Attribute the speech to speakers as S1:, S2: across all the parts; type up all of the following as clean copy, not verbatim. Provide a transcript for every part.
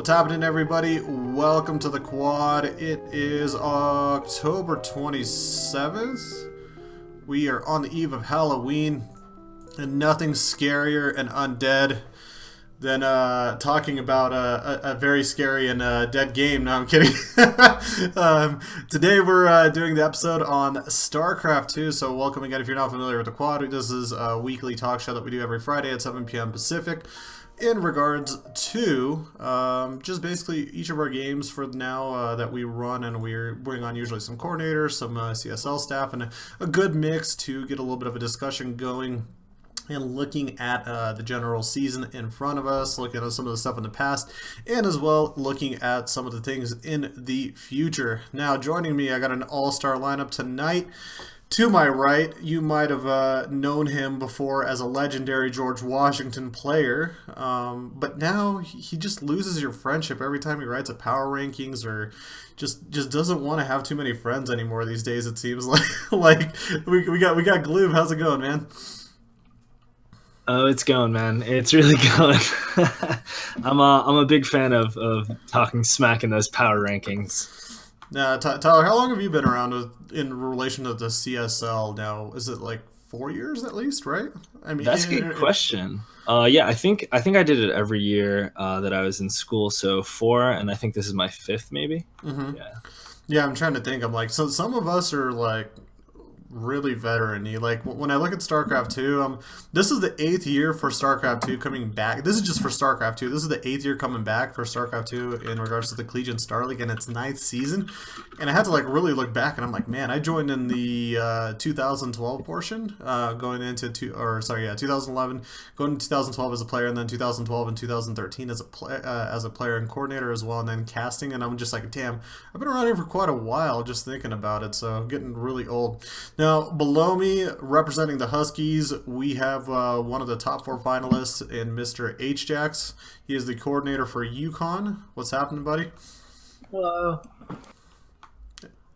S1: What's happening, everybody? Welcome to the quad. It is October 27th. We are on the eve of Halloween, and nothing scarier and undead than talking about a very scary and dead game. No, I'm kidding. Today we're doing the episode on Starcraft 2, so welcome again if you're not familiar with the quad. This is a weekly talk show that we do every Friday at 7 p.m. Pacific. In regards to just basically each of our games for now that we run, and we bring on usually some coordinators, some CSL staff, and a good mix to get a little bit of a discussion going and looking at the general season in front of us, looking at some of the stuff in the past, and as well looking at some of the things in the future. Now, joining me, I got an all-star lineup tonight. To my right, you might have known him before as a legendary George Washington player, but now he just loses your friendship every time he writes a power rankings, or just doesn't want to have too many friends anymore these days. It seems like we got Gloob. How's it going, man?
S2: Oh, it's going, man. It's really going. I'm a big fan of talking smack in those power rankings.
S1: Now, Tyler, how long have you been around in relation to the CSL now? Is it like 4 years at least, right? I mean,
S2: that's a good question. Yeah, I think I did it every year that I was in school, so 4, and I think this is my 5th, maybe.
S1: Mm-hmm. Yeah, I'm trying to think. I'm like, so some of us are like really veteran-y. Like when I look at StarCraft 2, this is the 8th year for StarCraft 2 coming back. This is just for StarCraft 2. This is the 8th year coming back for StarCraft 2 in regards to the Collegiate Star League and its 9th season. And I had to like really look back, and I'm like, man, I joined in the 2012 portion, going into 2011, going into 2012 as a player, and then 2012 and 2013 as a player and coordinator as well, and then casting. And I'm just like, damn, I've been around here for quite a while just thinking about it. So I'm getting really old. Now, below me, representing the Huskies, we have one of the top 4 finalists in Mr. H-Jax. He is the coordinator for Yukon. What's happening, buddy?
S3: Hello.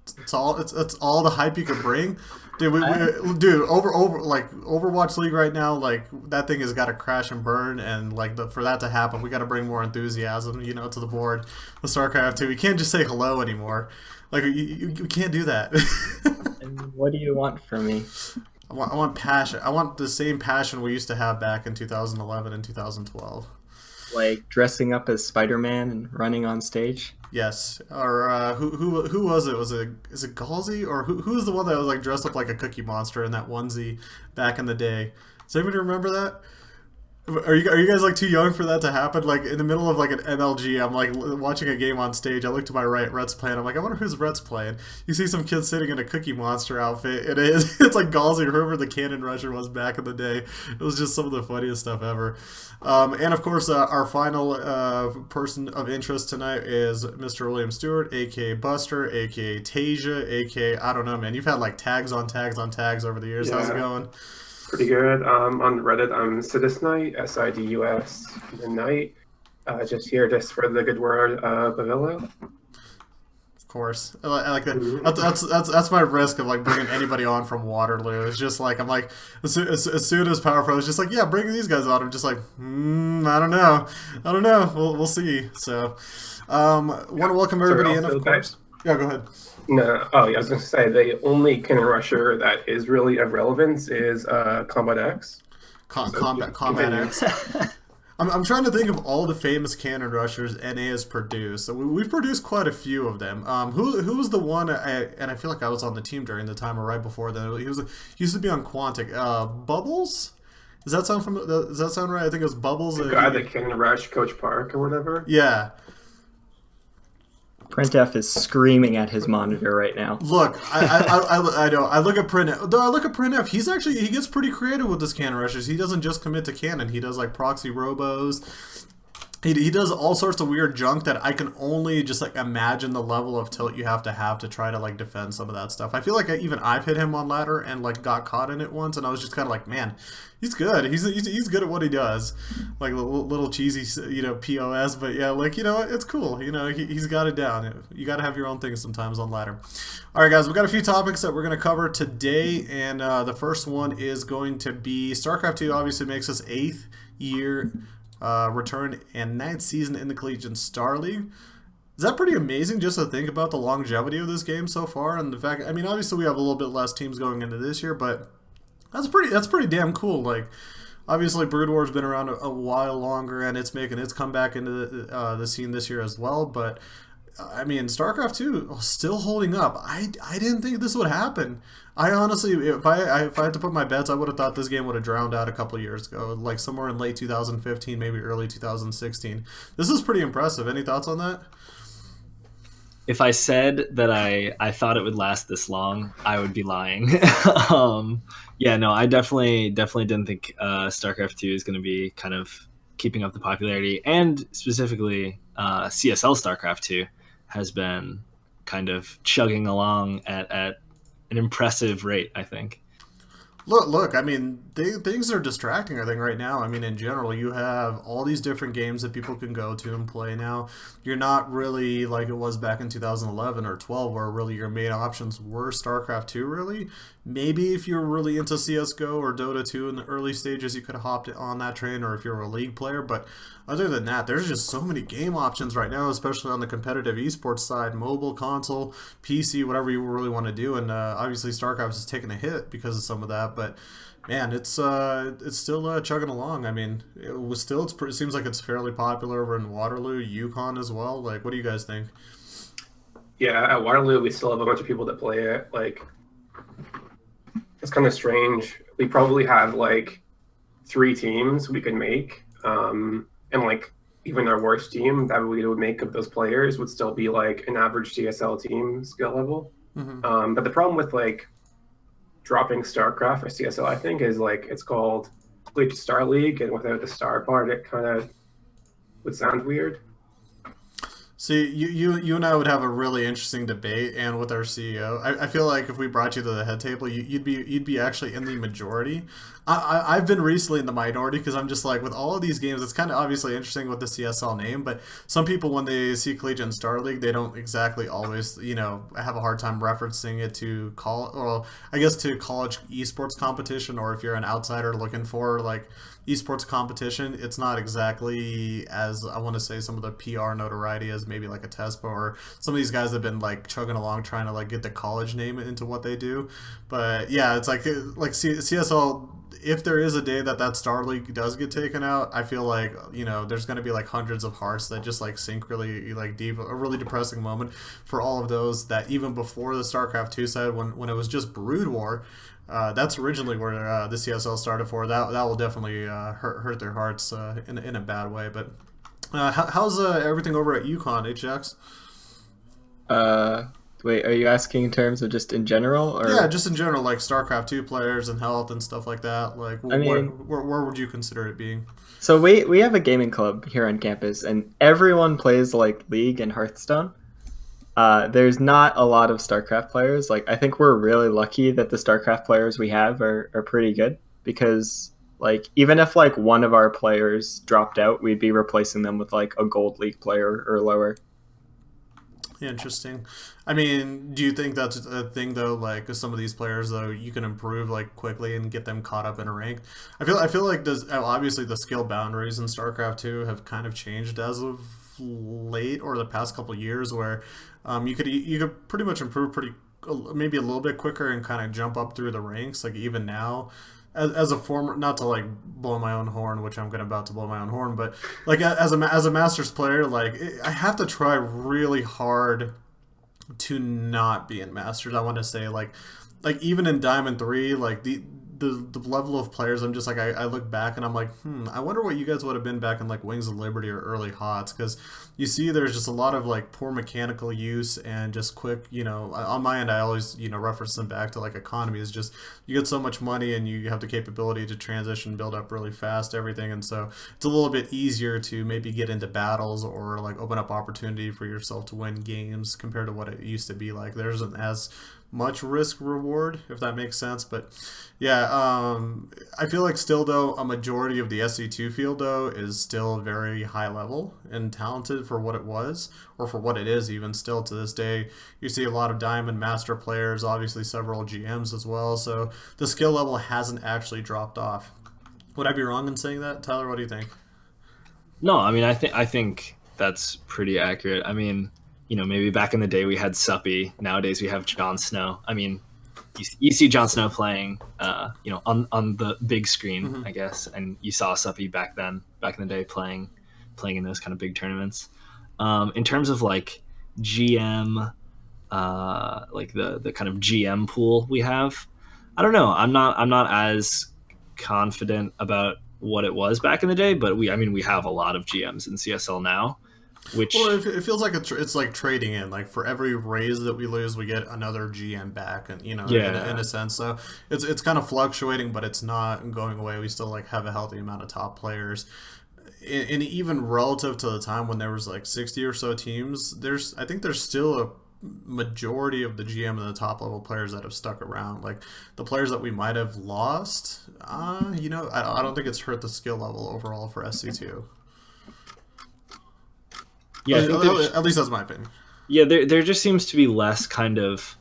S1: It's all the hype you could bring. Dude, Overwatch League right now, like that thing has got to crash and burn, and like for that to happen, we got to bring more enthusiasm, to the board with StarCraft 2. We can't just say hello anymore. Like you can't do that.
S3: And what do you want from me?
S1: I want passion. I want the same passion we used to have back in 2011 and 2012.
S3: Like dressing up as Spider-Man and running on stage?
S1: Yes. Or who was it? Is it Galsy, or who was the one that was like dressed up like a Cookie Monster in that onesie back in the day? Does anybody remember that? Are you guys like too young for that to happen? Like in the middle of like an MLG, I'm like watching a game on stage. I look to my right, Rhett's playing. I'm like, I wonder who's Rhett's playing. You see some kid sitting in a Cookie Monster outfit. It's like Galsy, whoever the Cannon Rusher was back in the day. It was just some of the funniest stuff ever. And of course, our final person of interest tonight is Mr. William Stewart, aka Buster, aka Tasia, aka I don't know, man. You've had like tags on tags on tags over the years. Yeah. How's it going?
S4: Pretty good. On Reddit, I'm Sidus Knight, SIDUS Midnight. Just here just for the good word of Avillo.
S1: Of course. I like that. That's my risk of like bringing anybody on from Waterloo. It's just like, I'm like, as soon as Power Pro is just like, yeah, bring these guys on. I'm just like, I don't know. We'll see. So, want to welcome everybody in, of course. Yeah, go ahead.
S4: No, I was going to say the only Cannon Rusher that is really of relevance is Combat X.
S1: Combat X. I'm trying to think of all the famous Cannon Rushers NA has produced. So we've produced quite a few of them. Who was the one? And I feel like I was on the team during the time or right before then. He used to be on Quantic. Bubbles. Does that sound right? I think it was Bubbles.
S4: The guy that Cannon Rush, Coach Park or whatever.
S1: Yeah.
S3: Printf is screaming at his monitor right now.
S1: Look, I know. I look at Printf. Though I look at Printf, he gets pretty creative with his Cannon Rushers. He doesn't just commit to Cannon. He does like proxy robos. He does all sorts of weird junk that I can only just like imagine the level of tilt you have to try to like defend some of that stuff. I feel like I've hit him on ladder and like got caught in it once, and I was just kind of like, man, he's good. He's good at what he does. Like little cheesy, POS, but yeah, like it's cool. He's got it down. You got to have your own thing sometimes on ladder. All right, guys, we got a few topics that we're going to cover today, and the first one is going to be StarCraft 2. Obviously, makes us 8th year returned and ninth season in the Collegiate Star League. Is that pretty amazing just to think about the longevity of this game so far? And the fact, I mean, obviously we have a little bit less teams going into this year, but that's pretty damn cool. Like, obviously Brood War's been around a while longer, and it's making its comeback into the scene this year as well. But I mean, StarCraft 2 still holding up. I didn't think this would happen. I honestly, if I had to put my bets, I would have thought this game would have drowned out a couple of years ago, like somewhere in late 2015, maybe early 2016. This is pretty impressive. Any thoughts on that?
S2: If I said that I thought it would last this long, I would be lying. Yeah, no, I definitely didn't think StarCraft 2 is going to be kind of keeping up the popularity, and specifically CSL StarCraft 2 has been kind of chugging along at an impressive rate, I think.
S1: Look. I mean, things are distracting. I think right now. I mean, in general, you have all these different games that people can go to and play now. You're not really like it was back in 2011 or 12, where really your main options were StarCraft 2. Really, maybe if you're really into CS:GO or Dota 2 in the early stages, you could have hopped on that train, or if you're a League player. But other than that, there's just so many game options right now, especially on the competitive esports side, mobile, console, PC, whatever you really want to do. And obviously, StarCraft has taken a hit because of some of that. But man, it's still chugging along. I mean, it seems like it's fairly popular over in Waterloo, Yukon as well. Like, what do you guys think?
S4: Yeah, at Waterloo, we still have a bunch of people that play it. Like, it's kind of strange. We probably have like 3 teams we could make, and like even our worst team that we would make of those players would still be like an average CSL team skill level.
S1: Mm-hmm.
S4: But the problem with like dropping StarCraft or CSL, I think, is like it's called Collegiate Star League, and without the star part, it kind of would sound weird.
S1: See, you and I would have a really interesting debate, and with our CEO, I feel like if we brought you to the head table, you'd be actually in the majority. I've been recently in the minority because I'm just like, with all of these games, it's kind of obviously interesting with the CSL name, but some people, when they see Collegiate and Star League, they don't exactly always, have a hard time referencing it to to college esports competition, or if you're an outsider looking for like esports competition, it's not exactly as, I want to say, some of the PR notoriety as maybe like a Tespa or some of these guys have been like chugging along trying to like get the college name into what they do. But yeah, it's like CSL. If there is a day that Star League does get taken out, I feel like there's going to be like hundreds of hearts that just like sink really like deep. A really depressing moment for all of those that even before the StarCraft 2 side, when it was just Brood War. That's originally where the CSL started for. That will definitely hurt their hearts in a bad way. But how's everything over at Yukon, HX?
S3: Wait, are you asking in terms of just in general, or?
S1: Yeah, just in general, like StarCraft 2 players and health and stuff like that. Like,
S3: I mean,
S1: where would you consider it being?
S3: So we have a gaming club here on campus, and everyone plays like League and Hearthstone. There's not a lot of StarCraft players. Like, I think we're really lucky that the StarCraft players we have are pretty good, because like even if like one of our players dropped out, we'd be replacing them with like a Gold League player or lower.
S1: Interesting. I mean, do you think that's a thing though? Like some of these players though, you can improve like quickly and get them caught up in a rank. I feel like obviously the skill boundaries in StarCraft 2 have kind of changed as of late, or the past couple of years, where you could pretty much improve maybe a little bit quicker and kind of jump up through the ranks. Like even now, as a former, not to like blow my own horn, which I'm about to blow my own horn, but like as a Masters player, like I have to try really hard to not be in Masters. I want to say like even in Diamond 3, like the level of players, I'm just like, I look back and I'm like, I wonder what you guys would have been back in like Wings of Liberty or early HOTS, because you see there's just a lot of like poor mechanical use and just quick, on my end I always reference them back to like economy. Is just you get so much money and you have the capability to transition, build up really fast, everything, and so it's a little bit easier to maybe get into battles or like open up opportunity for yourself to win games compared to what it used to be like. There isn't as much risk reward, if that makes sense. But yeah, I feel like still though a majority of the SC2 field though is still very high level and talented for what it was, or for what it is even still to this day. You see a lot of Diamond Master players, obviously several GMs as well, so the skill level hasn't actually dropped off. Would I be wrong in saying that? Tyler, what do you think?
S2: No, I mean, I think that's pretty accurate. I mean, maybe back in the day we had Suppy. Nowadays we have Jon Snow. I mean, you see Jon Snow playing, on the big screen,
S1: Mm-hmm.
S2: I guess, and you saw Suppy back in the day playing in those kind of big tournaments. In terms of like GM, like the kind of GM pool we have, I don't know. I'm not as confident about what it was back in the day, but we have a lot of GMs in CSL now,
S1: Well,
S2: which
S1: it feels like it's like trading in. Like for every raise that we lose, we get another GM back, and in
S2: yeah
S1: a sense. So it's kind of fluctuating, but it's not going away. We still like have a healthy amount of top players. And even relative to the time when there was like 60 or so teams, I think there's still a majority of the GM and the top level players that have stuck around. Like the players that we might have lost, I don't think it's hurt the skill level overall for SC2.
S2: yeah I think there's
S1: At least that's my opinion.
S2: yeah there just seems to be less kind of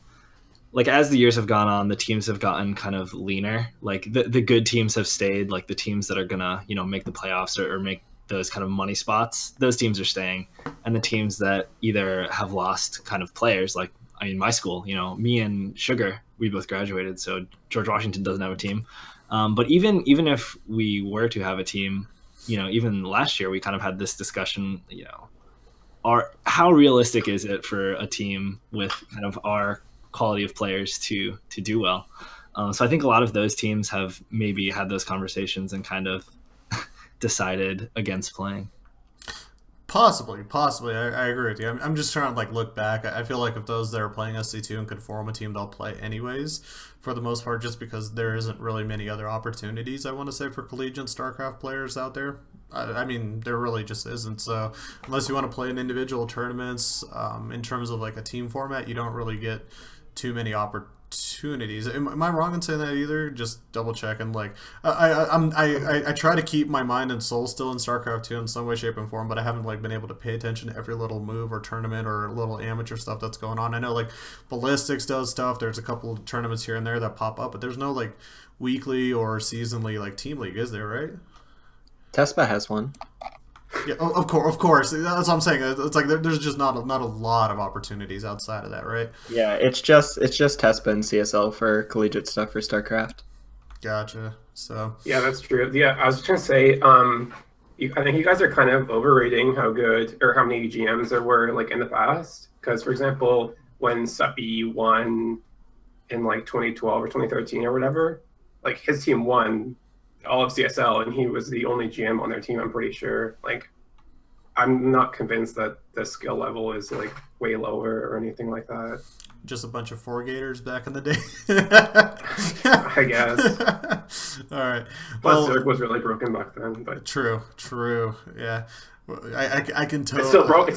S2: like as the years have gone on, the teams have gotten kind of leaner. Like the good teams have stayed. Like the teams that are gonna make the playoffs or make those kind of money spots, those teams are staying, and the teams that either have lost kind of players, like I mean my school, me and Sugar, we both graduated, so George Washington doesn't have a team. But even if we were to have a team, even last year we kind of had this discussion. How realistic is it for a team with kind of our quality of players to do well? So I think a lot of those teams have maybe had those conversations and kind of decided against playing.
S1: Possibly. I agree with you. I'm just trying to like look back. I feel like if those that are playing SC2 and could form a team, they'll play anyways, for the most part, just because there isn't really many other opportunities. I want to say for collegiate StarCraft players out there. I mean, there really just isn't. So unless you want to play in individual tournaments, in terms of like a team format, you don't really get too many opportunities. Am I wrong in saying that either? Just double checking. Like I try to keep my mind and soul still in StarCraft 2 in some way, shape, and form, but I haven't like been able to pay attention to every little move or tournament or little amateur stuff that's going on. I know like Ballistics does stuff. There's a couple of tournaments here and there that pop up, but there's no like weekly or seasonally like team league, is there? Right?
S3: Tespa has one.
S1: Yeah, of course. That's what I'm saying. It's like there's just not a lot of opportunities outside of that, right?
S3: Yeah, it's just Tespa and CSL for collegiate stuff for StarCraft.
S1: Gotcha. So
S4: Yeah, that's true. Yeah, I was just gonna say, I think you guys are kind of overrating how good or how many GMs there were like in the past. Because, for example, when Suppy won in like 2012 or 2013 or whatever, like his team won all of CSL, and he was the only GM on their team. I'm pretty sure. Like, I'm not convinced that the skill level is like way lower or anything like that.
S1: just a bunch of four-gators back in the day.
S4: I guess.
S1: All right.
S4: Plus, Zerg was really broken back then, but
S1: True. Yeah. I can tell.
S4: It's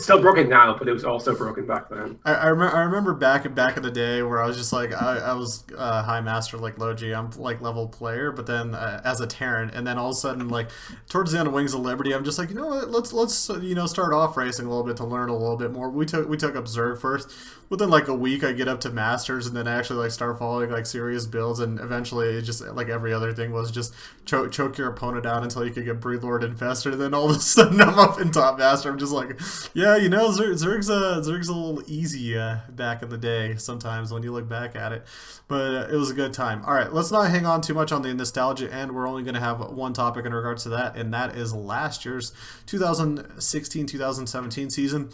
S4: still broken now, but it was also broken back then.
S1: I remember back in the day where I was just like I was high master like low GM like level player, but then as a Terran, and then all of a sudden like towards the end of Wings of Liberty, I'm just like, you know what, let's start off racing a little bit to learn a little bit more. We took up Zerg first. Within like a week, I get up to masters, and then I actually like start following like serious builds, and eventually it just like every other thing was just choke your opponent out until you could get Breed Lord infested, and then all of a sudden I'm up in top master. I'm just like, yeah, Zerg's a little easy back in the day sometimes when you look back at it, but it was a good time. All right, let's not hang on too much on the nostalgia end. We're only going to have one topic in regards to that, and that is last year's 2016-2017 season.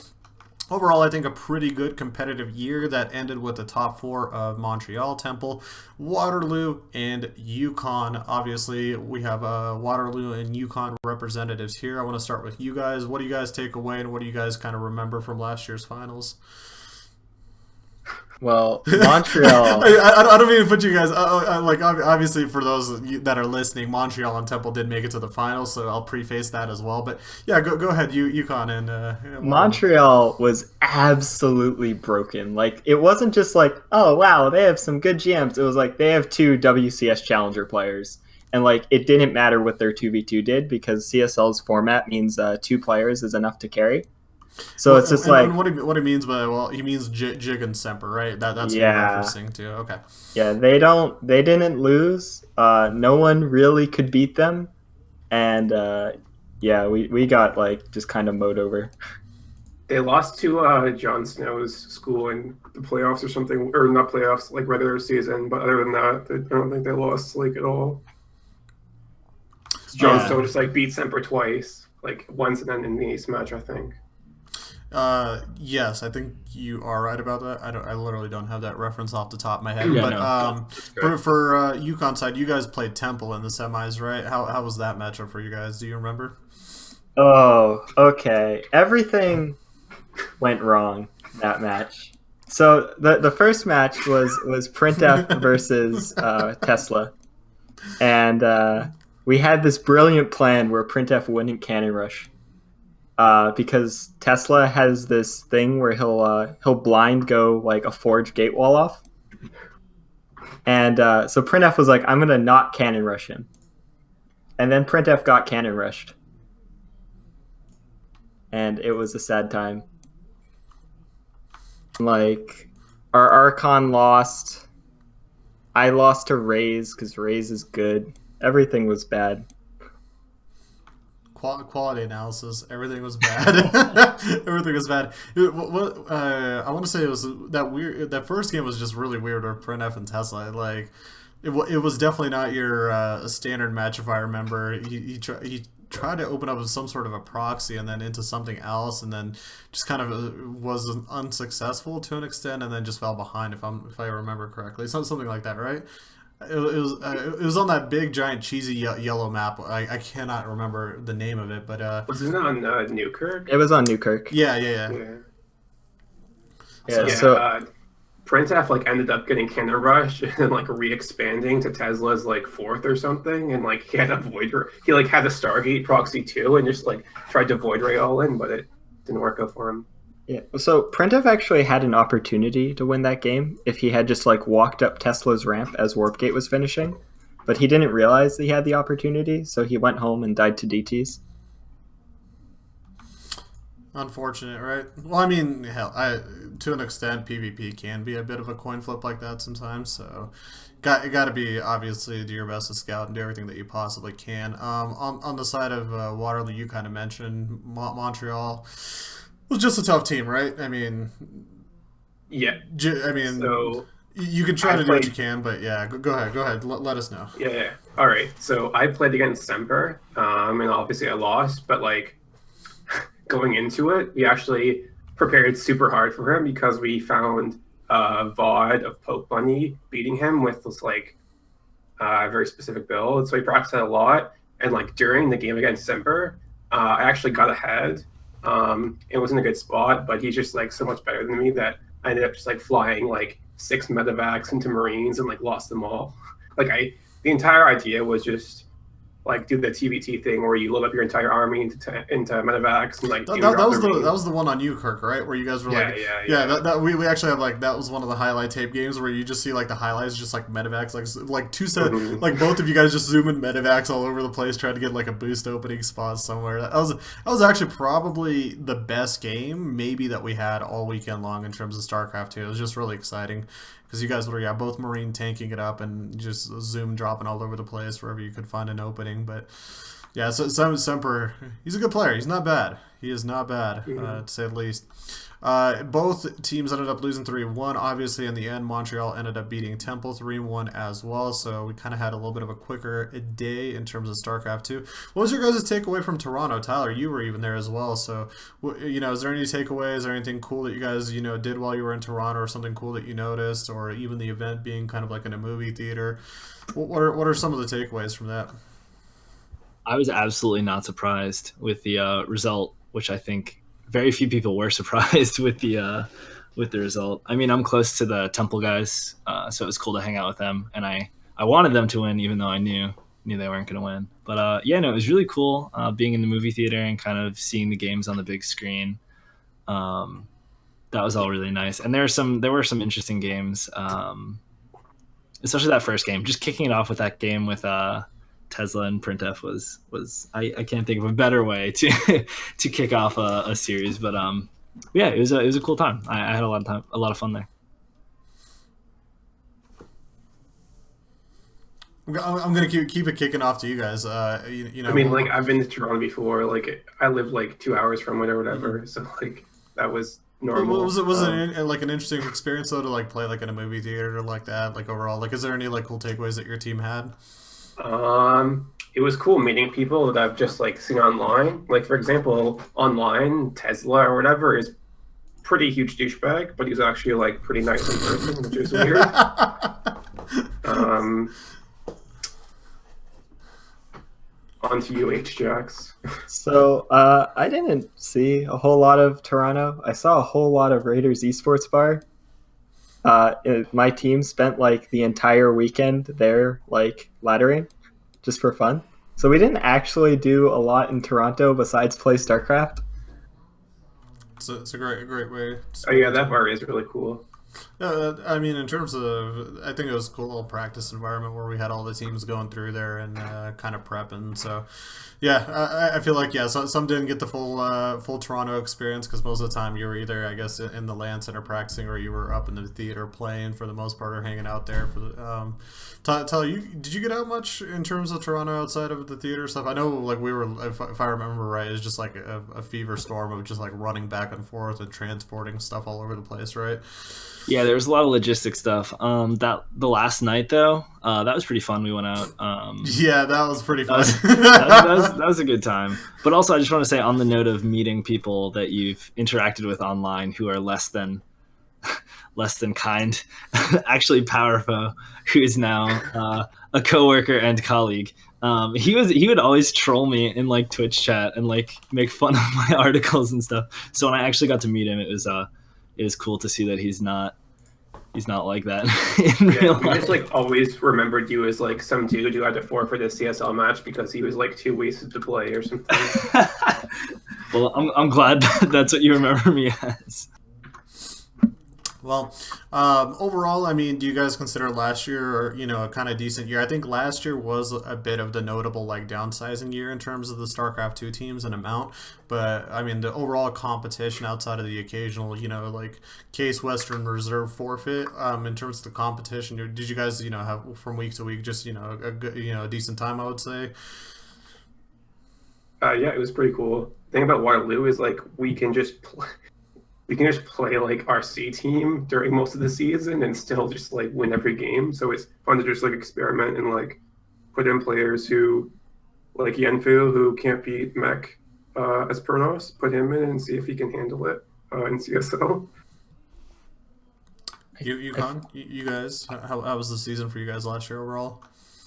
S1: Overall, I think a pretty good competitive year that ended with the top four of Montreal, Temple, Waterloo, and Yukon. Obviously, we have Waterloo and Yukon representatives here. I want to start with you guys. What do you guys take away, and what do you guys kind of remember from last year's finals?
S3: Well, Montreal.
S1: I don't mean to put you guys like obviously for those that are listening, Montreal and Temple did make it to the finals, so I'll preface that as well. But yeah, go ahead, Yukon and
S3: Montreal was absolutely broken. Like it wasn't just like, oh wow, they have some good GMs. It was like they have two WCS Challenger players, and like it didn't matter what their 2v2 did because CSL's format means 2 players is enough to carry. So it's just like
S1: what he means by he means Jig and Semper, right? That's
S3: yeah,
S1: what you're referencing to. Okay.
S3: Yeah, they didn't lose. No one really could beat them, and Yeah, we got like just kind of mowed over.
S4: They lost to Jon Snow's school in the playoffs or something, or not playoffs, like regular season. But other than that, I don't think they lost like at all. Jon
S2: Yeah.
S4: Snow just like beat Semper twice, like once and then in the East match, I think.
S1: Yes, I think you are right about that. I literally don't have that reference off the top of my head.
S2: Yeah,
S1: But
S2: no, that's good.
S1: for UConn side, you guys played Temple in the semis, right? How was that matchup for you guys? Do you remember?
S3: Oh, okay. Everything went wrong that match. So the first match was Printf versus Tesla, and we had this brilliant plan where Printf wouldn't cannon rush, because Tesla has this thing where he'll blind go like a forge gate wall off, and so Printf was like, I'm gonna not cannon rush him, and then Printf got cannon rushed, and it was a sad time. Like, our Archon lost. I lost to Raze because Raze is good. Everything was bad.
S1: Quality analysis. Everything was bad. Everything was bad. I want to say it was that weird. That first game was just really weird with Printf and Tesla. Like, it was definitely not your standard match. If I remember, he tried to open up with some sort of a proxy and then into something else, and then just kind of was unsuccessful to an extent, and then just fell behind. If I remember correctly, something like that, right? It was on that big giant cheesy yellow map. I cannot remember the name of it, but
S4: Wasn't it on Newkirk?
S3: It was on Newkirk.
S1: yeah.
S4: Yeah.
S3: Yeah,
S4: Yeah.
S3: so
S4: Printf like ended up getting cannon rush and then like re-expanding to Tesla's like fourth or something, and like he had a he like had a Stargate proxy too, and just like tried to void ray all in, but it didn't work out for him.
S3: yeah, so Printf actually had an opportunity to win that game if he had just like walked up Tesla's ramp as Warpgate was finishing, but he didn't realize that he had the opportunity, so he went home and died to DTs.
S1: Unfortunate, right? Well, I mean, hell, to an extent, PvP can be a bit of a coin flip like that sometimes. So, got to be obviously do your best to scout and do everything that you possibly can. On the side of Waterloo, you kind of mentioned Montreal was just a tough team, right? I mean,
S4: Yeah.
S1: I mean,
S4: So
S1: you can try
S4: I
S1: to do what you
S4: played.
S1: can, but yeah, go ahead. Let us know.
S4: Yeah. All right. So I played against Semper, and obviously I lost, but like going into it, we actually prepared super hard for him because we found a VOD of Poke Bunny beating him with this like very specific build. So we practiced it a lot, and like during the game against Semper, I actually got ahead. It was in a good spot, but he's just like so much better than me that I ended up just like flying like 6 medevacs into Marines and like lost them all. The entire idea was just like do the TVT thing where you load up your entire army into medevacs and like
S1: That,
S4: do
S1: that,
S4: drop
S1: was
S4: the
S1: that was the one on you, Kirk, right? Where you guys were like,
S4: yeah.
S1: that we actually have like that was one of the highlight tape games where you just see like the highlights, just like medevacs, like two set,
S4: Mhm.
S1: like both of you guys just zooming medevacs all over the place, trying to get like a boost opening spot somewhere. That was actually probably the best game maybe that we had all weekend long in terms of StarCraft 2. It was just really exciting because you guys were both Marine tanking it up and just zoom dropping all over the place wherever you could find an opening, but. Yeah, so Semper, he's a good player. He's not bad. He is not bad, to say the least. Both teams ended up losing 3-1. Obviously, in the end, Montreal ended up beating Temple 3-1 as well. So we kind of had a little bit of a quicker day in terms of StarCraft 2. What was your guys' takeaway from Toronto? Tyler, you were even there as well. So, is there any takeaways or anything cool that you guys, did while you were in Toronto, or something cool that you noticed, or even the event being kind of like in a movie theater? What are some of the takeaways from that?
S2: I was absolutely not surprised with the result, which I think very few people were surprised with the result. I mean, I'm close to the Temple guys, so it was cool to hang out with them, and I wanted them to win, even though I knew they weren't going to win. But yeah, no, it was really cool being in the movie theater and kind of seeing the games on the big screen. That was all really nice, and there were some interesting games, especially that first game. Just kicking it off with that game with Tesla and Printf was I can't think of a better way to to kick off a series, but yeah, it was a cool time. I had a lot of fun there.
S1: I'm gonna keep it kicking off to you guys. You know,
S4: I mean, like I've been to Toronto before. Like I live like 2 hours from it or whatever. So like that was normal.
S1: Was it like an interesting experience though to like play like in a movie theater or like that? Like overall, like is there any like cool takeaways that your team had?
S4: It was cool meeting people that I've just like seen online. Like for example, online Tesla or whatever is pretty huge douchebag, but he's actually like pretty nice in person, which is weird. On to you, H-Jax.
S3: So I didn't see a whole lot of Toronto. I saw a whole lot of Raiders Esports Bar. My team spent like the entire weekend there, like laddering, just for fun. So we didn't actually do a lot in Toronto besides play StarCraft.
S1: It's a great way.
S4: Oh yeah, that bar is really cool.
S1: I mean, in terms of, I think it was a cool little practice environment where we had all the teams going through there and kind of prepping. So, yeah, I feel like some didn't get the full Toronto experience because most of the time you were either, I guess, in the LAN center practicing or you were up in the theater playing for the most part or hanging out there for the. Tyler, did you get out much in terms of Toronto outside of the theater stuff? I know, like we were, if I remember right, it's just like a fever storm of just like running back and forth and transporting stuff all over the place, right?
S2: Yeah, there was a lot of logistic stuff. The last night though, that was pretty fun. We went out.
S1: Yeah, that was pretty fun.
S2: That was a good time. But also, I just want to say, on the note of meeting people that you've interacted with online who are less than kind, actually, Powerfo, who is now a coworker and colleague. He would always troll me in like Twitch chat and like make fun of my articles and stuff. So when I actually got to meet him, it was cool to see that he's not like that in real life.
S4: We just like always remembered you as like some dude who had to forfeit a CSL match because he was like too wasted to play or something.
S2: Well, I'm glad that's what you remember me as.
S1: Well, overall, I mean, do you guys consider last year, a kind of decent year? I think last year was a bit of the notable like downsizing year in terms of the StarCraft 2 teams and amount. But I mean, the overall competition outside of the occasional, like Case Western Reserve forfeit, in terms of the competition, did you guys, have from week to week just, a good, a decent time, I would say?
S4: Yeah, it was pretty cool. The thing about Waterloo is like we can just play like our C team during most of the season and still just like win every game. So it's fun to just like experiment and like put in players who like Yenfu who can't beat Mech as Pernos, put him in and see if he can handle it in CSL.
S1: You guys, how was the season for you guys last year overall?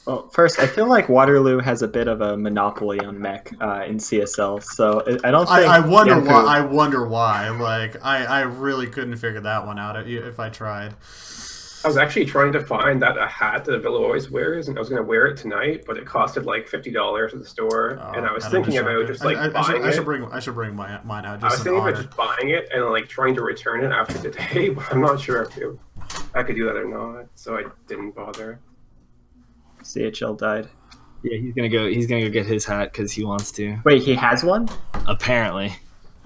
S3: Well, first, I feel like Waterloo has a bit of a monopoly on mech in CSL, so I don't think.
S1: I wonder why. I wonder why. Like, I really couldn't figure that one out if I tried.
S4: I was actually trying to find that a hat that Villa always wears, and I was going to wear it tonight, but it costed like $50 at the store, and I was thinking about just like buying it.
S1: I should bring mine out. Just
S4: I was thinking about just buying it and like trying to return it after today, but I'm not sure if I could do that or not, so I didn't bother.
S3: CHL died.
S2: Yeah, he's gonna go get his hat because he wants to.
S3: Wait, he has one?
S2: Apparently.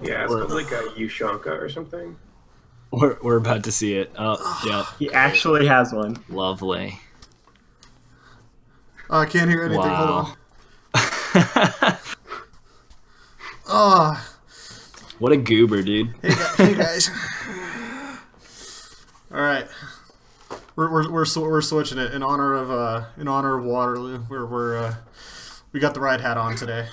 S4: Yeah, it's called like a Yushanka or something.
S2: We're about to see it. Oh, yeah.
S3: He actually has one.
S2: Lovely.
S1: Oh, I can't hear anything.
S2: Wow.
S1: Hold on. Oh.
S2: What a goober, dude.
S1: Hey guys. All right. We're switching it in honor of Waterloo. We got the right hat on today.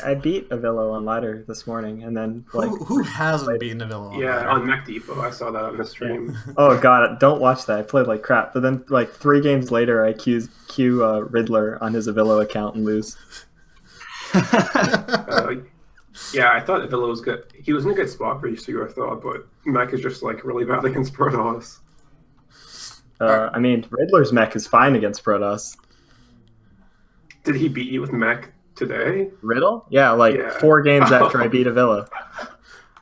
S3: I beat Avillo on ladder this morning, and then like
S1: who hasn't beaten Avillo on ladder?
S4: On Mech Depot, I saw that on the stream.
S3: Yeah. Oh god, don't watch that. I played like crap. But then like 3 games later, I queue Riddler on his Avillo account and lose.
S4: Yeah, I thought Avillo was good. He was in a good spot for you, I thought, but Mech is just like really bad against Protoss.
S3: I mean, Riddler's mech is fine against Protoss.
S4: Did he beat you with mech today?
S3: Riddle? Yeah, 4 games after I beat Avila.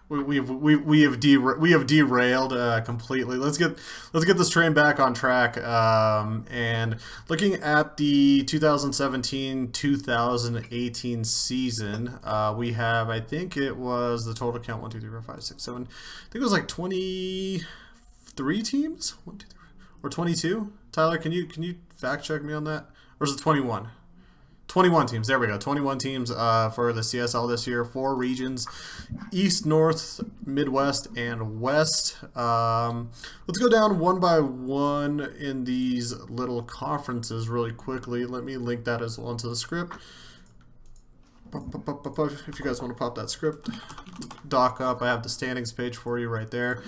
S1: We have derailed completely. Let's get this train back on track. And looking at the 2017-2018 season, we have, I think it was the total count 1, 2, 3, 4, 5, 6, 7. I think it was like 23 teams. 1, 2, 3. or 22. Tyler, can you fact check me on that? Or is it 21? 21 teams. There we go. 21 teams for the CSL this year. 4 regions: East, North, Midwest, and West. Let's go down one by one in these little conferences really quickly. Let me link that as well into the script. If you guys want to pop that script doc up, I have the standings page for you right there.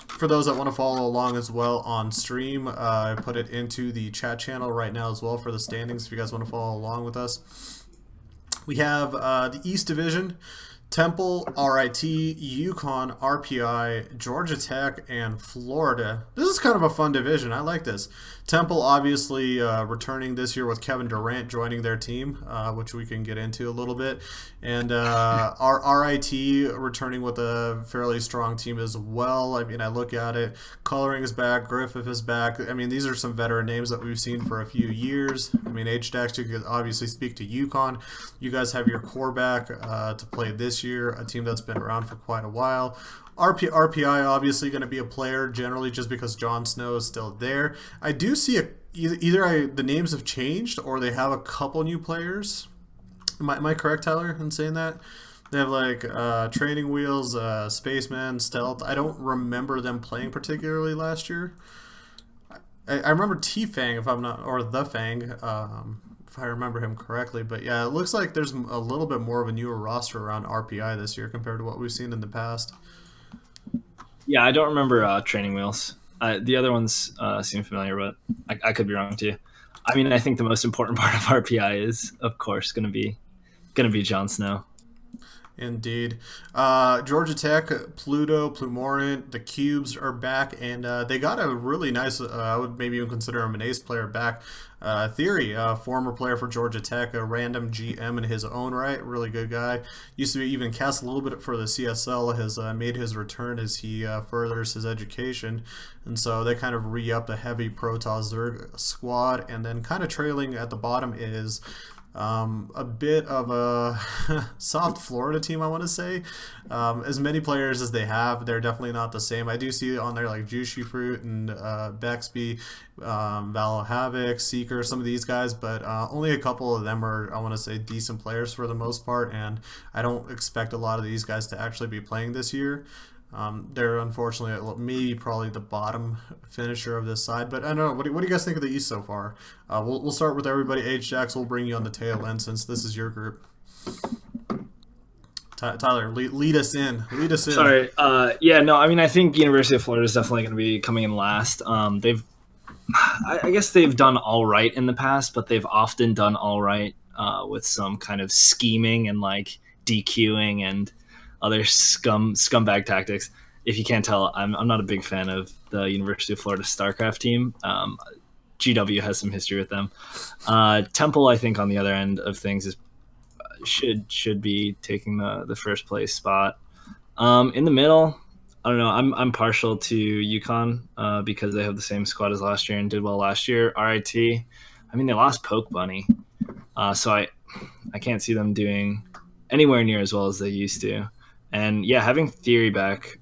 S1: For those that want to follow along as well on stream, I put it into the chat channel right now as well for the standings if you guys want to follow along with us. We have the East Division: Temple, RIT, Yukon, RPI, Georgia Tech, and Florida. This is kind of a fun division. I like this. Temple obviously returning this year with Kevin Durant joining their team, which we can get into a little bit. And our RIT returning with a fairly strong team as well. I mean, I look at it. Coloring is back. Griffith is back. I mean, these are some veteran names that we've seen for a few years. I mean, H-Dex, you could obviously speak to Yukon. You guys have your core back to play this year, a team that's been around for quite a while. RPI obviously going to be a player generally just because Jon Snow is still there. I do see either the names have changed or they have a couple new players. Am I correct, Tyler, in saying that? They have like Training Wheels, Spaceman, Stealth. I don't remember them playing particularly last year. I remember T-Fang, if I'm not, or The Fang, if I remember him correctly. But yeah, it looks like there's a little bit more of a newer roster around RPI this year compared to what we've seen in the past.
S2: Yeah, I don't remember Training Wheels. The other ones seem familiar, but I could be wrong too. I mean, I think the most important part of RPI is, of course, going to be Jon Snow.
S1: Indeed. Georgia Tech, Pluto, Plumorant, the Cubes are back, and they got a really nice, I would maybe even consider him an ace player back. Theory, former player for Georgia Tech, a random GM in his own right, really good guy. Used to be even cast a little bit for the CSL, has made his return as he furthers his education. And so they kind of re-up the heavy Protoss Zerg squad, and then kind of trailing at the bottom is a bit of a soft Florida team, I want to say. As many players as they have, they're definitely not the same. I do see on there like Juicy Fruit and Bexby, Valo Havoc, Seeker, some of these guys, but only a couple of them are, I want to say, decent players for the most part, and I don't expect a lot of these guys to actually be playing this year. They're unfortunately maybe probably the bottom finisher of this side, but I don't know. What do you guys think of the East so far? We'll start with everybody. H-Jax, we'll bring you on the tail end since this is your group. Tyler, lead us in.
S2: Sorry. Yeah, no, I mean, I think University of Florida is definitely going to be coming in last. I guess they've done all right in the past, but they've often done all right with some kind of scheming and like DQing and other scumbag tactics. If you can't tell, I'm not a big fan of the University of Florida Starcraft team. GW has some history with them. Temple, I think, on the other end of things is should be taking the first place spot. In the middle, I don't know. I'm partial to Yukon because they have the same squad as last year and did well last year. RIT, I mean, they lost Poke Bunny, so I can't see them doing anywhere near as well as they used to. And yeah, having Theory back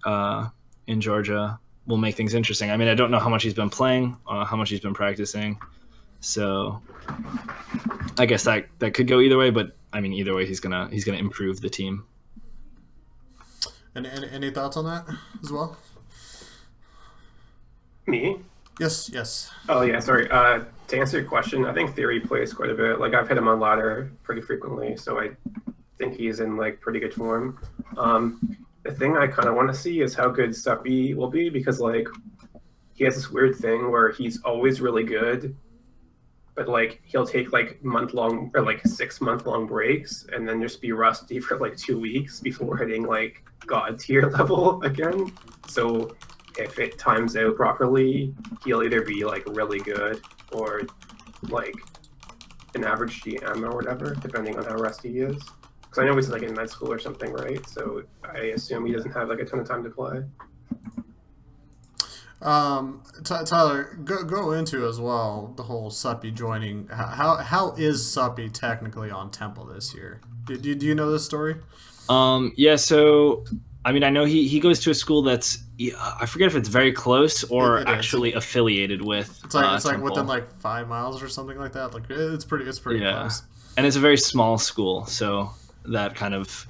S2: in Georgia will make things interesting. I mean, I don't know how much he's been playing, how much he's been practicing. So I guess that could go either way, but I mean, either way, he's gonna improve the team.
S1: And any thoughts on that as well?
S4: Me?
S1: Yes.
S4: Oh yeah, sorry. To answer your question, I think Theory plays quite a bit. Like I've hit him on ladder pretty frequently, so I think he's in like pretty good form. The thing I kind of want to see is how good Suppy will be, because like he has this weird thing where he's always really good, but like he'll take like month-long or like 6-month-long breaks and then just be rusty for like 2 weeks before hitting like god tier level again. So if it times out properly, he'll either be like really good or like an average GM or whatever, depending on how rusty he is. Because I know he's like in med school or something, right? So I assume he doesn't have like a ton of time to play.
S1: Tyler, go into as well the whole Suppy joining. How is Suppy technically on Temple this year? Do you know this story?
S2: Yeah, so I mean, I know he goes to a school that's I forget if it's very close or
S1: It is.
S2: actually affiliated with.
S1: It's like
S2: Temple.
S1: within like 5 miles or something like that. Like it's pretty
S2: Yeah,
S1: close.
S2: and it's a very small school, so that kind of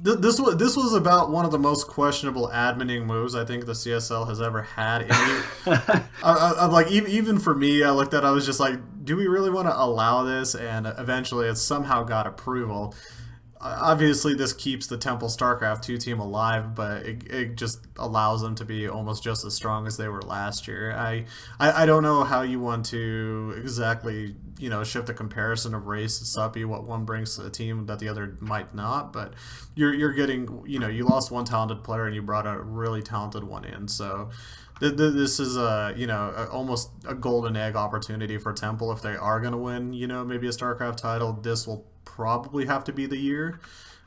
S1: This was about one of the most questionable adminning moves I think the CSL has ever had. I'm like, even for me, I looked at it, I was just like, do we really want to allow this? And eventually it somehow got approval. Obviously, this keeps the Temple Starcraft 2 team alive, but it just allows them to be almost just as strong as they were last year. I don't know how you want to exactly, shift a comparison of Race and Suppy, what one brings to the team that the other might not, but you're getting, you lost one talented player and you brought a really talented one in, so this is almost a golden egg opportunity for Temple if they are going to win, maybe a StarCraft title. This will probably have to be the year,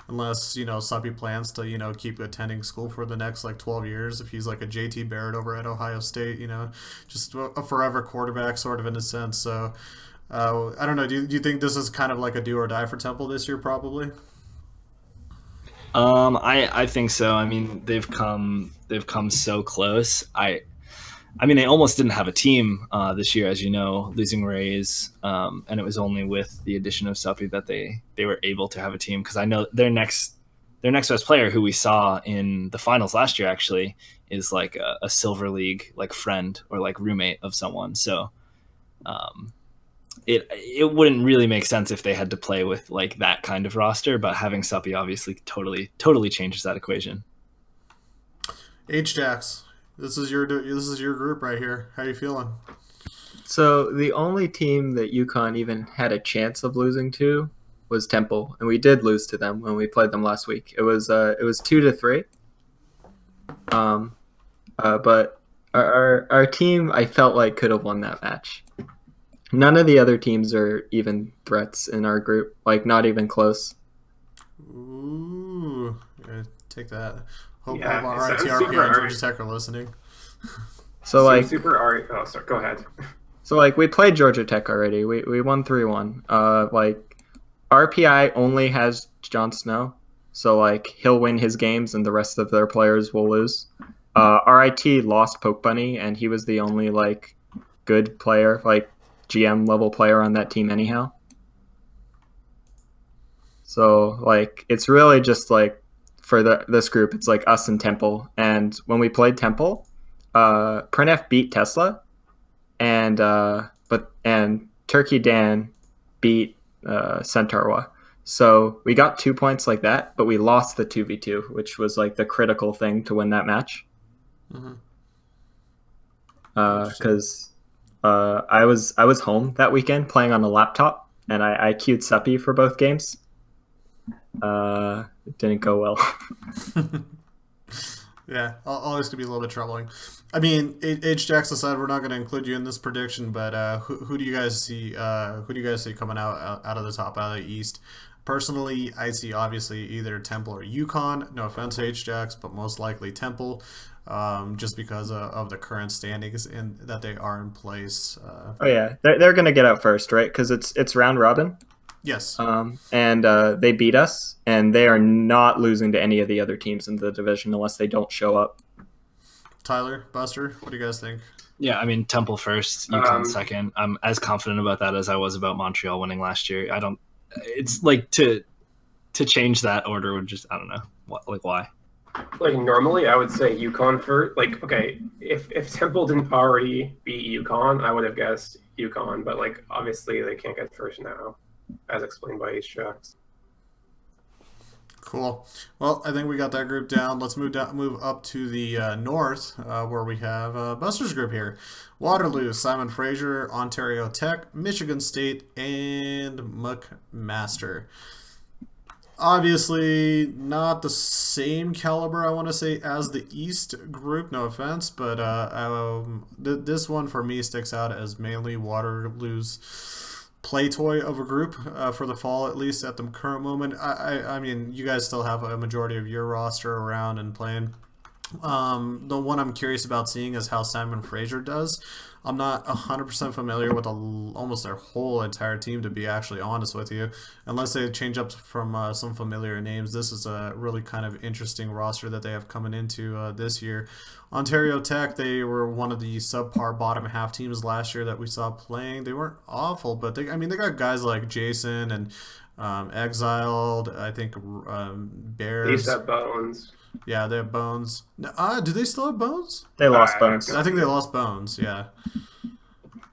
S1: unless Suppy plans to keep attending school for the next like 12 years. If he's like a JT Barrett over at Ohio State, just a forever quarterback sort of in a sense. So I don't know. Do you think this is kind of like a do or die for Temple this year? Probably.
S2: I think so. I mean, they've come so close. I mean, they almost didn't have a team this year, as you know, losing Rays, and it was only with the addition of Suppy that they were able to have a team. Because I know their next best player, who we saw in the finals last year, actually is like a Silver League like friend or like roommate of someone. So it wouldn't really make sense if they had to play with like that kind of roster. But having Suppy obviously totally changes that equation.
S1: H-Jax. This is your group right here. How are you feeling?
S3: So the only team that UConn even had a chance of losing to was Temple, and we did lose to them when we played them last week. It was 2-3. But our team, I felt like, could have won that match. None of the other teams are even threats in our group, like not even close.
S1: Ooh, yeah, take that. Hope
S4: Yeah,
S1: our
S4: it sounds
S1: RTRP
S4: super
S1: and Georgia Tech are listening.
S3: So like
S4: oh, sorry, go ahead.
S3: So like we played Georgia Tech already. We won 3-1. Like RPI only has Jon Snow, so like he'll win his games and the rest of their players will lose. RIT lost Poke Bunny and he was the only like good player, like GM level player on that team anyhow. So like it's really just like for this group, it's like us and Temple. And when we played Temple, Printf beat Tesla, and Turkey Dan beat Centaurwa. So we got 2 points like that, but we lost the 2v2, which was like the critical thing to win that match. Because I was home that weekend playing on a laptop, and I queued Suppy for both games. It didn't go well.
S1: Yeah, always could be a little bit troubling. I mean, H-Jax aside, we're not going to include you in this prediction, but who do you guys see? Who do you guys see coming out of the top, out of the East? Personally, I see obviously either Temple or UConn. No offense to H-Jax, but most likely Temple, just because of the current standings and that they are in place.
S3: Oh yeah, they're going to get out first, right? Because it's round robin.
S1: Yes.
S3: And they beat us, and they are not losing to any of the other teams in the division unless they don't show up.
S1: Tyler, Buster, what do you guys think?
S2: Yeah, I mean, Temple first, UConn second. I'm as confident about that as I was about Montreal winning last year. It's like to change that order would just, I don't know, why?
S4: Like normally I would say UConn first. Like, okay, if Temple didn't already beat UConn, I would have guessed UConn, but like obviously they can't get first now, as explained by H-Jax.
S1: Cool. Well, I think we got that group down. Let's move up to the north, where we have Buster's group here. Waterloo, Simon Fraser, Ontario Tech, Michigan State, and McMaster. Obviously, not the same caliber, I want to say, as the East group. No offense, but this one for me sticks out as mainly Waterloo's play toy of a group for the fall, at least at the current moment. I mean, you guys still have a majority of your roster around and playing. The one I'm curious about seeing is how Simon Fraser does. I'm not 100% familiar with almost their whole entire team, to be actually honest with you. Unless they change up from some familiar names, this is a really kind of interesting roster that they have coming into this year. Ontario Tech, they were one of the subpar bottom half teams last year that we saw playing. They weren't awful, but they got guys like Jason and Exiled, I think Bears.
S4: They used to have Bones.
S1: Yeah, they have Bones. Do they still have Bones?
S3: They lost Bones.
S1: I think they lost Bones, yeah.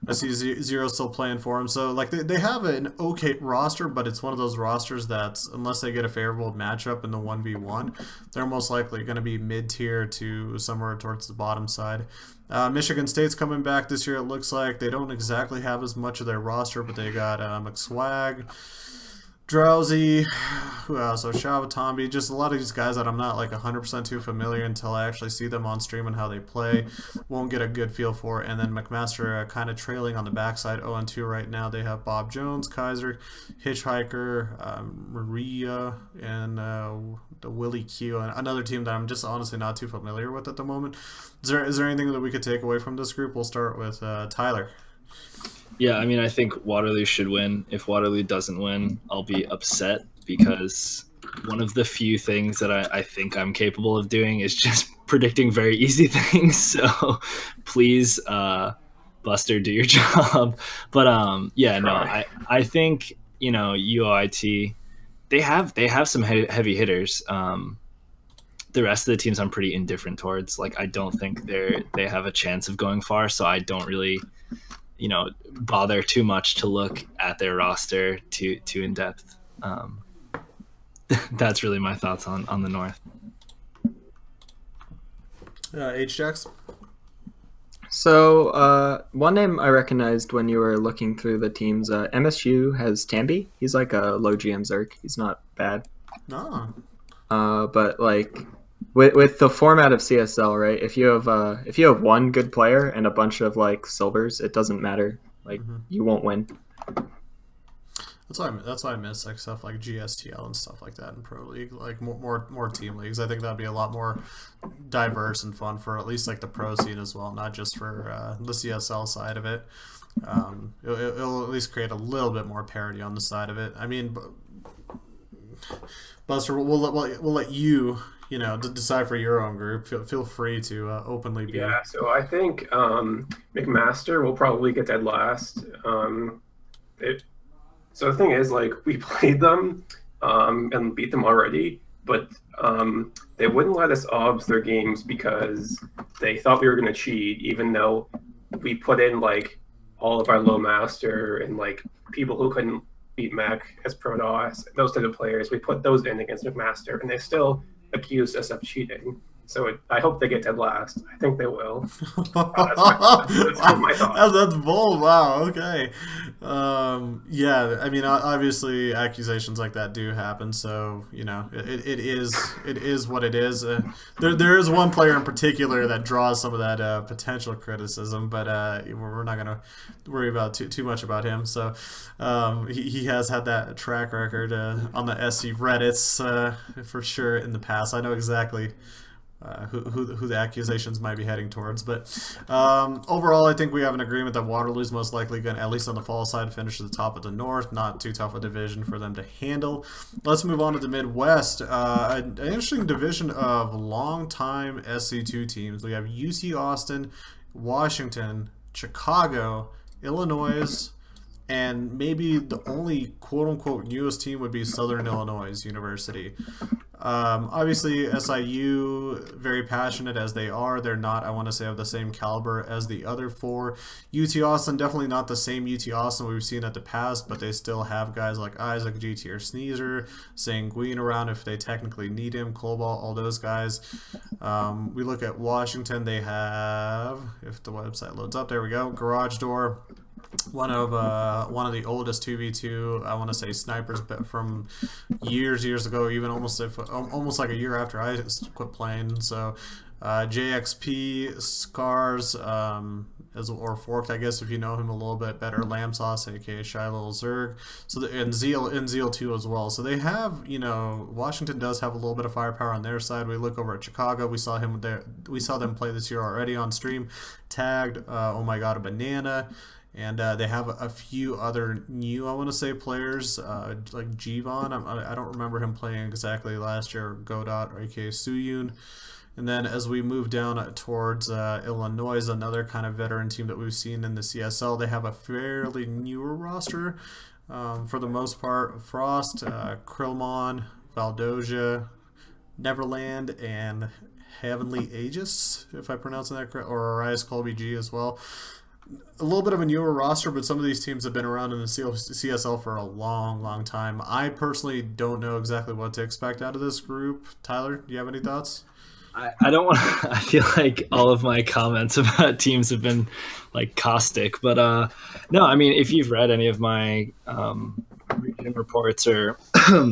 S1: I see Zero still playing for them. So, like, they have an okay roster, but it's one of those rosters that's, unless they get a favorable matchup in the 1v1, they're most likely going to be mid-tier to somewhere towards the bottom side. Michigan State's coming back this year, it looks like. They don't exactly have as much of their roster, but they got McSwag, Drowsy, who else? So Shavatombi, just a lot of these guys that I'm not like 100% too familiar until I actually see them on stream and how they play. Won't get a good feel for it. And then McMaster kind of trailing on the backside, 0-2 right now. They have Bob Jones, Kaiser, Hitchhiker, Maria, and the Willie Q, and another team that I'm just honestly not too familiar with at the moment. Is there anything that we could take away from this group? We'll start with Tyler.
S2: Yeah, I mean, I think Waterloo should win. If Waterloo doesn't win, I'll be upset because one of the few things that I think I'm capable of doing is just predicting very easy things. So please, Buster, do your job. But yeah, no, I think, you know, UOIT, they have some heavy hitters. The rest of the teams I'm pretty indifferent towards. Like, I don't think they have a chance of going far, so I don't really, you know, bother too much to look at their roster too in depth. That's really my thoughts on the North.
S1: H-Jax?
S3: So one name I recognized when you were looking through the teams, MSU has Tambi. He's like a low GM Zerg. He's not bad.
S1: No.
S3: But like with the format of CSL, right? If you have one good player and a bunch of like silvers, it doesn't matter. Like you won't win.
S1: That's why I miss like stuff like GSTL and stuff like that in Pro League, like more team leagues. I think that'd be a lot more diverse and fun for at least like the pro scene as well, not just for the CSL side of it. It'll at least create a little bit more parity on the side of it. I mean, Buster, we'll let you, you know, decide for your own group. Feel free to openly be.
S4: Yeah, so I think McMaster will probably get dead last. So the thing is, like, we played them and beat them already, but they wouldn't let us obs their games because they thought we were going to cheat, even though we put in, like, all of our low master and, like, people who couldn't beat Mech as Protoss, those type of players. We put those in against McMaster, and they still accused us of cheating. So I hope they get dead last. I think they will. That's my thought.
S1: That's bold. Wow. Okay. Yeah. I mean, obviously, accusations like that do happen. So you know, it is what it is. There is one player in particular that draws some of that potential criticism, but we're not gonna worry about too much about him. So he has had that track record on the SC Reddits for sure in the past. I know exactly who the accusations might be heading towards, but overall I think we have an agreement that Waterloo's most likely going to, at least on the fall side, finish at the top of the North. Not too tough a division for them to handle. Let's move on to the Midwest. An interesting division of long-time SC2 teams. We have UC Austin, Washington, Chicago, Illinois, and maybe the only quote-unquote newest team would be Southern Illinois University. Obviously, SIU, very passionate as they are, they're not, I want to say, of the same caliber as the other four. UT Austin, definitely not the same UT Austin we've seen at the past, but they still have guys like Isaac, GT or Sneezer, Sanguine around if they technically need him, Cobalt, all those guys. We look at Washington, they have, if the website loads up, there we go, Garage Door. One of the oldest 2v2, I want to say, snipers from years ago, even almost like a year after I quit playing. So JXP, Scars, or Forked, I guess, if you know him a little bit better. Lamb Sauce, aka Shy Little Zerg. So and Zeal 2 as well. So they have, Washington does have a little bit of firepower on their side. We look over at Chicago. We saw him there. We saw them play this year already on stream. Tagged, oh my god, a banana. And they have a few other new, I want to say, players, like Jivon. I don't remember him playing exactly last year. Godot, or aka Suyun. And then as we move down towards Illinois, another kind of veteran team that we've seen in the CSL, they have a fairly newer roster for the most part. Frost, Krillmon, Valdoja, Neverland, and Heavenly Aegis, if I'm pronouncing that correct, or Arias Colby G as well. A little bit of a newer roster, but some of these teams have been around in the CSL for a long, long time. I personally don't know exactly what to expect out of this group. Tyler, do you have any thoughts?
S2: I don't want to, I feel like all of my comments about teams have been like caustic, but no, I mean, if you've read any of my region reports or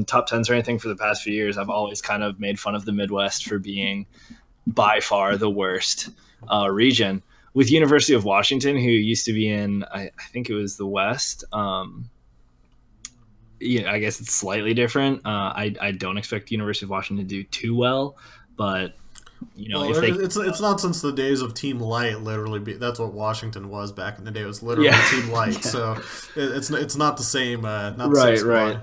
S2: top 10s or anything for the past few years, I've always kind of made fun of the Midwest for being by far the worst region. With University of Washington, who used to be in, I think it was the West. I guess it's slightly different. I don't expect University of Washington to do too well, but
S1: it's not since the days of Team Light. Literally, that's what Washington was back in the day. It was literally Team Light. Yeah. So it's not the same. Not the same squad. Right.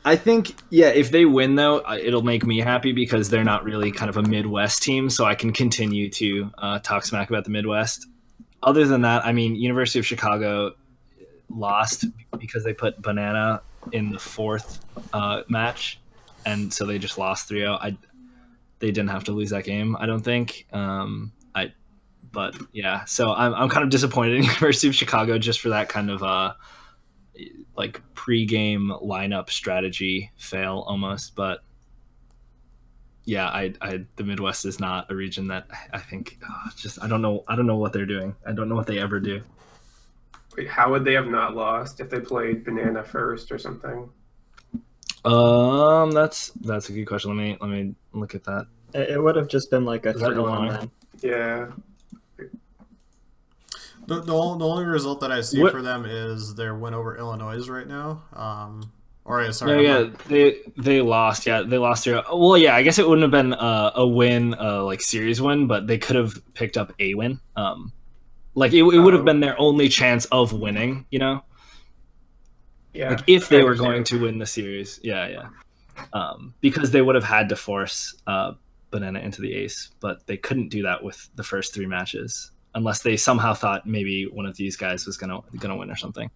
S2: I think, if they win, though, it'll make me happy because they're not really kind of a Midwest team, so I can continue to talk smack about the Midwest. Other than that, I mean, University of Chicago lost because they put Banana in the fourth match, and so they just lost 3-0. They didn't have to lose that game, I don't think. But, yeah, so I'm kind of disappointed in University of Chicago just for that kind of like pre-game lineup strategy fail almost, but the Midwest is not a region that I think I don't know what they're doing. I don't know what they ever do.
S4: Wait, how would they have not lost if they played Banana first or something?
S2: That's a good question. Let me look at that.
S3: It would have just been like a 3-1 then.
S4: Yeah.
S1: The only result that I see for them is their win over Illinois right now.
S2: They lost. Yeah, they lost their. Well, yeah, I guess it wouldn't have been a win, like series win, but they could have picked up a win. Like it would have been their only chance of winning.
S4: Yeah.
S2: Like if they were going to win the series. Yeah. Because they would have had to force Banana into the ace, but they couldn't do that with the first 3 matches. Unless they somehow thought maybe one of these guys was gonna win or something.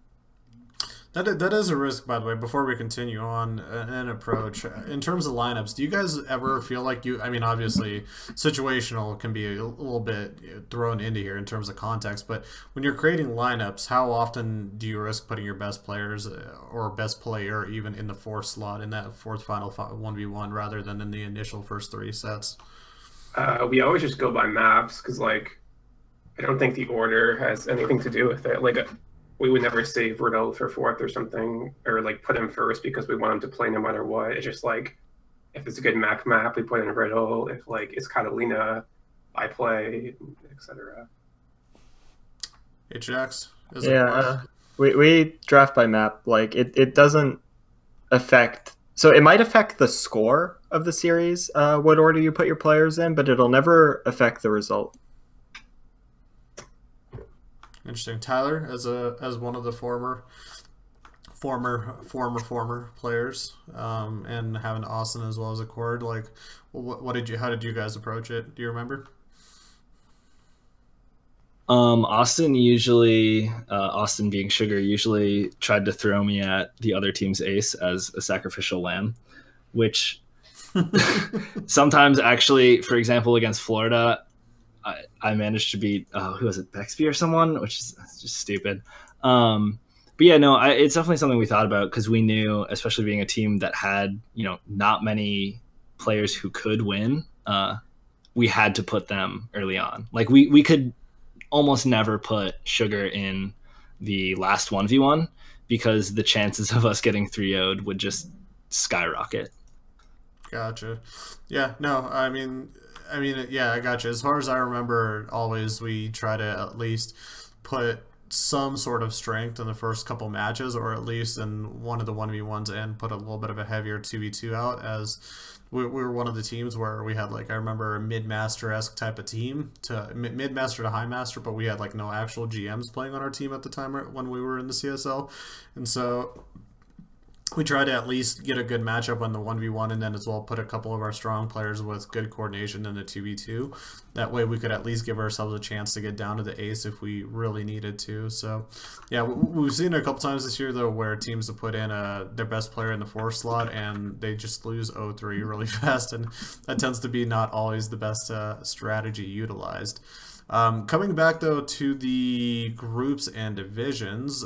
S1: That is a risk, by the way. Before we continue on an approach in terms of lineups, do you guys ever feel like obviously situational can be a little bit thrown into here in terms of context, but when you're creating lineups, how often do you risk putting your best players or best player even in the fourth slot in that fourth final 1v1 rather than in the initial first 3 sets?
S4: We always just go by maps because I don't think the order has anything to do with it. We would never save Riddle for fourth or something, or put him first because we want him to play no matter what. It's just if it's a good map, we put in Riddle. If it's Catalina, I play, etc.
S1: HX?
S3: We draft by map. It doesn't affect. So it might affect the score of the series, what order you put your players in, but it'll never affect the result.
S1: Interesting. Tyler, as one of the former players, and having Austin as well as a Cord, how did you guys approach it? Do you remember?
S2: Austin being Sugar, usually tried to throw me at the other team's ace as a sacrificial lamb, which sometimes actually, for example, against Florida, I managed to beat who was it, Bexby or someone, which is just stupid. But yeah, no, it's definitely something we thought about because we knew, especially being a team that had not many players who could win, we had to put them early on. We could almost never put Sugar in the last 1v1 because the chances of us getting 3-0'd would just skyrocket.
S1: Gotcha. Yeah, no, I mean, I mean, yeah, I got you. As far as I remember, always we try to at least put some sort of strength in the first couple matches, or at least in one of the 1v1s, and put a little bit of a heavier 2v2 out, as we were one of the teams where we had, like, I remember a mid-master-esque type of team, to mid-master to high-master, but we had, like, no actual GMs playing on our team at the time when we were in the CSL. And so we try to at least get a good matchup on the 1v1, and then as well put a couple of our strong players with good coordination in the 2v2. That way we could at least give ourselves a chance to get down to the ace if we really needed to. So yeah, we've seen it a couple times this year though, where teams have put in their best player in the 4 slot and they just lose 0-3 really fast, and that tends to be not always the best strategy utilized. Coming back though to the groups and divisions,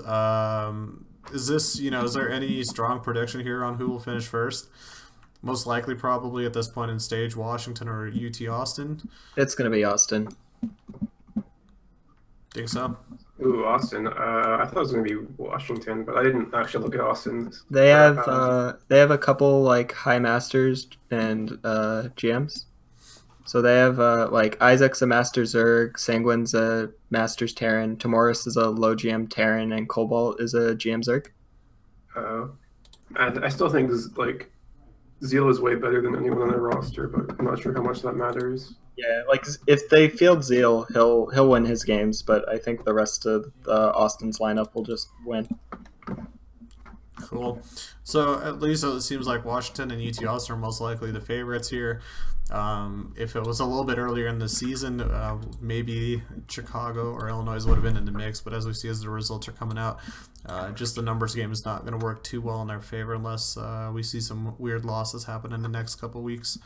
S1: is this, is there any strong prediction here on who will finish first? Most likely, probably at this point in stage, Washington or UT Austin.
S3: It's going to be Austin.
S1: Think so?
S4: Ooh, Austin. I thought it was going to be Washington, but I didn't actually look at Austin.
S3: They have a couple like high masters and GMs. So they have like Isaac's a Master Zerg, Sanguine's a Master's Terran, Tamoris is a low GM Terran, and Cobalt is a GM Zerg.
S4: I still think like Zeal is way better than anyone on their roster, but I'm not sure how much that matters.
S3: Yeah, like if they field Zeal, he'll win his games, but I think the rest of Austin's lineup will just win.
S1: Cool. So at least it seems like Washington and UT Austin are most likely the favorites here. If it was a little bit earlier in the season, maybe Chicago or Illinois would have been in the mix, but as we see as the results are coming out, just the numbers game is not going to work too well in their favor unless we see some weird losses happen in the next couple weeks.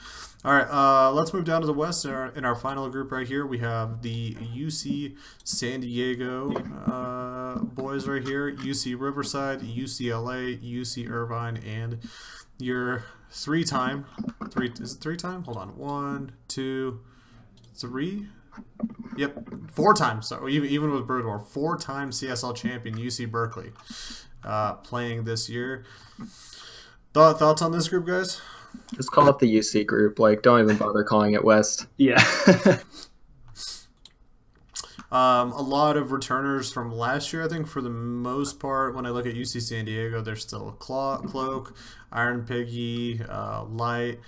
S1: All right, let's move down to the West. In our final group right here, we have the UC San Diego boys right here, UC Riverside, UCLA, UC Irvine, and your three-time? Is it three-time? Hold on. 1, 2, 3. Yep, 4 times. So even with Brood War, 4-time CSL champion UC Berkeley playing this year. Thoughts on this group, guys?
S3: Just call it the UC group. Like, don't even bother calling it West.
S2: Yeah.
S1: A lot of returners from last year, I think, for the most part. When I look at UC San Diego, there's still Cloak, Iron Piggy, Light.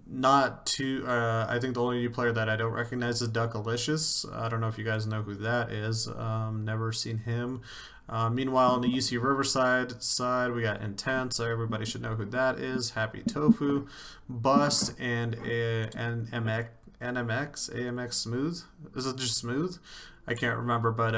S1: Not too. I think the only new player that I don't recognize is Duckalicious. I don't know if you guys know who that is. Never seen him. Meanwhile, on the UC Riverside side, we got Intense, so everybody should know who that is. Happy Tofu, Bust, and NMX, AMX Smooth. Is it just Smooth? I can't remember, but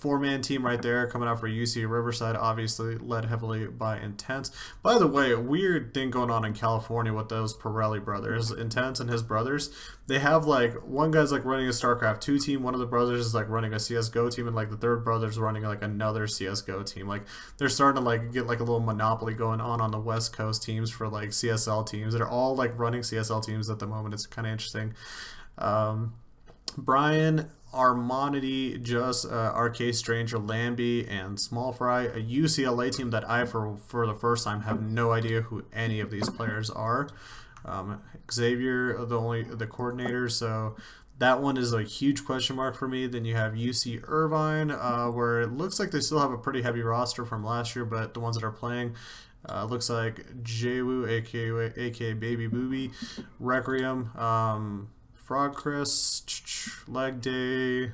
S1: 4-man team right there coming out for UC Riverside, obviously led heavily by Intense. By the way, a weird thing going on in California with those Pirelli brothers, Intense and his brothers. They have like, one guy's like running a Starcraft 2 team, one of the brothers is like running a CSGO team, and like the third brother's running like another CSGO team. Like they're starting to like get like a little monopoly going on the West Coast teams for like CSL teams. They're all like running CSL teams at the moment. It's kind of interesting. Brian Armonity, Just, RK Stranger, Lambie, and Small Fry, a UCLA team that I, for the first time, have no idea who any of these players are. Xavier, the coordinator, so that one is a huge question mark for me. Then you have UC Irvine, where it looks like they still have a pretty heavy roster from last year, but the ones that are playing, looks like Jwoo, aka Baby Booby, Requiem, Frog Chris, Leg Day.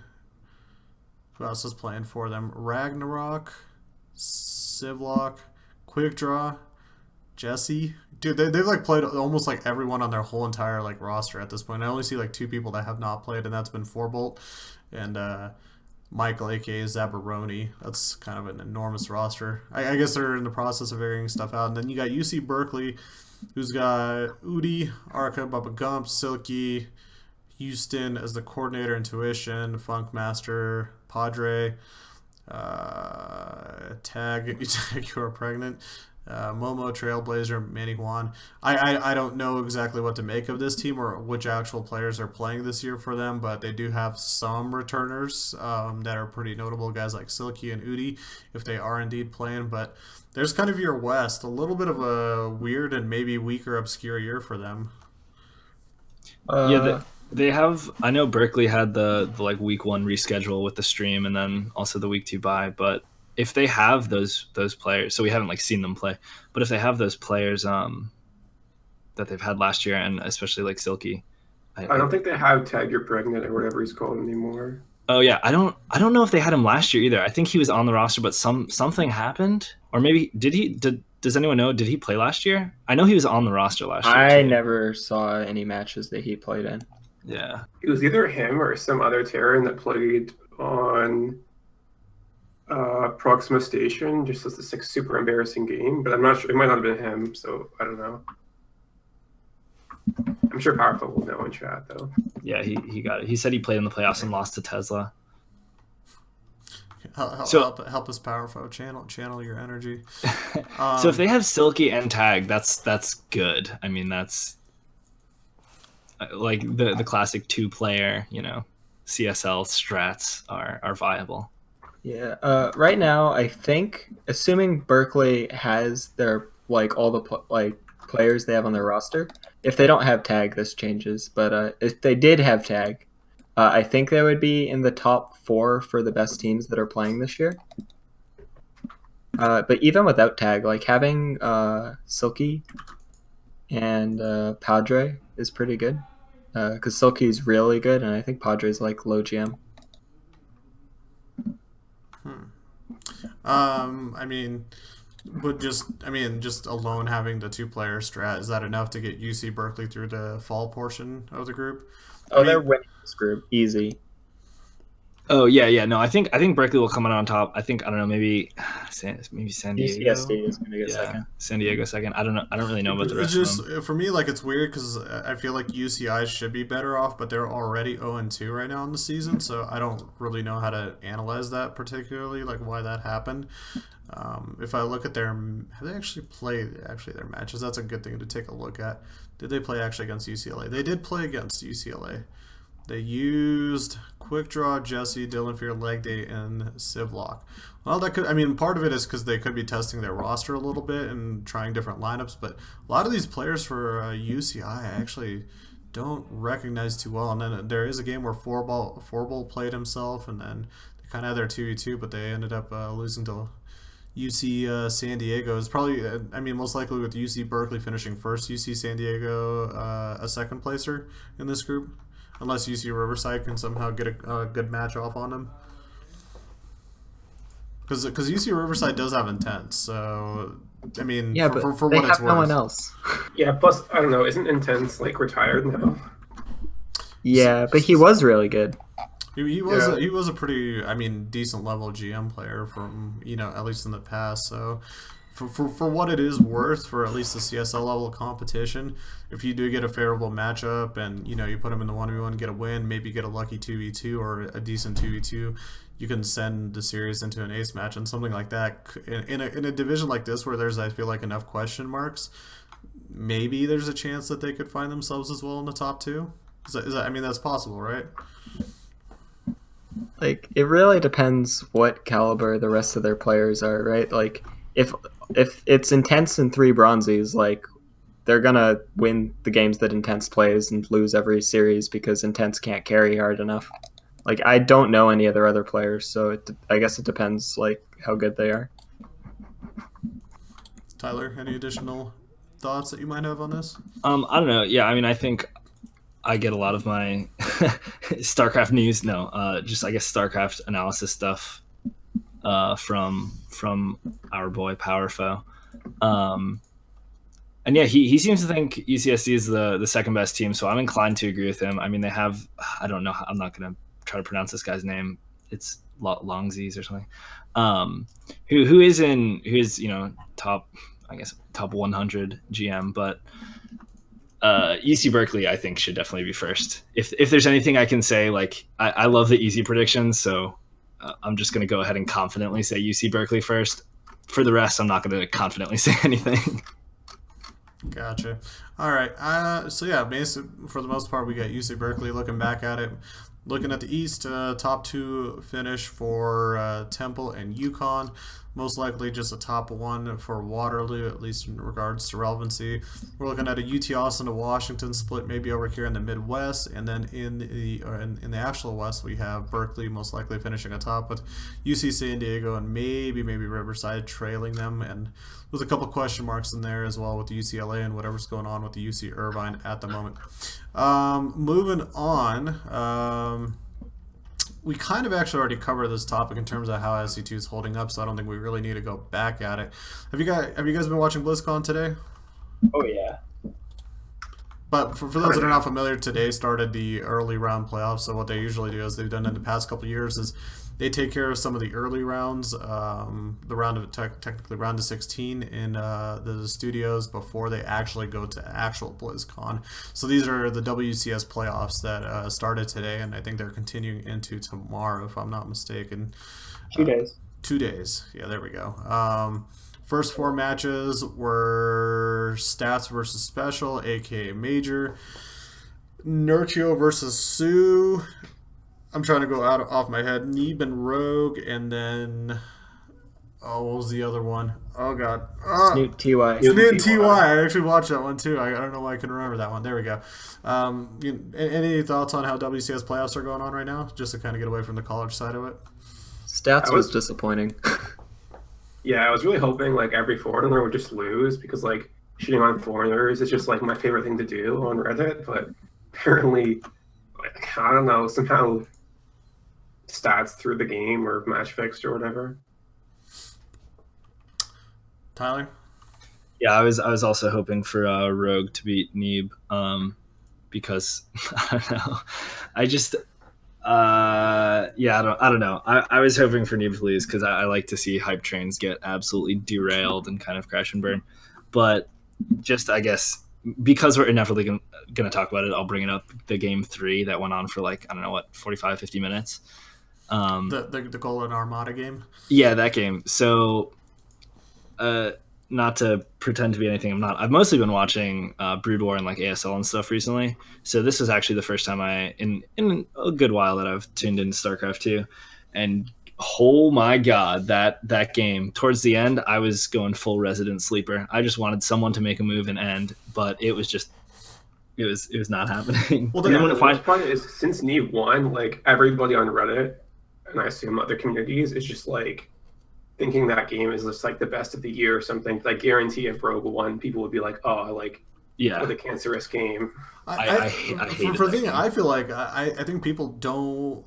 S1: Who else is playing for them? Ragnarok, Civlock, Quick Draw, Jesse. Dude, they've like played almost like everyone on their whole entire like roster at this point. I only see like 2 people that have not played, and that's been Forbolt and Michael, aka Zabaroni. That's kind of an enormous roster. I guess they're in the process of figuring stuff out. And then you got UC Berkeley, who's got Udi, Arca, Bubba Gump, Silky, Houston as the coordinator, Intuition, Funk Master, Padre, Tag, You Are Pregnant, Momo, Trailblazer, Manny Juan. I don't know exactly what to make of this team or which actual players are playing this year for them, but they do have some returners that are pretty notable, guys like Silky and Udi, if they are indeed playing. But there's kind of your West, a little bit of a weird and maybe weaker, obscure year for them.
S2: They have. I know Berkeley had the like week 1 reschedule with the stream, and then also the week 2 bye. But if they have those players, so we haven't like seen them play. But if they have those players that they've had last year, and especially like Silky,
S4: I don't think they have Tag You're Pregnant or whatever he's called anymore.
S2: Oh yeah, I don't know if they had him last year either. I think he was on the roster, but something happened, or maybe did he? Does anyone know? Did he play last year? I know he was on the roster last year.
S3: I
S2: too.
S3: never saw any matches that he played in.
S2: Yeah.
S4: It was either him or some other Terran that played on Proxima Station, just as this like super embarrassing game. But I'm not sure. It might not have been him, so I don't know. I'm sure Powerful will know in chat though.
S2: Yeah, he got it. He said he played in the playoffs and lost to Tesla.
S1: Help us, Powerful. Channel your energy.
S2: So if they have Silky and Tag, that's good. I mean, that's like the classic 2-player, CSL strats are viable.
S3: Yeah. Right now, I think, assuming Berkeley has their like all the players they have on their roster. If they don't have Tag, this changes. But if they did have Tag, I think they would be in the top 4 for the best teams that are playing this year. But even without Tag, like having Silky and Padre is pretty good. Because Silky's really good, and I think Padre's like low GM.
S1: I mean, just alone having the 2-player strat, is that enough to get UC Berkeley through the fall portion of the group?
S3: They're winning this group easy.
S2: Oh yeah. No, I think Berkeley will come out on top. I think, I don't know, maybe San Diego.
S3: UCSD is going to get second.
S2: San Diego second. I don't know. I don't really know about the rest
S1: just,
S2: of them.
S1: For me, like, it's weird because I feel like UCI should be better off, but they're already 0-2 right now in the season, so I don't really know how to analyze that particularly, like why that happened. If I look at have they actually played their matches? That's a good thing to take a look at. Did they play actually against UCLA? They did play against UCLA. They used Quick Draw, Jesse, Dylan Fear, Leg Day, and Civlock. Well, part of it is because they could be testing their roster a little bit and trying different lineups, but a lot of these players for UCI I actually don't recognize too well. And then there is a game where Four-Ball played himself, and then they kind of had their 2v2, but they ended up losing to UC San Diego. Is probably, most likely with UC Berkeley finishing first, UC San Diego a second placer in this group. Unless UC Riverside can somehow get a good match off on them. Because UC Riverside does have Intense, so for what it's worth.
S3: They have no one else.
S4: Yeah, plus, I don't know, isn't Intense like retired now?
S3: Yeah, but he was really good.
S1: He was a pretty decent level GM player from at least in the past. So for what it is worth, for at least the CSL level of competition, if you do get a favorable matchup and you put him in the 1v1, get a win, maybe get a lucky 2v2 or a decent 2v2, you can send the series into an ace match, and something like that in a division like this where there's, I feel like, enough question marks. Maybe there's a chance that they could find themselves as well in the top 2. Is that that's possible, right?
S3: Like, it really depends what caliber the rest of their players are, right? Like, if it's Intense and 3 bronzies, like, they're gonna win the games that Intense plays and lose every series because Intense can't carry hard enough. Like, I don't know any of their other players, so I guess it depends, like, how good they are.
S1: Tyler, any additional thoughts that you might have on this?
S2: I don't know. Yeah, I think I get a lot of my Starcraft news. Just I guess Starcraft analysis stuff from our boy Powerfo. And yeah, he seems to think UCSD is the second best team, so I'm inclined to agree with him. They have, I don't know, I'm not gonna try to pronounce this guy's name. It's Longzies or something. Who is top 100 GM, but UC Berkeley, I think, should definitely be first. If there's anything I can say, like, I love the easy predictions, so I'm just going to go ahead and confidently say UC Berkeley first. For the rest, I'm not going to confidently say anything.
S1: Gotcha. All right. So yeah, basically, for the most part, we got UC Berkeley. Looking back at it, looking at the East, top 2 finish for Temple and UConn. most likely just a top 1 for Waterloo, at least in regards to relevancy. We're looking at a UT Austin to Washington split, maybe over here in the Midwest, and then in the actual West, we have Berkeley most likely finishing atop with UC San Diego and maybe Riverside trailing them, and with a couple question marks in there as well with UCLA and whatever's going on with the UC Irvine at the moment. Moving on. We kind of actually already covered this topic in terms of how SC2 is holding up, so I don't think we really need to go back at it. Have you guys been watching BlizzCon today?
S3: Oh yeah.
S1: But for those that are not familiar, today started the early round playoffs. So what they usually do, as they've done in the past couple of years, is they take care of some of the early rounds, the round of technically round of 16 in the studios before they actually go to actual BlizzCon. So these are the WCS playoffs that started today, and I think they're continuing into tomorrow, if I'm not mistaken.
S3: 2 days.
S1: 2 days. Yeah, there we go. First 4 matches were Stats versus Special, aka Major, Nurchio versus Sue. I'm trying to go off my head. Neeb and Rogue, and then what was the other one? Oh god,
S3: Snoot TY.
S1: Snoot and TY. I actually watched that one too. I don't know why I can remember that one. There we go. Any thoughts on how WCS playoffs are going on right now? Just to kind of get away from the college side of it.
S3: Stats was disappointing.
S4: Yeah, I was really hoping like every foreigner would just lose because like shitting on foreigners is just like my favorite thing to do on Reddit. But apparently, like, I don't know, somehow Stats through the game or match fixed or whatever.
S1: Tyler?
S2: Yeah, I was also hoping for Rogue to beat Neeb, because I don't know. I just I don't know. I was hoping for Neeb to lose because I like to see hype trains get absolutely derailed and kind of crash and burn. But just, I guess, because we're inevitably going to talk about it, I'll bring it up. The game 3 that went on for 45, 50 minutes.
S1: The Golden Armada game?
S2: Yeah, that game. So, not to pretend to be anything I'm not. I've mostly been watching Brood War and like ASL and stuff recently. So this is actually the first time in a good while that I've tuned into Starcraft 2. And oh my god, that game towards the end, I was going full Resident Sleeper. I just wanted someone to make a move and end, but it was not happening.
S4: Well, the funny part is since Neve won, like everybody on Reddit and I assume other communities is just like thinking that game is just like the best of the year or something. I guarantee if Rogue won, people would be like, "Oh, what a cancerous game."
S2: I hate
S1: for the thing, I feel like I think people don't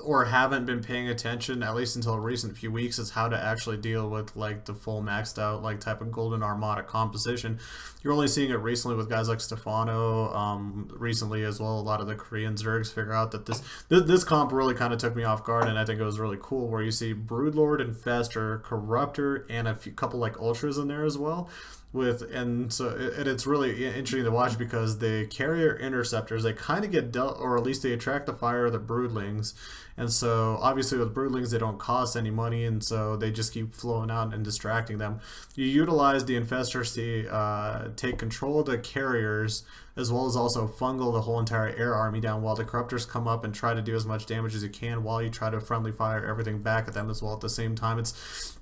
S1: or haven't been paying attention, at least until recent few weeks, is how to actually deal with like the full maxed out like type of Golden Armada composition. You're only seeing it recently with guys like Stefano, recently as well. A lot of the Korean Zergs figure out that this comp really kind of took me off guard, and I think it was really cool where you see Broodlord, Infestor, Corruptor, and a couple like Ultras in there as well. It's really interesting to watch because the carrier interceptors, they kind of get dealt, or at least they attract the fire of the broodlings, and so obviously with broodlings they don't cost any money, and so they just keep flowing out and distracting them. You utilize the infestors to take control of the carriers, as well as also fungal the whole entire air army down, while the corruptors come up and try to do as much damage as you can while you try to friendly fire everything back at them as well at the same time. It's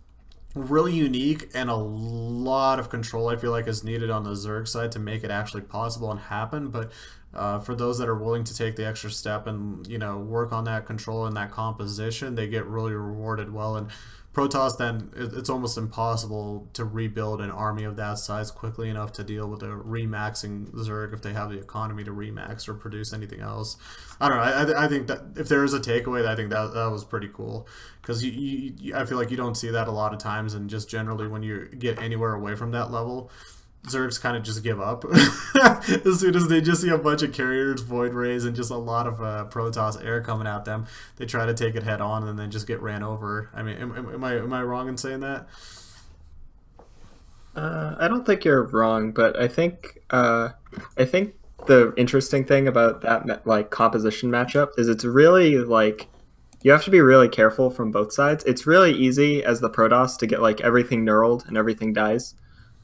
S1: really unique, and a lot of control I feel like is needed on the Zerg side to make it actually possible and happen. But for those that are willing to take the extra step and work on that control and that composition, they get really rewarded well. And Protoss, then it's almost impossible to rebuild an army of that size quickly enough to deal with a remaxing Zerg if they have the economy to remax or produce anything else. I don't know. I think that if there is a takeaway, I think that was pretty cool, because I feel like you don't see that a lot of times, and just generally when you get anywhere away from that level, Zergs kind of just give up as soon as they just see a bunch of carriers, void rays, and just a lot of Protoss air coming at them. They try to take it head on and then just get ran over. I mean, am I wrong in saying that?
S3: I don't think you're wrong, but I think the interesting thing about that like composition matchup is it's really like you have to be really careful from both sides. It's really easy as the Protoss to get like everything knurled and everything dies,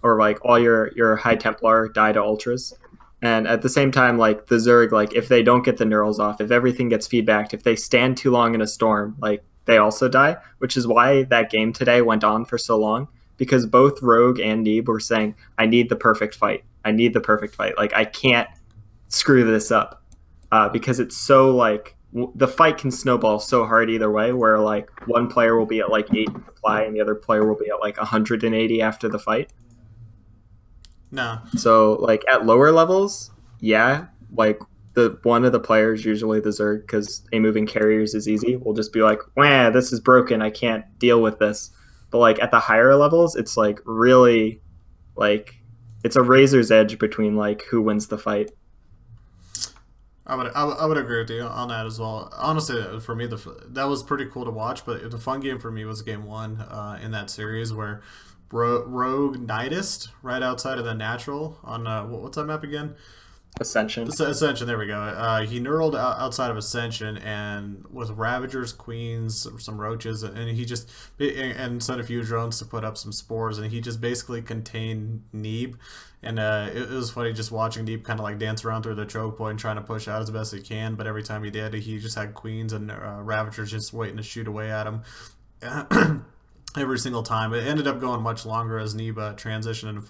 S3: or like all your High Templar die to Ultras. And at the same time, like the Zerg, like if they don't get the neurals off, if everything gets feedbacked, if they stand too long in a storm, like they also die, which is why that game today went on for so long, because both Rogue and Neeb were saying, I need the perfect fight. I need the perfect fight. Like, I can't screw this up, because it's so, like, the fight can snowball so hard either way, where, like, one player will be at, like, 8 supply and the other player will be at, like, 180 after the fight.
S1: No.
S3: So, like, at lower levels, yeah, like, one of the players, usually the Zerg, because a moving carriers is easy, will just be like, wah, this is broken, I can't deal with this. But, like, at the higher levels, it's, like, really, like, it's a razor's edge between, like, who wins the fight.
S1: I would agree with you on that as well. Honestly, for me, that was pretty cool to watch. But the fun game for me was game 1 in that series where Rogue Nightist right outside of the natural on what's that map again?
S3: Ascension.
S1: Ascension. There we go. He knurled outside of Ascension and with Ravagers, Queens, some roaches, and he just and sent a few drones to put up some spores, and he just basically contained Neeb. And it was funny just watching Neeb kind of like dance around through the choke point, trying to push out as best he can. But every time he did, he just had Queens and Ravagers just waiting to shoot away at him. Every single time. It ended up going much longer as Neeb transitioned and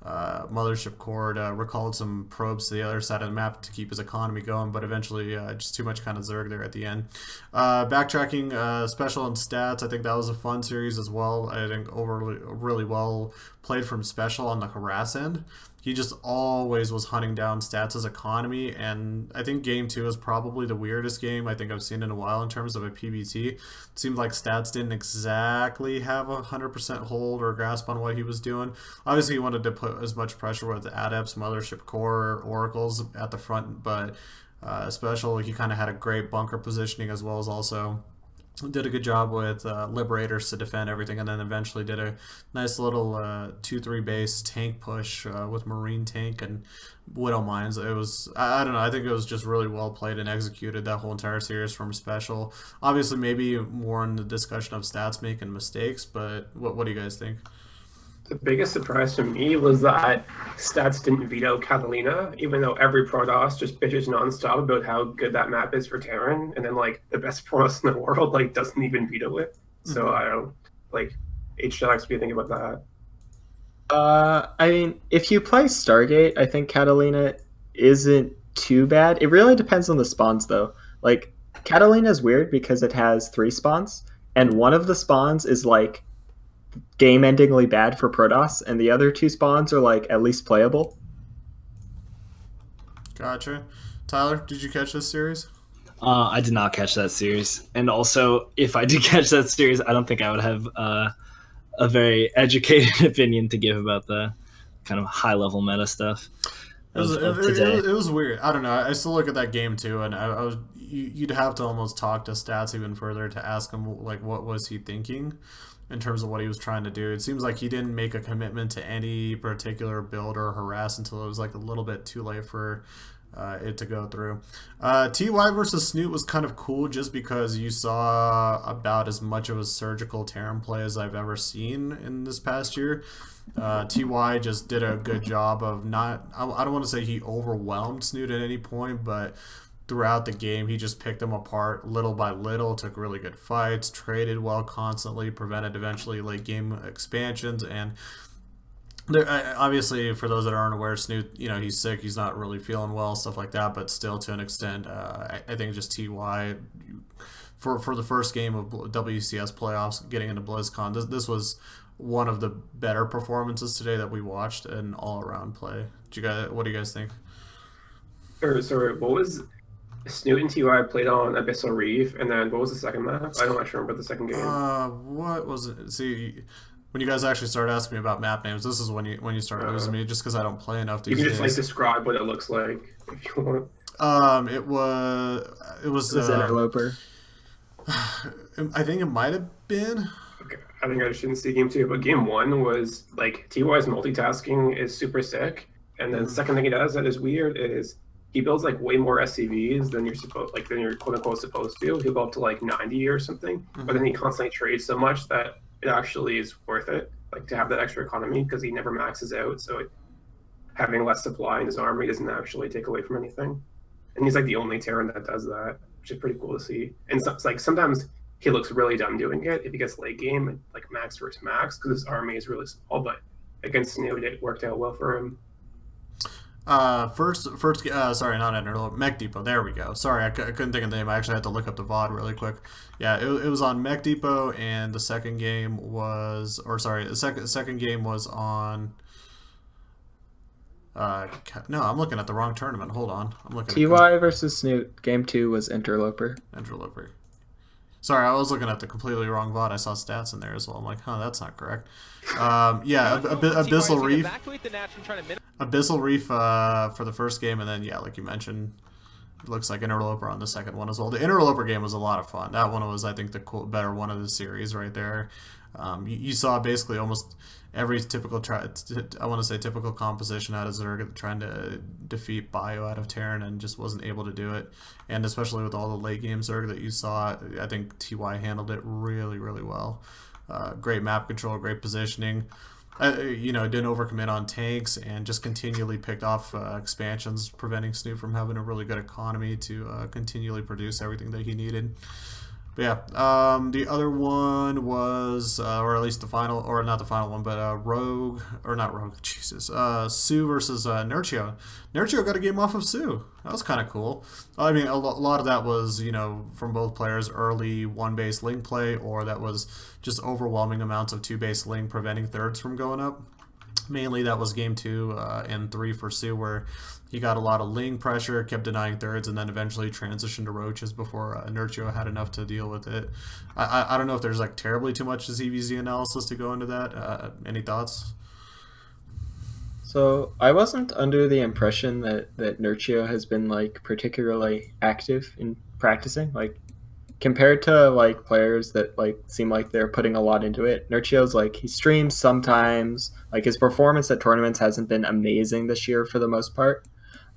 S1: Mothership Cord recalled some probes to the other side of the map to keep his economy going, but eventually just too much kind of Zerg there at the end. Backtracking special and stats, I think that was a fun series as well. I think really well played from special on the harass end. He just always was hunting down stats' economy, and I think game 2 is probably the weirdest game I think I've seen in a while in terms of a PBT. It seemed like stats didn't exactly have a 100% hold or grasp on what he was doing. Obviously, he wanted to put as much pressure with the Adepts, Mothership Core, Oracles at the front, but Special, he kind of had a great bunker positioning as well as also did a good job with Liberators to defend everything, and then eventually did a nice little 2-3 base tank push with Marine Tank and Widow Mines. It was, I don't know, I think it was just really well played and executed that whole entire series from Special. Obviously, maybe more in the discussion of stats making mistakes, but what do you guys think?
S4: The biggest surprise to me was that Stats didn't veto Catalina, even though every Protoss just bitches nonstop about how good that map is for Terran, and then like the best Protoss in the world like doesn't even veto it. So I don't like H-Jax. What do you think about that?
S3: I mean, if you play Stargate, I think Catalina isn't too bad. It really depends on the spawns though. Like Catalina is weird because it has 3 spawns, and one of the spawns is like game-endingly bad for Protoss, and the other 2 spawns are like at least playable.
S1: Gotcha. Tyler, did you catch this series?
S2: I did not catch that series, and also if I did catch that series, I don't think I would have a very educated opinion to give about the kind of high-level meta stuff.
S1: It was weird. I don't know. I still look at that game too, and you'd have to almost talk to Stats even further to ask him like what was he thinking in terms of what he was trying to do. It seems like he didn't make a commitment to any particular build or harass until it was like a little bit too late for it to go through. TY versus Snoot was kind of cool just because you saw about as much of a surgical Terran play as I've ever seen in this past year. TY just did a good job of not, I don't want to say he overwhelmed Snoot at any point, but throughout the game, he just picked them apart little by little, took really good fights, traded well constantly, prevented eventually late game expansions, and there, obviously for those that aren't aware, Snoot, he's sick, he's not really feeling well, stuff like that, but still to an extent, I think just TY for the first game of WCS playoffs, getting into BlizzCon, this was one of the better performances today that we watched in all-around play. What do you guys think?
S4: Sorry, what was Snoot and TY played on Abyssal Reef, and then what was the second map? I don't actually remember the second game.
S1: What was it? See, when you guys actually start asking me about map names, this is when you start losing me, just because I don't play enough these days.
S4: You can just like describe what it looks like if you want.
S1: It was
S3: Interloper.
S1: I think it might have been.
S4: Okay, I think I shouldn't see game 2, but game 1 was like TY's multitasking is super sick, and then the second thing he does that is weird is he builds like way more SCVs than you're quote unquote supposed to. He'll go up to like 90 or something, but then he constantly trades so much that it actually is worth it, like to have that extra economy because he never maxes out. So having less supply in his army doesn't actually take away from anything. And he's like the only Terran that does that, which is pretty cool to see. And so, it's like sometimes he looks really dumb doing it if he gets late game, like max versus max, because his army is really small. But against Snoot, it worked out well for him.
S1: Sorry, not Interloper, Mech Depot. There we go. Sorry, I couldn't think of the name. I actually had to look up the VOD really quick. Yeah, it was on Mech Depot, and the second game was, the second game was on. No, I'm looking at the wrong tournament. Hold on, I'm looking.
S3: TY versus Snoot. Game 2 was Interloper.
S1: Interloper. Sorry, I was looking at the completely wrong VOD. I saw stats in there as well. I'm like, huh, that's not correct. Yeah, Abyssal Reef. Abyssal Reef for the first game, and then, yeah, like you mentioned, it looks like Interloper on the second one as well. The Interloper game was a lot of fun. That one was, I think, the better one of the series right there. You saw basically almost every typical typical composition out of Zerg trying to defeat Bio out of Terran and just wasn't able to do it. And especially with all the late game Zerg that you saw, I think TY handled it really, really well. Great map control, great positioning. Didn't overcommit on tanks and just continually picked off expansions, preventing Snoop from having a really good economy to continually produce everything that he needed. But yeah, the other one was, or at least the final, or not the final one, but Sue versus Nurchio. Nurchio got a game off of Sue. That was kind of cool. I mean, a lot of that was, from both players, early one-base link play, or that was just overwhelming amounts of two-base link preventing thirds from going up. Mainly that was game 2 and 3 for Sue, where he got a lot of ling pressure, kept denying thirds, and then eventually transitioned to roaches before Nurchio had enough to deal with it. I don't know if there's like terribly too much ZVZ analysis to go into that. Any thoughts?
S3: So I wasn't under the impression that Nurchio has been like particularly active in practicing. Like compared to like players that like seem like they're putting a lot into it, Nurchio's like he streams sometimes. Like his performance at tournaments hasn't been amazing this year for the most part.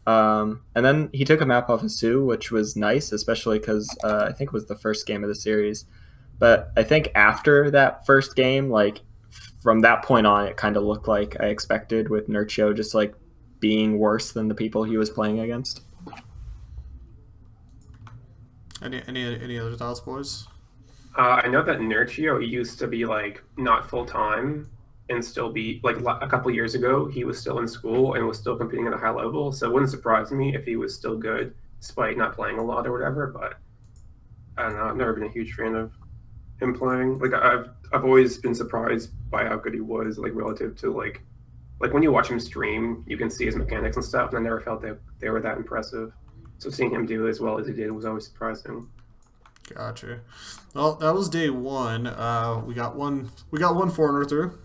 S3: And then he took a map off of Sue, which was nice, especially because I think it was the first game of the series. But I think after that first game, like from that point on, it kind of looked like I expected, with Nurchio just like being worse than the people he was playing against.
S1: Any other thoughts, boys?
S4: I know that Nurchio used to be like not full time and still be like a couple years ago he was still in school and was still competing at a high level. So it wouldn't surprise me if he was still good despite not playing a lot or whatever. But I don't know. I've never been a huge fan of him playing. Like I've always been surprised by how good he was, like relative to like when you watch him stream, you can see his mechanics and stuff. And I never felt that they were that impressive. So seeing him do as well as he did was always surprising.
S1: Gotcha. Well, that was day 1. We got one foreigner through.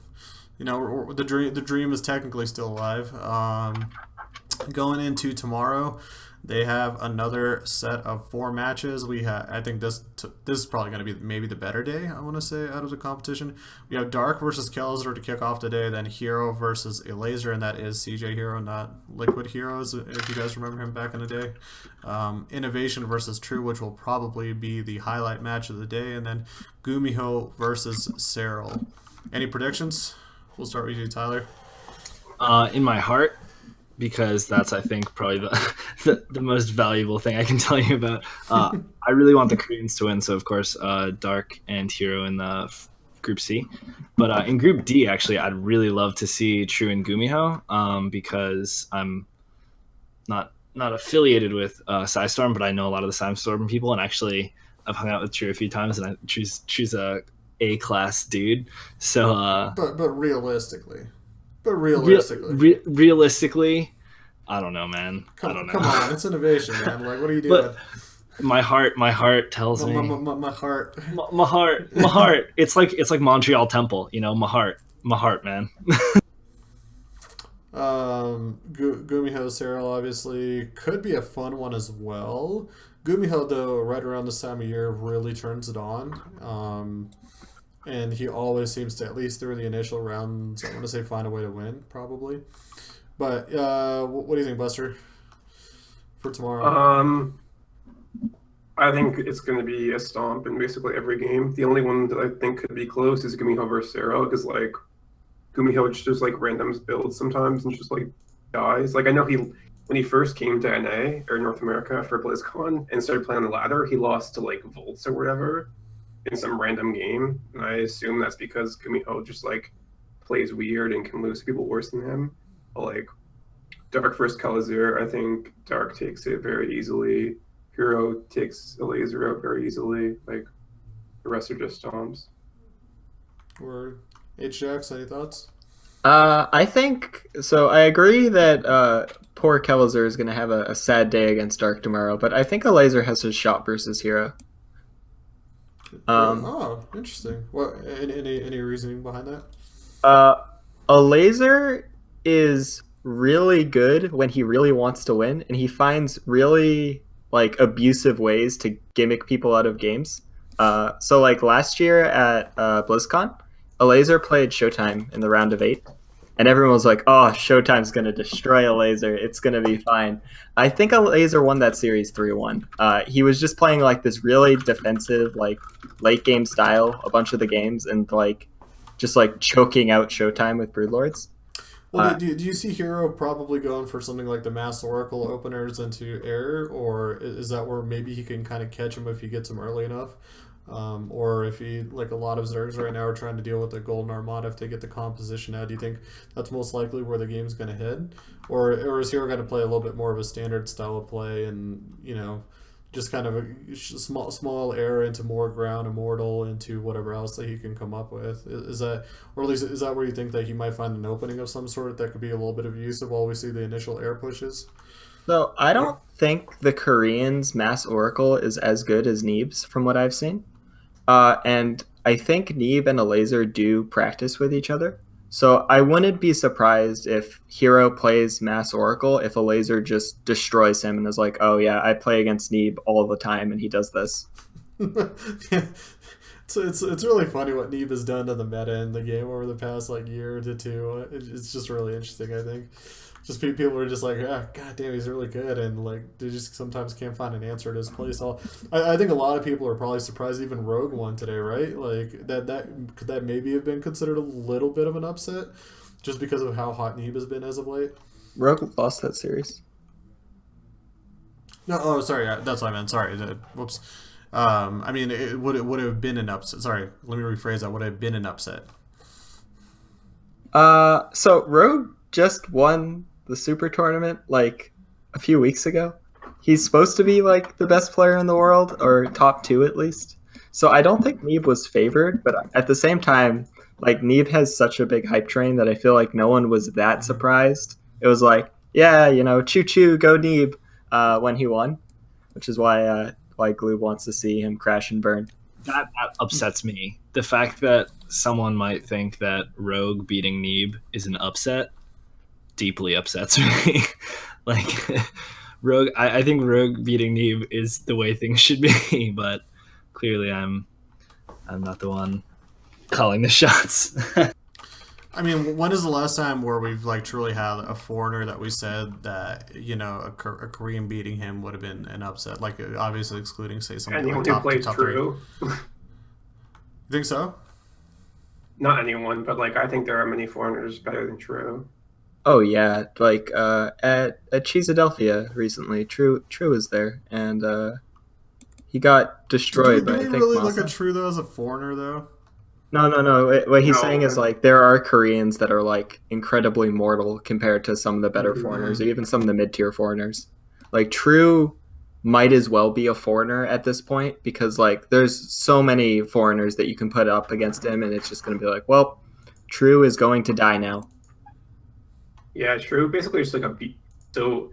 S1: The dream is technically still alive. Going into tomorrow, they have another set of 4 matches. I think this is probably going to be maybe the better day, I want to say, out of the competition. We have Dark versus Kelzer to kick off the day, then Hero versus Elaser, and that is CJ Hero, not Liquid Heroes, if you guys remember him back in the day. Innovation versus True, which will probably be the highlight match of the day, and then Gumiho versus Cyril. Any predictions? We'll start with you, Tyler.
S2: In my heart, because that's, I think, probably the most valuable thing I can tell you about. I really want the Koreans to win, so of course Dark and Hero in the Group C. But in Group D, actually, I'd really love to see True and Gumiho, because I'm not affiliated with Psystorm, but I know a lot of the Psystorm people, and actually I've hung out with True a few times, and True's A-class dude. So
S1: but realistically,
S2: realistically, I don't know, man. I don't know.
S1: Come on, it's innovation, man. Like, what are you doing?
S2: But my heart tells me.
S1: My heart.
S2: My heart. It's like Montreal Temple, my heart, man.
S1: Gumiho Cyril obviously could be a fun one as well. Gumiho, though, right around this time of year really turns it on. And he always seems to, at least through the initial rounds, I want to say, find a way to win, probably. But what do you think, Buster, for tomorrow?
S4: I think it's going to be a stomp in basically every game. The only one that I think could be close is Gumiho versus Cyril, because like Gumiho just like random builds sometimes and just like dies. Like I know when he first came to NA or North America for BlizzCon and started playing on the ladder, he lost to like Volts or whatever. in some random game. And I assume that's because Kumiho just like plays weird and can lose to people worse than him. But, like Dark versus Kalazir, I think Dark takes it very easily. Hero takes a laser out very easily. Like the rest are just stomps.
S1: Or HJX, any thoughts?
S3: I think so. I agree that poor Kellizer is going to have a sad day against Dark tomorrow, but I think a laser has his shot versus Hero.
S1: Oh, interesting. What? Any reasoning behind that?
S3: A laser is really good when he really wants to win, and he finds really like abusive ways to gimmick people out of games. So like last year at BlizzCon, a laser played Showtime in the round of 8, and everyone was like, "Oh, Showtime's gonna destroy a laser. It's gonna be fine." I think a laser won that series 3-1. He was just playing like this really defensive, like late game style, a bunch of the games, and like just like choking out Showtime with Broodlords.
S1: Well, do you see Hero probably going for something like the Mass Oracle openers into Air, or is that where maybe he can kind of catch him if he gets him early enough? Or if he, like a lot of Zergs right now, are trying to deal with the Golden Armada if they get the composition out, do you think that's most likely where the game's going to head? Or is Hero going to play a little bit more of a standard style of play and, just kind of a small air into more ground, immortal into whatever else that he can come up with? Is that, or at least is that where you think that he might find an opening of some sort that could be a little bit abusive while we see the initial air pushes?
S3: So I don't think the Koreans' Mass Oracle is as good as Neeb's from what I've seen. And I think Neeb and a laser do practice with each other. So I wouldn't be surprised if Hero plays Mass Oracle if a laser just destroys him and is like, "Oh yeah, I play against Neeb all the time and he does this."
S1: Yeah. It's really funny what Neeb has done to the meta in the game over the past like year to two. It's just really interesting, I think. Just people are just like, ah, god damn, he's really good, and like they just sometimes can't find an answer to his play style. I think a lot of people are probably surprised even Rogue won today, right? Like that could that maybe have been considered a little bit of an upset, just because of how hot Neeb has been as of late.
S3: Rogue lost that series.
S1: No, oh sorry, that's what I meant. Sorry, whoops. I mean, it would have been an upset. Sorry, let me rephrase that. Would have been an upset.
S3: So Rogue just won the Super Tournament like a few weeks ago. He's supposed to be like the best player in the world, or top 2 at least. So I don't think Neeb was favored, but at the same time, like Neeb has such a big hype train that I feel like no one was that surprised. It was like, yeah, choo choo, go Neeb, when he won, which is why Gloob wants to see him crash and burn.
S2: That upsets me. The fact that someone might think that Rogue beating Neeb is an upset deeply upsets me. Like Rogue, I think Rogue beating Neeb is the way things should be, but clearly I'm not the one calling the shots.
S1: I mean, when is the last time where we've like truly had a foreigner that we said that a Korean beating him would have been an upset? Like obviously excluding say something
S4: Anyone
S1: like
S4: who plays
S1: top
S4: True.
S1: You think so?
S4: Not anyone, but like I think there are many foreigners better than True.
S3: Oh yeah, like at Cheesadelphia recently, True was there, and he got destroyed.
S1: Do
S3: by
S1: we
S3: I think
S1: really
S3: Masa.
S1: look at True though as a foreigner though?
S3: No. What he's
S4: No.
S3: saying is like there are Koreans that are like incredibly mortal compared to some of the better foreigners, or even some of the mid-tier foreigners. Like True might as well be a foreigner at this point because like there's so many foreigners that you can put up against him, and it's just going to be like, well, True is going to die now.
S4: Yeah, True. Basically, just like a beat. So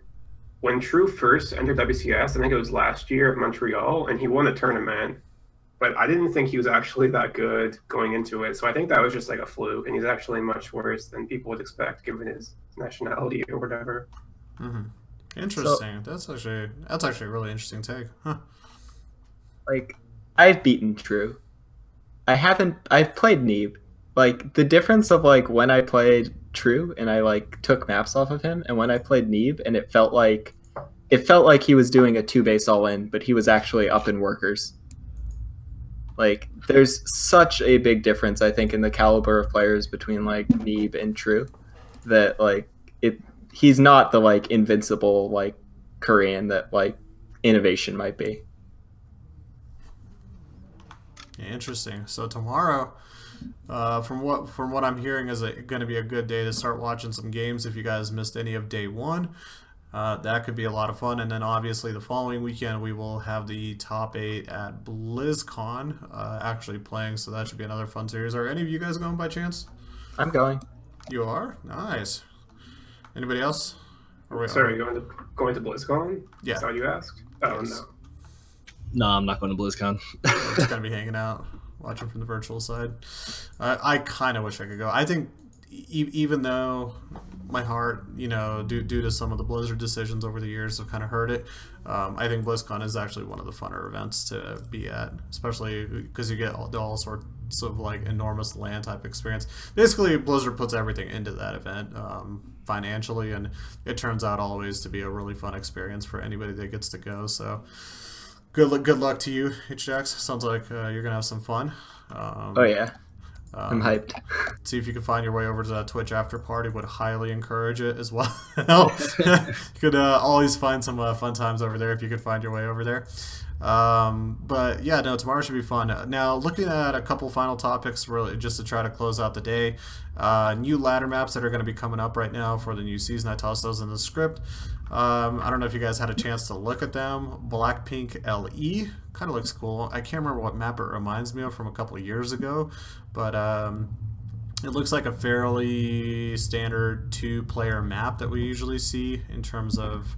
S4: when True first entered WCS, I think it was last year at Montreal, and he won a tournament. But I didn't think he was actually that good going into it. So I think that was just like a fluke, and he's actually much worse than people would expect given his nationality or whatever.
S1: Mm-hmm. Interesting. So, that's actually a really interesting take. Huh.
S3: Like I've beaten True. I've played Neeb. Like the difference of like when I played True and I like took maps off of him, and when I played Neeb and it felt like he was doing a 2-base all in, but he was actually up in workers. Like there's such a big difference, I think, in the caliber of players between like Neeb and True, that like he's not the like invincible like Korean that like innovation might be.
S1: Interesting. So tomorrow, from what I'm hearing, is going to be a good day to start watching some games. If you guys missed any of day one, that could be a lot of fun. And then obviously the following weekend we will have the top 8 at BlizzCon actually playing. So that should be another fun series. Are any of you guys going by chance?
S3: I'm going.
S1: You are? Nice. Anybody else?
S4: Sorry, going to BlizzCon?
S1: Yeah.
S4: Is that what you asked? Oh,
S1: Yes.
S4: no.
S2: No, I'm not going to BlizzCon.
S1: We're just gonna be hanging out, watching from the virtual side. I kind of wish I could go. I think even though my heart, due to some of the Blizzard decisions over the years, have kind of hurt it. I think BlizzCon is actually one of the funner events to be at, especially because you get all sorts of like enormous LAN type experience. Basically, Blizzard puts everything into that event financially, and it turns out always to be a really fun experience for anybody that gets to go. So. Good luck to you, HJax. Sounds like you're gonna have some fun.
S3: Oh yeah, I'm hyped.
S1: See if you can find your way over to that Twitch after party. Would highly encourage it as well. You could always find some fun times over there if you could find your way over there. But yeah, no, tomorrow should be fun. Now, looking at a couple final topics, really just to try to close out the day. New ladder maps that are going to be coming up right now for the new season. I tossed those in the script. I don't know if you guys had a chance to look at them. Blackpink LE kind of looks cool. I can't remember what map it reminds me of from a couple of years ago, but it looks like a fairly standard 2-player map that we usually see in terms of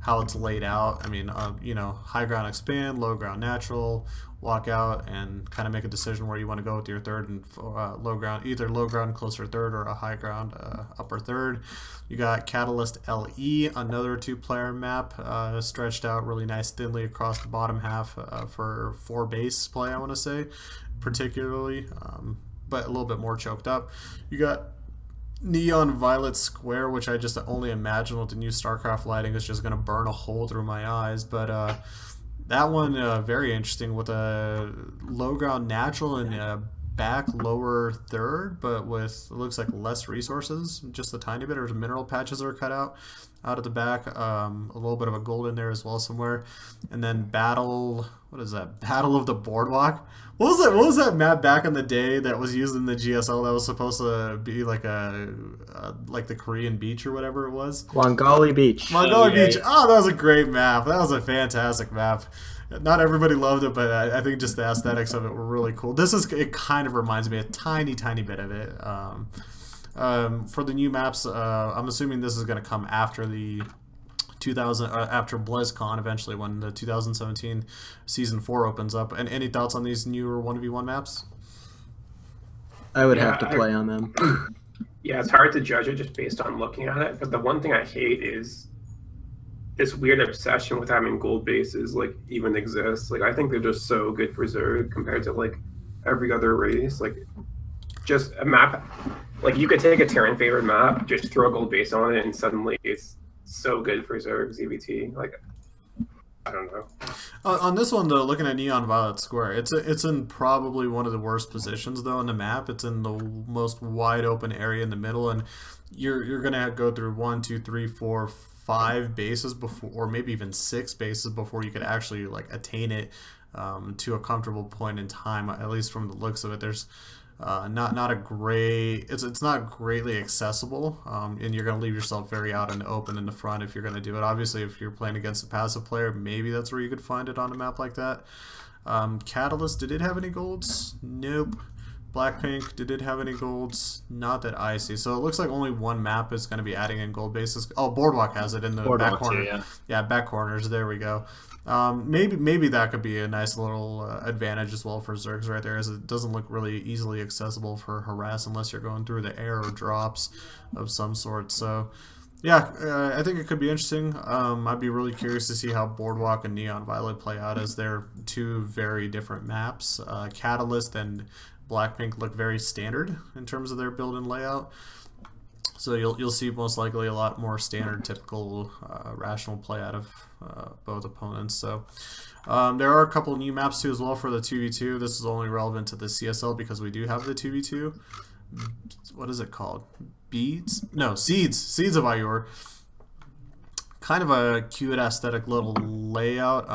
S1: how it's laid out. I mean, high ground expand, low ground natural, walk out, and kind of make a decision where you want to go with your third and low ground, either low ground closer third or a high ground upper third. You got Catalyst LE, another 2-player map, stretched out really nice thinly across the bottom half for 4 base play, I want to say, particularly, but a little bit more choked up. You got Neon Violet Square, which I just only imagine with the new Starcraft lighting is just going to burn a hole through my eyes. But that one, very interesting with a low ground natural and a back lower third, but with, it looks like less resources, just a tiny bit. There's mineral patches that are cut out of the back. A little bit of a gold in there as well somewhere. And then Battle, what is that? Battle of the Boardwalk. What was that map back in the day that was used in the GSL that was supposed to be like like the Korean beach or whatever it was?
S3: Wangali Beach.
S1: Beach. Oh, that was a great map. That was a fantastic map. Not everybody loved it, but I think just the aesthetics of it were really cool. It kind of reminds me a tiny bit of it. For the new maps, I'm assuming this is going to come after the after BlizzCon eventually, when the 2017 season 4 opens up. And any thoughts on these newer 1v1 maps?
S3: I would have to play on them.
S4: Yeah, it's hard to judge it just based on looking at it. But the one thing I hate is this weird obsession with having gold bases like even exists. Like, I think they're just so good for Zerg compared to like every other race. Like, just a map, like you could take a Terran favored map, just throw a gold base on it, and suddenly it's so good for Zerg ZVT. Like, I don't know.
S1: On this one though, looking at Neon Violet Square, it's in probably one of the worst positions though in the map. It's in the most wide open area in the middle, and you're gonna go through 1, 2, 3, 4, 5 bases before, or maybe even 6 bases before you could actually like attain it to a comfortable point in time. At least from the looks of it, there's not a great. It's not greatly accessible, and you're going to leave yourself very out in the open in the front if you're going to do it. Obviously, if you're playing against a passive player, maybe that's where you could find it on a map like that. Catalyst, did it have any golds? Nope. Blackpink, did it have any golds? Not that I see. So it looks like only one map is going to be adding in gold bases. Oh, Boardwalk has it in the back corner.
S2: Too,
S1: yeah, back corners. There we go. Maybe that could be a nice little advantage as well for Zergs right there, as it doesn't look really easily accessible for harass unless you're going through the air or drops of some sort. So yeah, I think it could be interesting. I'd be really curious to see how Boardwalk and Neon Violet play out, as they're 2 very different maps. Catalyst and Blackpink look very standard in terms of their build and layout. So you'll see most likely a lot more standard, typical, rational play out of both opponents. So there are a couple new maps too as well for the 2v2. This is only relevant to the CSL because we do have the 2v2. What is it called? Beads? No, Seeds. Seeds of Ayur. Kind of a cute aesthetic little layout.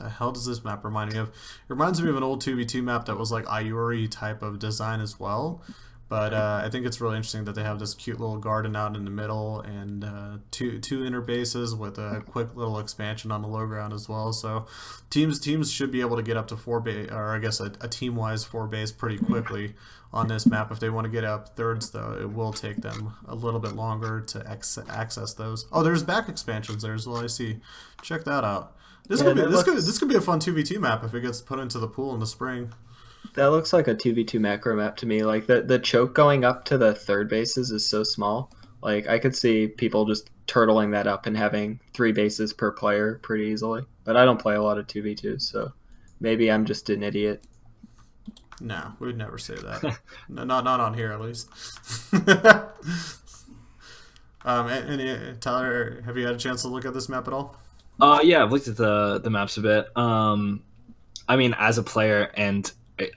S1: the hell does this map remind me of? It reminds me of an old 2v2 map that was like Ayuri type of design as well. But I think it's really interesting that they have this cute little garden out in the middle and two inner bases with a quick little expansion on the low ground as well. So teams should be able to get up to 4 base, or I guess a team-wise 4 base pretty quickly on this map. If they want to get up thirds, though, it will take them a little bit longer to access those. Oh, there's back expansions there as well, I see. Check that out. This could be a fun 2v2 map if it gets put into the pool in the spring.
S3: That looks like a 2v2 macro map to me. Like the choke going up to the third bases is so small. Like I could see people just turtling that up and having 3 bases per player pretty easily. But I don't play a lot of 2v2s, so maybe I'm just an idiot.
S1: No, we would never say that. No, not on here at least. Tyler, have you had a chance to look at this map at all?
S2: Yeah, I've looked at the maps a bit. I mean, as a player and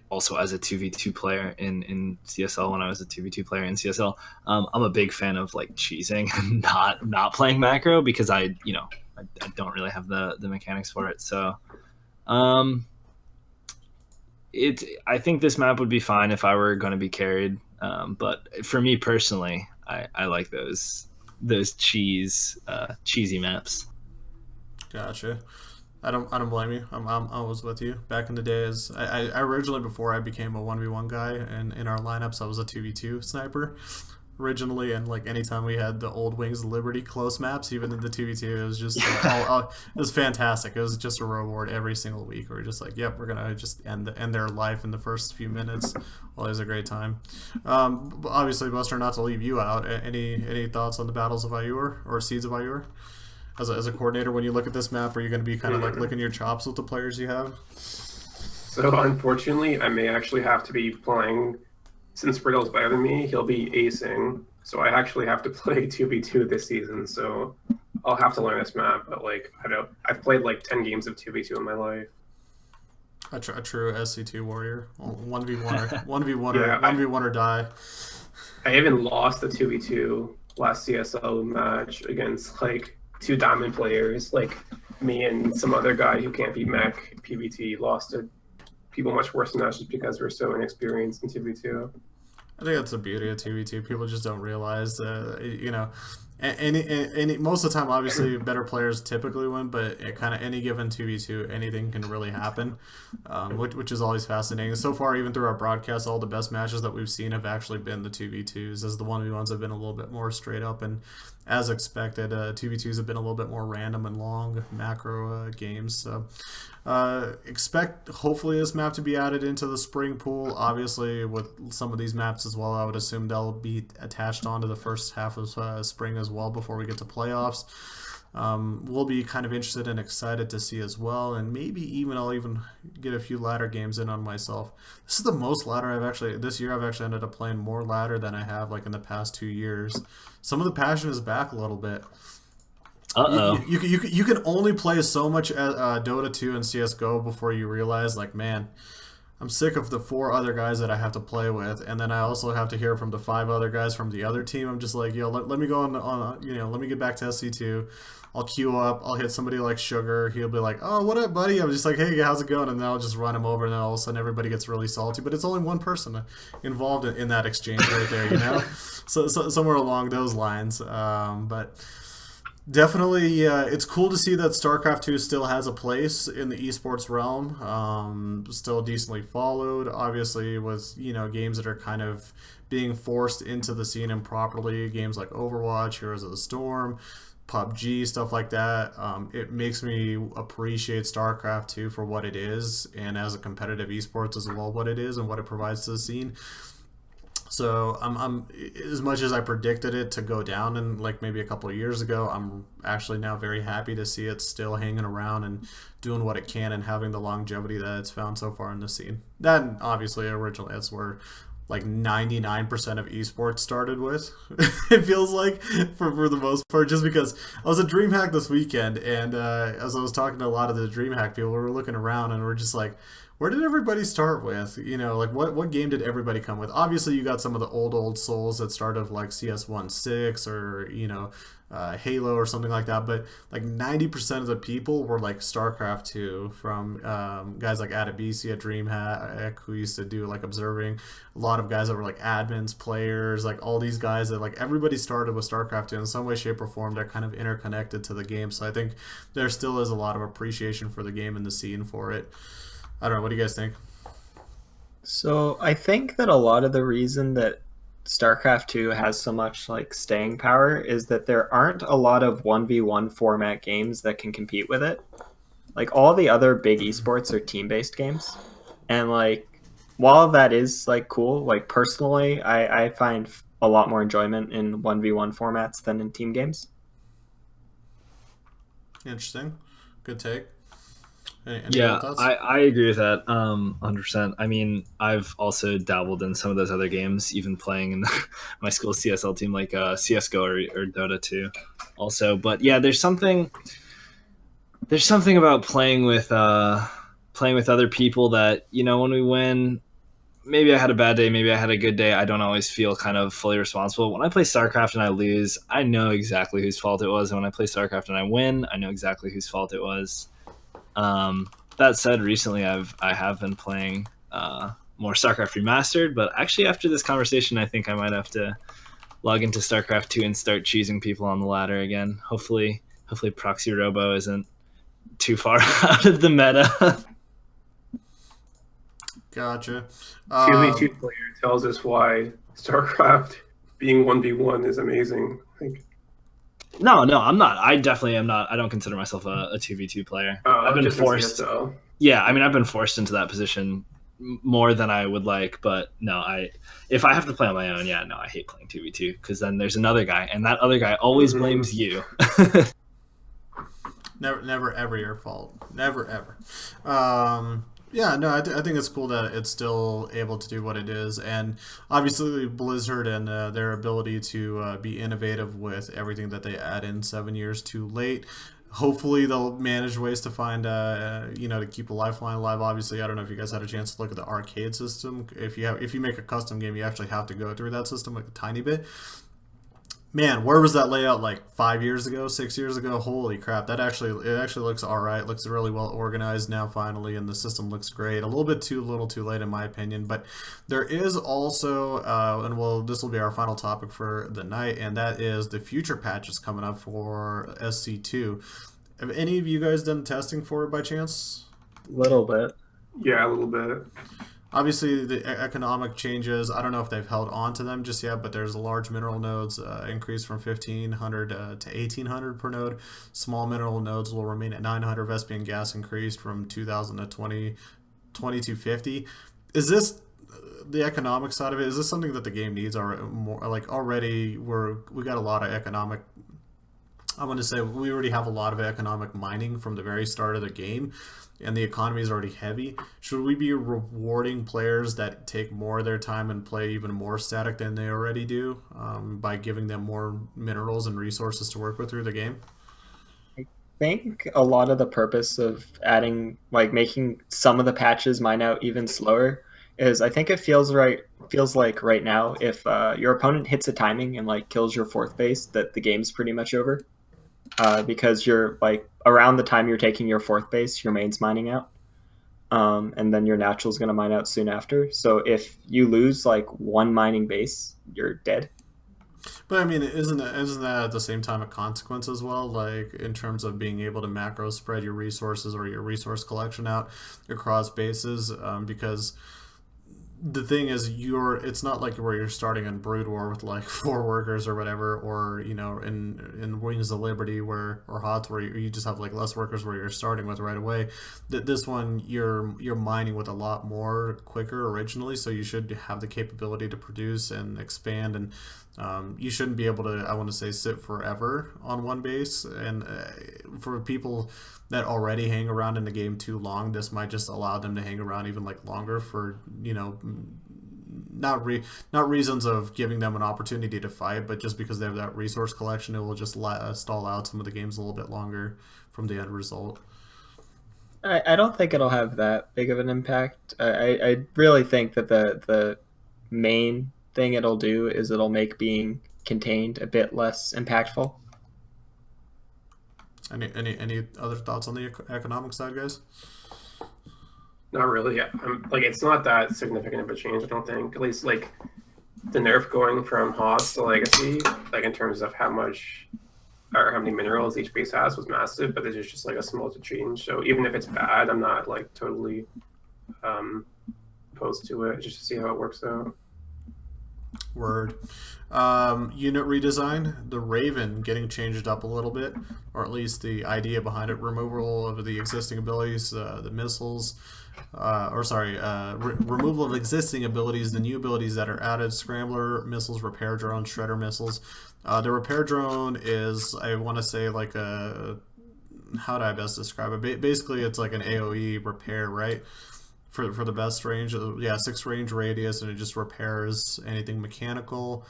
S2: also as a 2v2 player in CSL, when I was a 2v2 player in CSL, I'm a big fan of like cheesing and not playing macro because I don't really have the mechanics for it. So I think this map would be fine if I were going to be carried. But for me personally, I like those cheesy maps.
S1: Gotcha. I don't blame you. I was with you back in the days. I originally, before I became a 1v1 guy, and in our lineups I was a 2v2 sniper originally, and like anytime we had the old Wings of Liberty close maps, even in the 2v2, it was just it was fantastic. It was just a reward every single week. We're just like, yep, we're gonna just end their life in the first few minutes. Well, it was a great time. Obviously, Buster, not to leave you out. Any thoughts on the battles of Ayur or Seeds of Ayur? As a coordinator, when you look at this map, are you going to be kind of like licking your chops with the players you have?
S4: So unfortunately, I may actually have to be playing, since Brittle's better than me, he'll be acing. So I actually have to play 2v2 this season. So I'll have to learn this map. But like, I've played like 10 games of 2v2 in my life.
S1: A true SC2 warrior, 1v1 1v1
S4: Yeah,
S1: 1v1 or die.
S4: I even lost the 2v2 last CSL match against like 2 diamond players, like me and some other guy who can't beat mech PvT, lost to people much worse than us just because we're so inexperienced in 2v2.
S1: I think that's the beauty of 2v2. People just don't realize, any most of the time, obviously, better players typically win, but at kind of any given 2v2, anything can really happen, which is always fascinating. So far, even through our broadcast, all the best matches that we've seen have actually been the 2v2s, as the 1v1s have been a little bit more straight up, and as expected, 2v2s have been a little bit more random and long macro games. So expect, hopefully, this map to be added into the spring pool. Obviously, with some of these maps as well, I would assume they'll be attached onto the first half of spring as well before we get to playoffs. We'll be kind of interested and excited to see as well, and maybe even I'll even get a few ladder games in on myself. This is the most ladder this year I've actually ended up playing more ladder than I have like in the past 2 years. Some of the passion is back a little bit. You can only play so much Dota 2 and CSGO before you realize, like, man, I'm sick of the 4 other guys that I have to play with, and then I also have to hear from the 5 other guys from the other team. I'm just like, yo, let me go on let me get back to SC2. I'll queue up. I'll hit somebody like Sugar. He'll be like, oh, what up, buddy? I'm just like, hey, how's it going? And then I'll just run him over, and then all of a sudden everybody gets really salty. But it's only one person involved in that exchange right there, so somewhere along those lines. But definitely, it's cool to see that Starcraft 2 still has a place in the esports realm. Still decently followed, obviously, with games that are kind of being forced into the scene improperly. Games like Overwatch, Heroes of the Storm, PUBG, stuff like that. It makes me appreciate StarCraft 2 for what it is, and as a competitive esports as well, what it is and what it provides to the scene. So I'm as much as I predicted it to go down in like maybe a couple of years ago, I'm actually now very happy to see it still hanging around and doing what it can and having the longevity that it's found so far in the scene. Then obviously originally that's where like 99% of esports started with. It feels like for the most part, just because I was at DreamHack this weekend, and as I was talking to a lot of the DreamHack people, we were looking around and we're just like, where did everybody start with? Like what game did everybody come with? Obviously, you got some of the old souls that started like CS 1.6 or Halo or something like that, but like 90% of the people were like Starcraft 2 from guys like Adabisi at DreamHack who used to do like observing, a lot of guys that were like admins, players, like all these guys that like everybody started with Starcraft 2 in some way, shape, or form. They're kind of interconnected to the game, so I think there still is a lot of appreciation for the game and the scene for it. I don't know, what do you guys think?
S3: So I think that a lot of the reason that StarCraft 2 has so much like staying power is that there aren't a lot of 1v1 format games that can compete with it. Like all the other big esports are team-based games. And like while that is like cool, like personally I find a lot more enjoyment in 1v1 formats than in team games.
S1: Interesting. Good take. Any
S2: Yeah,
S1: other thoughts?
S2: I agree with that 100%. I mean, I've also dabbled in some of those other games, even playing in my school CSL team like CSGO or Dota 2 also. But yeah, there's something about playing with other people that, you know, when we win, maybe I had a bad day, maybe I had a good day. I don't always feel kind of fully responsible. When I play StarCraft and I lose, I know exactly whose fault it was. And when I play StarCraft and I win, I know exactly whose fault it was. That said, recently I have been playing more StarCraft Remastered, but actually after this conversation, I think I might have to log into StarCraft 2 and start choosing people on the ladder again. Hopefully Proxy Robo isn't too far out of the meta.
S1: Gotcha.
S4: 2v2 player tells us why StarCraft being 1v1 is amazing. Like,
S2: No, I'm not. I definitely am not. I don't consider myself a 2v2 player. I've been
S4: just in
S2: forced.
S4: CS:GO.
S2: Yeah, I mean, I've been forced into that position more than I would like, but no, if I have to play on my own, yeah, no, I hate playing 2v2 because then there's another guy, and that other guy always blames you.
S1: Never ever your fault. Never ever. Yeah, no, I think it's cool that it's still able to do what it is, and obviously Blizzard and their ability to be innovative with everything that they add in 7 years too late. Hopefully they'll manage ways to find, to keep the lifeline alive. Obviously, I don't know if you guys had a chance to look at the arcade system. If you make a custom game, you actually have to go through that system like a tiny bit. Man, where was that layout like 5 years ago, 6 years ago? Holy crap! It actually looks all right. Looks really well organized now finally, and the system looks great. A little bit too little, too late in my opinion. But there is also, this will be our final topic for the night, and that is the future patches coming up for SC2. Have any of you guys done testing for it by chance?
S3: A little bit.
S4: Yeah, a little bit.
S1: Obviously, the economic changes, I don't know if they've held on to them just yet, but there's large mineral nodes increased from 1,500 to 1,800 per node. Small mineral nodes will remain at 900. Vespian gas increased from 2,000 to 2,250. Is this the economic side of it? Is this something that the game needs? Or more like already we got a lot of economic. I'm going to say we already have a lot of economic mining from the very start of the game, and the economy is already heavy. Should we be rewarding players that take more of their time and play even more static than they already do by giving them more minerals and resources to work with through the game?
S3: I think a lot of the purpose of adding, like making some of the patches mine out even slower is I think it feels like right now if your opponent hits a timing and like kills your fourth base, that the game's pretty much over. Because you're like around the time you're taking your fourth base, your main's mining out, and then your natural's going to mine out soon after. So if you lose like one mining base, you're dead.
S1: But I mean, isn't that at the same time a consequence as well? Like in terms of being able to macro spread your resources or your resource collection out across bases, because the thing is it's not like where you're starting in Brood War with like 4 workers or whatever, or in Wings of Liberty or HOTS where you just have like less workers where you're starting with right away. This one you're mining with a lot more quicker originally, so you should have the capability to produce and expand, and you shouldn't be able to, I want to say, sit forever on one base. And for people that already hang around in the game too long, this might just allow them to hang around even like longer for not reasons of giving them an opportunity to fight, but just because they have that resource collection, it will just stall out some of the games a little bit longer from the end result.
S3: I don't think it'll have that big of an impact. I really think that the main thing it'll do is it'll make being contained a bit less impactful.
S1: Any other thoughts on the economic side, guys?
S4: Not really. Yeah. Like it's not that significant of a change, I don't think. At least like the nerf going from HOTS to Legacy, like in terms of how much or how many minerals each base has was massive, but this is just like a small change. So even if it's bad, I'm not like totally opposed to it, just to see how it works out.
S1: Word. Unit redesign, the Raven getting changed up a little bit, or at least the idea behind it. Removal of the existing abilities, the missiles, removal of existing abilities, the new abilities that are added: Scrambler missiles, Repair Drone, Shredder missiles. The Repair Drone is, I want to say, like a, how do I best describe it? Basically, it's like an AoE repair, right? For the best range, 6 range radius, and it just repairs anything mechanical.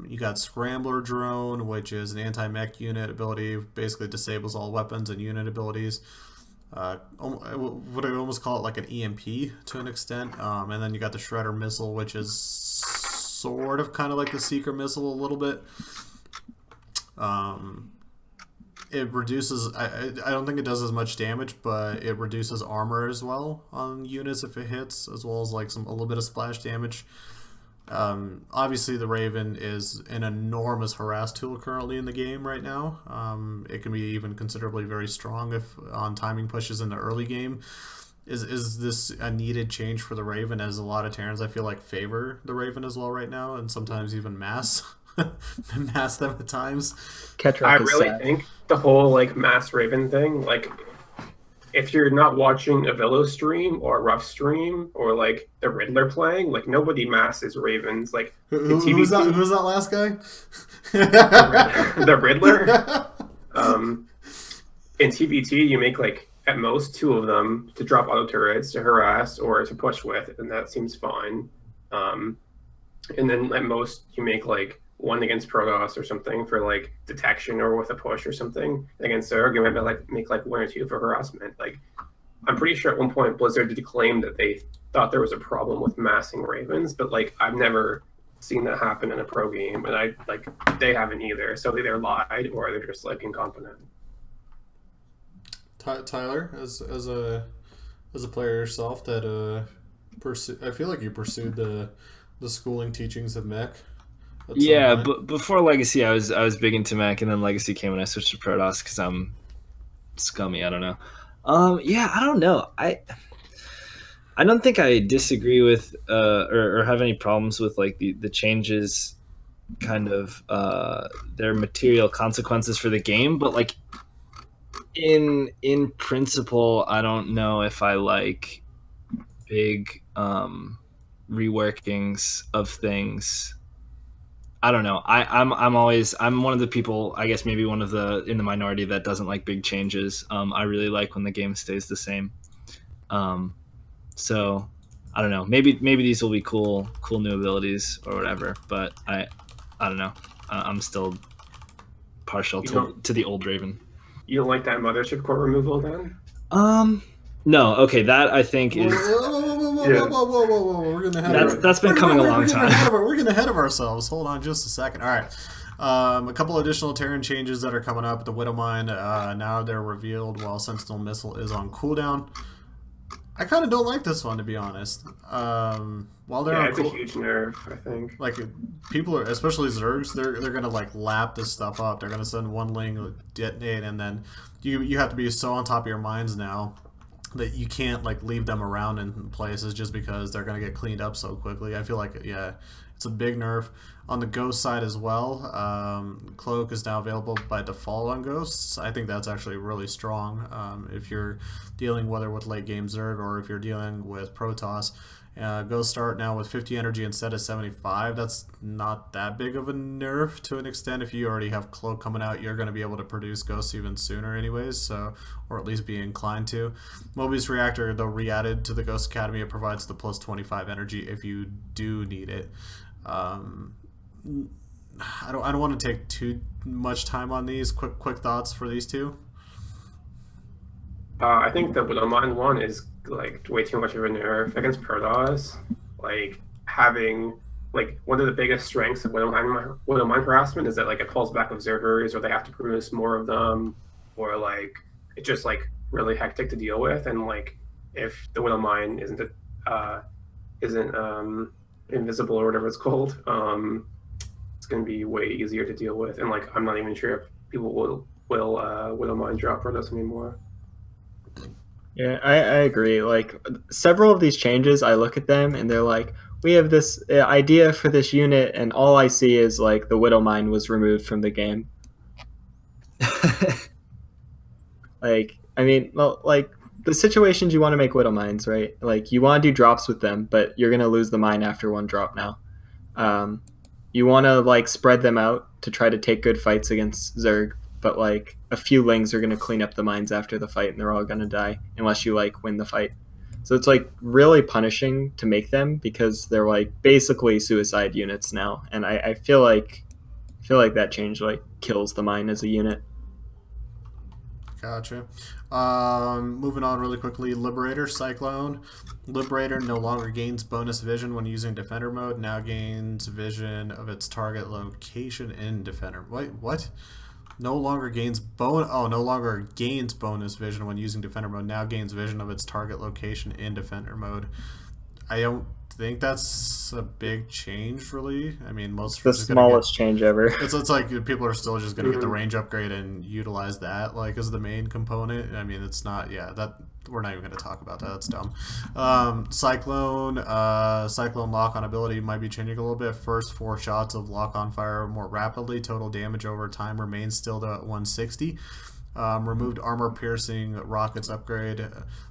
S1: You got Scrambler Drone, which is an anti-mech unit ability, basically disables all weapons and unit abilities. Would I almost call it like an EMP to an extent? And then you got the Shredder missile, which is sort of kind of like the Seeker missile a little bit. It reduces, I don't think it does as much damage, but it reduces armor as well on units if it hits, as well as like a little bit of splash damage. Obviously the Raven is an enormous harass tool currently in the game right now. It can be even considerably very strong if on timing pushes in the early game. Is this a needed change for the Raven, as a lot of Terrans I feel like favor the Raven as well right now, and sometimes even mass them at times.
S4: I really think the whole like mass Raven thing, like if you're not watching a Velo stream or a Rough stream or like the Riddler playing, like nobody masses Ravens. Like
S1: who's that last guy?
S4: The Riddler. In TBT, you make like at most 2 of them to drop auto turrets to harass or to push with, and that seems fine. And then at most you make like 1 against Protoss or something for like detection or with a push or something. Against Zerg, you might like make like 1 or 2 for harassment. Like I'm pretty sure at one point Blizzard did claim that they thought there was a problem with massing Ravens, but like I've never seen that happen in a pro game, and they haven't either. So they either lied or they're just like incompetent.
S1: Tyler, as a player yourself, that I feel like you pursued the schooling teachings of mech.
S2: Yeah, but before Legacy, I was big into mech, and then Legacy came and I switched to Protoss because I'm scummy. I don't know. I don't know. I don't think I disagree with or have any problems with like the changes, kind of their material consequences for the game, but like in principle, I don't know if I like big reworkings of things. I don't know. I'm one of the people, I guess maybe one of the in the minority that doesn't like big changes. I really like when the game stays the same. So I don't know. Maybe these will be cool new abilities or whatever. But I don't know. I'm still partial to the old Raven.
S4: You don't like that mothership core removal then?
S2: No. Okay, that I think is.
S1: Whoa. We're getting ahead
S2: that's been coming a long time.
S1: We're getting ahead of ourselves. Hold on just a second. All right. A couple additional Terran changes that are coming up. The Widowmine, now they're revealed while Sentinel Missile is on cooldown. I kind of don't like this one, to be honest. While they're on
S4: it's a huge nerf, I think.
S1: Like, people are, especially Zergs, they're gonna like lap this stuff up. They're gonna send one link, detonate, and then you have to be so on top of your minds now that you can't like leave them around in places just because they're gonna get cleaned up so quickly. I feel like it's a big nerf. On the Ghost side as well, Cloak is now available by default on Ghosts. I think that's actually really strong if you're dealing whether with late game Zerg or if you're dealing with Protoss. Ghost start now with 50 energy instead of 75. That's not that big of a nerf to an extent. If you already have Cloak coming out, you're going to be able to produce Ghosts even sooner anyways, so, or at least be inclined to. Mobius Reactor, though re-added to the Ghost Academy, it provides the plus 25 energy if you do need it. I don't want to take too much time on these. Quick thoughts for these two.
S4: I think the Widowmine one is like way too much of a nerf against Protoss. Like having like one of the biggest strengths of Widowmine harassment is that like it pulls back observers or they have to produce more of them. or like it's just like really hectic to deal with, and like if the Widow Mine isn't invisible or whatever it's called, it's going to be way easier to deal with, and like I'm not even sure if people will Widow Mine drop for us anymore.
S3: Yeah, I agree. Like several of these changes, I look at them and they're like, we have this idea for this unit, and all I see is like the Widow Mine was removed from the game. Like, I mean, well, like the situations you want to make Widow Mines, right? Like you want to do drops with them, but you're gonna lose the mine after one drop now. Um, you want to like spread them out to try to take good fights against Zerg, but like a few lings are going to clean up the mines after the fight and they're all going to die unless you like win the fight. So it's like really punishing to make them because they're like basically suicide units now, and I feel like that change like kills the mine as a unit.
S1: Gotcha. Moving on really quickly. Liberator, Cyclone. Liberator no longer gains bonus vision when using Defender mode. Now gains vision of its target location in Defender. Wait, what? No longer gains no longer gains bonus vision when using Defender mode. Now gains vision of its target location in Defender mode. I don't think that's a big change, really. I mean, most
S3: the smallest change ever.
S1: It's like people are still just going to get the range upgrade and utilize that like as the main component. I mean, it's not. Yeah, that we're not even going to talk about that. That's dumb. Cyclone lock on ability might be changing a little bit. First 4 shots of lock on fire more rapidly. Total damage over time remains still at 160. Removed armor piercing rockets upgrade.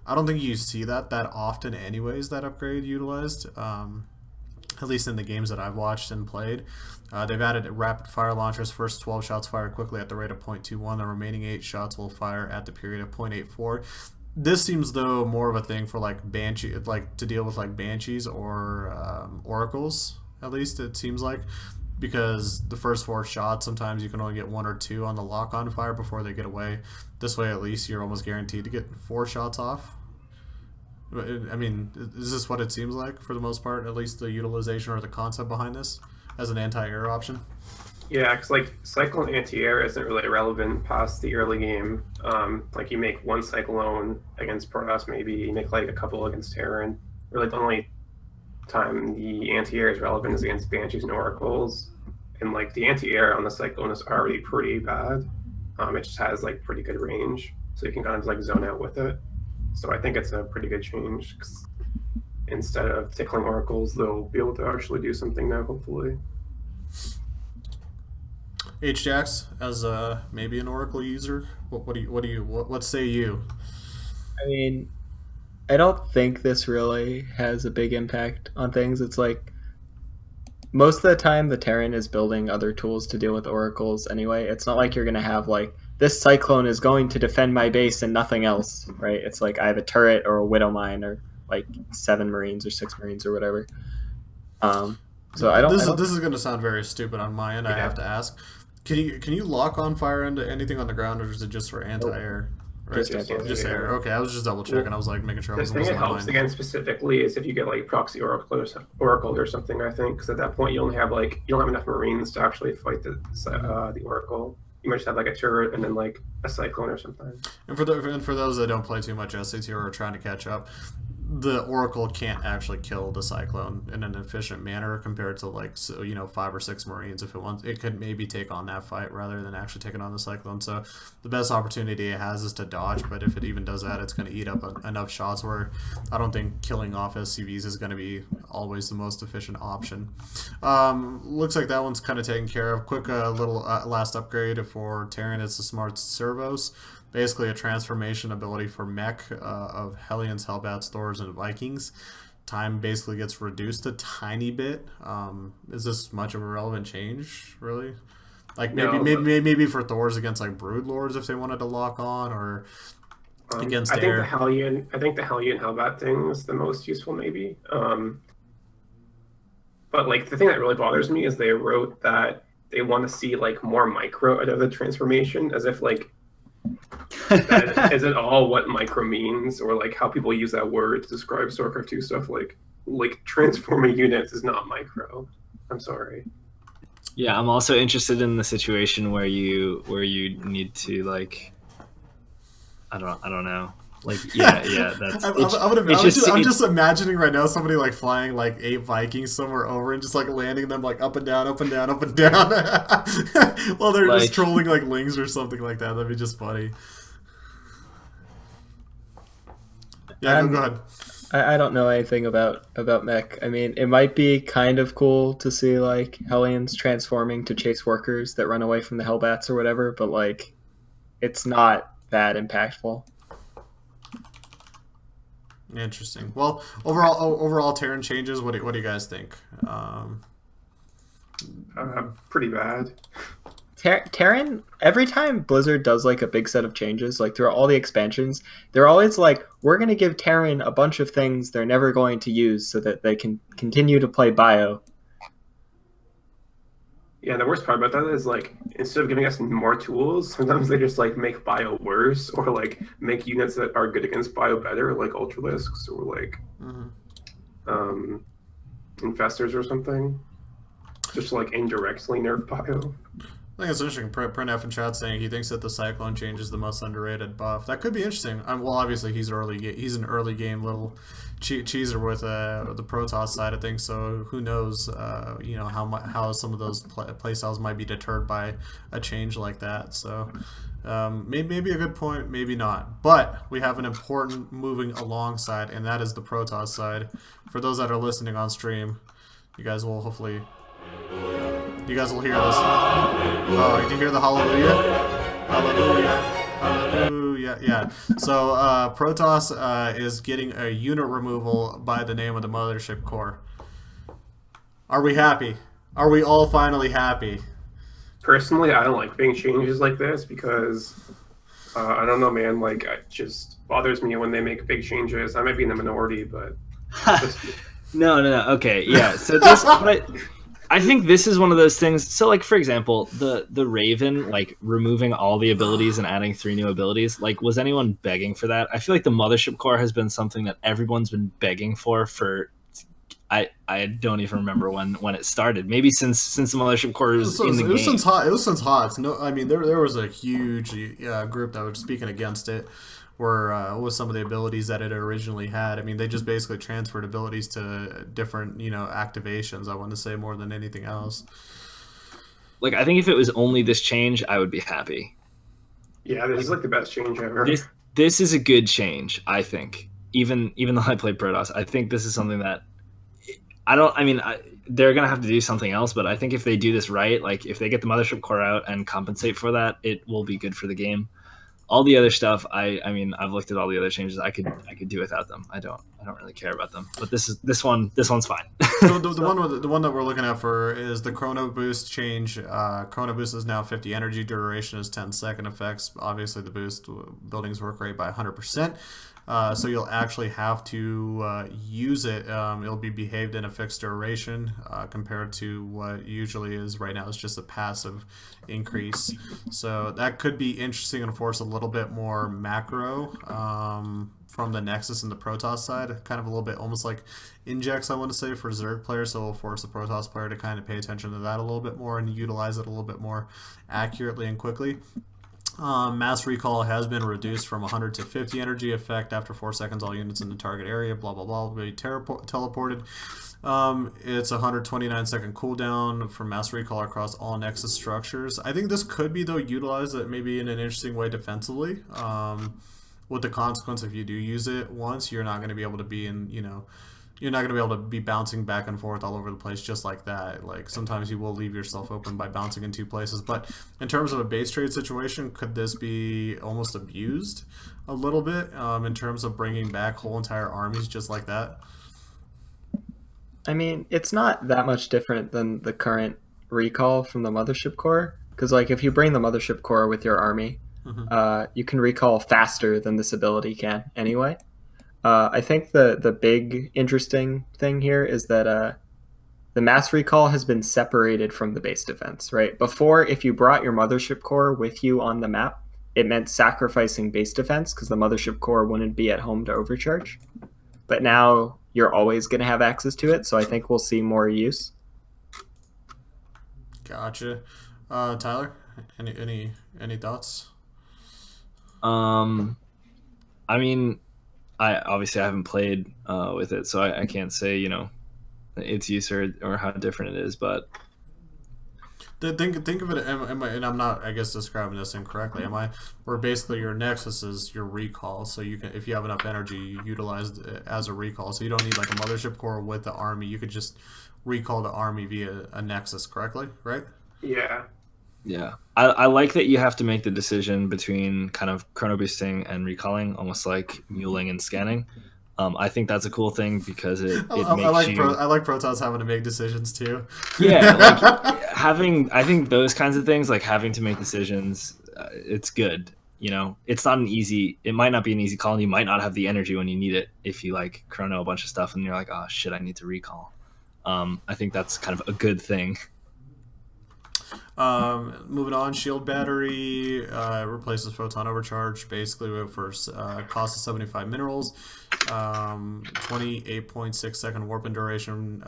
S1: I don't think you see that often anyways, that upgrade utilized, at least in the games that I've watched and played. They've added rapid fire launchers. First 12 shots fire quickly at the rate of 0.21. The remaining 8 shots will fire at the period of 0.84. This seems though more of a thing for like Banshee, like to deal with like Banshees or Oracles, at least it seems like. Because the first 4 shots, sometimes you can only get 1 or 2 on the lock-on fire before they get away. This way, at least, you're almost guaranteed to get 4 shots off. I mean, is this what it seems like for the most part? At least the utilization or the concept behind this as an anti-air option?
S4: Yeah, because like Cyclone anti-air isn't really relevant past the early game. Like you make 1 Cyclone against Protoss, maybe you make like a couple against Terran. Really, the only time the anti-air is relevant is against Banshees and Oracles, and like the anti-air on the Cyclone is already pretty bad. It just has like pretty good range, so you can kind of like zone out with it. So I think it's a pretty good change. 'Cause instead of tickling Oracles, they'll be able to actually do something now, hopefully.
S1: H-Jax, as maybe an Oracle user, what say you?
S3: I mean, I don't think this really has a big impact on things. It's like most of the time the Terran is building other tools to deal with Oracles anyway. It's not like you're going to have like, this Cyclone is going to defend my base and nothing else, right? It's like I have a turret or a Widow Mine or like 7 Marines or 6 Marines or whatever. So I don't...
S1: This is going to sound very stupid on my end, I have to ask. Can you lock on fire into anything on the ground, or is it just for anti-air? Right. Just air. Okay, I was just double checking. I was like making sure I
S4: The
S1: wasn't
S4: thing it
S1: losing my
S4: helps
S1: mind.
S4: again specifically is if you get like proxy Oracle or something. I think because at that point you only have like you don't have enough Marines to actually fight the Oracle. You might just have like a turret and then like a Cyclone or something.
S1: And for those that don't play too much SAT or are trying to catch up, the Oracle can't actually kill the Cyclone in an efficient manner compared to like 5 or 6 Marines. If it wants, it could maybe take on that fight rather than actually taking on the Cyclone. So the best opportunity it has is to dodge, but if it even does that, it's going to eat up enough shots where I don't think killing off SCVs is going to be always the most efficient option. Looks like that one's kind of taken care of. Quick little last upgrade for Terran. It's the Smart Servos. Basically a transformation ability for mech of Hellions, Hellbats, Thors, and Vikings. Time basically gets reduced a tiny bit. Is this much of a relevant change, really? Like maybe for Thors against like Broodlords if they wanted to lock on, or against
S4: I
S1: air.
S4: think the Hellion Hellbat thing is the most useful, maybe. But like the thing that really bothers me is they wrote that they want to see like more micro out of the transformation, as if like is it all what micro means, or like how people use that word to describe StarCraft 2 stuff? Like transforming units is not micro. I'm sorry.
S2: Yeah, I'm also interested in the situation where you need to like I don't know. Like, yeah, that's
S1: I'm just imagining right now somebody like flying like 8 Vikings somewhere over and just like landing them like up and down, up and down, up and down, while they're
S2: like,
S1: just trolling like lings or something like that. That'd be just funny. Yeah, go ahead.
S3: I don't know anything about mech. I mean, it might be kind of cool to see like Hellions transforming to chase workers that run away from the Hellbats or whatever, but like, it's not that impactful.
S1: Interesting. Well, overall Terran changes. What do you guys think?
S4: Pretty bad.
S3: Terran, every time Blizzard does like a big set of changes, like throughout all the expansions, they're always like, we're going to give Terran a bunch of things they're never going to use so that they can continue to play Bio.
S4: Yeah, the worst part about that is like instead of giving us more tools, sometimes they just like make Bio worse or like make units that are good against Bio better, like Ultralisks or like Infestors or something. Just like indirectly nerf Bio.
S1: I think it's interesting. Printf in chat saying he thinks that the Cyclone change is the most underrated buff. That could be interesting. Well, obviously he's an early game little cheeser with the Protoss side of things. So who knows? How some of those playstyles might be deterred by a change like that. So maybe a good point, maybe not. But we have an important moving alongside, and that is the Protoss side. For those that are listening on stream, you guys will hopefully. You guys will hear this. Oh, you can hear the hallelujah? Hallelujah. Hallelujah. Yeah. So, Protoss is getting a unit removal by the name of the Mothership Core. Are we happy? Are we all finally happy?
S4: Personally, I don't like being changes like this because, I don't know, man. Like, it just bothers me when they make big changes. I might be in the minority, but...
S2: No. Okay, yeah. So this... I think this is one of those things. So, like, for example, the Raven, like, removing all the abilities and adding 3 new abilities, like, was anyone begging for that? I feel like the Mothership Core has been something that everyone's been begging for I don't even remember when it started. Maybe since the Mothership Core was in the game.
S1: It was since HOTS. No, I mean, there was a huge group that was speaking against it. With some of the abilities that it originally had. I mean, they just basically transferred abilities to different, activations, I want to say, more than anything else.
S2: Like, I think if it was only this change, I would be happy.
S4: Yeah, this is like the best change ever.
S2: This is a good change, I think. Even though I played Protoss, I think this is something that they're going to have to do something else, but I think if they do this right, like if they get the Mothership Core out and compensate for that, it will be good for the game. All the other stuff, I've looked at all the other changes. I could do without them. I don't really care about them. But this one's fine.
S1: So the one that we're looking at is the Chrono Boost change. Chrono Boost is now 50 energy, duration is 10-second effects. Obviously, the boost buildings work rate by 100%. So you'll actually have to use it. It'll be behaved in a fixed duration compared to what usually is right now. It's just a passive increase. So that could be interesting and force a little bit more macro from the Nexus and the Protoss side. Kind of a little bit almost like injects, I want to say, for Zerg players. So it'll force the Protoss player to kind of pay attention to that a little bit more and utilize it a little bit more accurately and quickly. Mass recall has been reduced from 100 to 50 energy effect. After 4 seconds, all units in the target area, blah, blah, blah, will be teleported. It's a 129-second cooldown for mass recall across all Nexus structures. I think this could be, though, utilized maybe in an interesting way defensively. With the consequence, if you do use it once, you're not going to be able to be in, you're not going to be able to be bouncing back and forth all over the place just like that. Like, sometimes you will leave yourself open by bouncing in 2 places. But in terms of a base trade situation, could this be almost abused a little bit in terms of bringing back whole entire armies just like that?
S3: I mean, it's not that much different than the current recall from the Mothership Core. Because, like, if you bring the Mothership Core with your army, you can recall faster than this ability can anyway. I think the big interesting thing here is that the mass recall has been separated from the base defense, right? Before, if you brought your Mothership Core with you on the map, it meant sacrificing base defense because the Mothership Core wouldn't be at home to overcharge. But now you're always going to have access to it, so I think we'll see more use.
S1: Gotcha. Tyler, any thoughts?
S2: I mean, I obviously I haven't played with it, so I can't say its use or how different it is. But
S1: Think of it, and I'm not, I guess, describing this incorrectly. Am I? Where basically your nexus is your recall, so you can, if you have enough energy, you utilize it as a recall. So you don't need like a mothership core with the army. You could just recall the army via a nexus, correctly, right?
S4: Yeah.
S2: yeah, I like that you have to make the decision between kind of chrono boosting and recalling, almost like muling and scanning. I think that's a cool thing because it makes you
S1: I like Protons having to make decisions too.
S2: yeah, like having I think those kinds of things, like having to make decisions, it's good. It's not an easy, it might not be an easy call, and you might not have the energy when you need it if you like chrono a bunch of stuff and you're like, oh shit, I need to recall. I think that's kind of a good thing.
S1: Moving on, shield battery replaces photon overcharge basically for cost of 75 minerals, 28.6 second warping duration.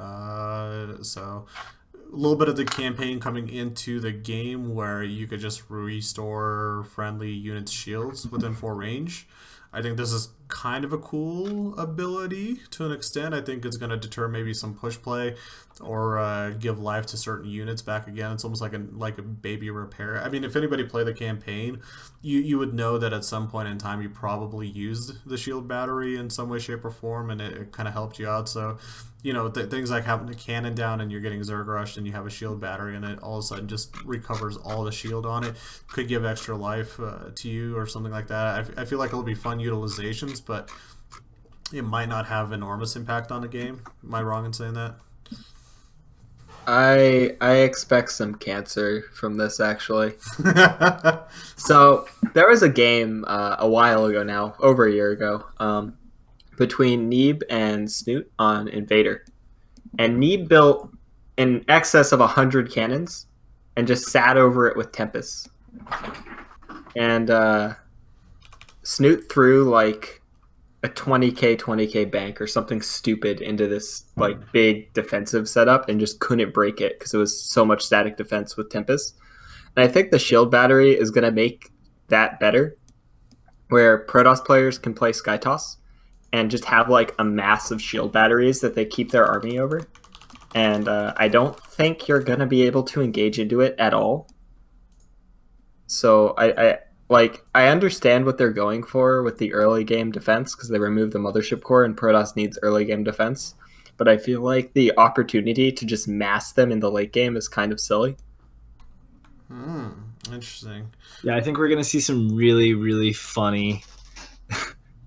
S1: So a little bit of the campaign coming into the game where you could just restore friendly units' shields within 4 range. I think this is kind of a cool ability to an extent. I think it's going to deter maybe some push play or give life to certain units back again. It's almost like a baby repair. I mean, if anybody played the campaign, you would know that at some point in time you probably used the shield battery in some way, shape, or form, and it kind of helped you out. So, things like having a cannon down and you're getting Zerg rushed and you have a shield battery and it all of a sudden just recovers all the shield on it, could give extra life to you or something like that. I feel like it'll be fun utilizations, but it might not have enormous impact on the game. Am I wrong in saying that?
S3: I expect some cancer from this, actually. So there was a game a while ago now, over a year ago, between Neeb and Snoot on Invader, and Neeb built in excess of 100 cannons and just sat over it with Tempest, and Snoot threw like a 20k bank or something stupid into this like big defensive setup and just couldn't break it because it was so much static defense with Tempest. And I think the shield battery is going to make that better, where Protoss players can play Sky Toss and just have like a mass of shield batteries that they keep their army over. And I don't think you're going to be able to engage into it at all. So I understand what they're going for with the early game defense because they removed the mothership core and Protoss needs early game defense. But I feel like the opportunity to just mass them in the late game is kind of silly.
S1: Interesting.
S2: Yeah, I think we're going to see some really, really funny,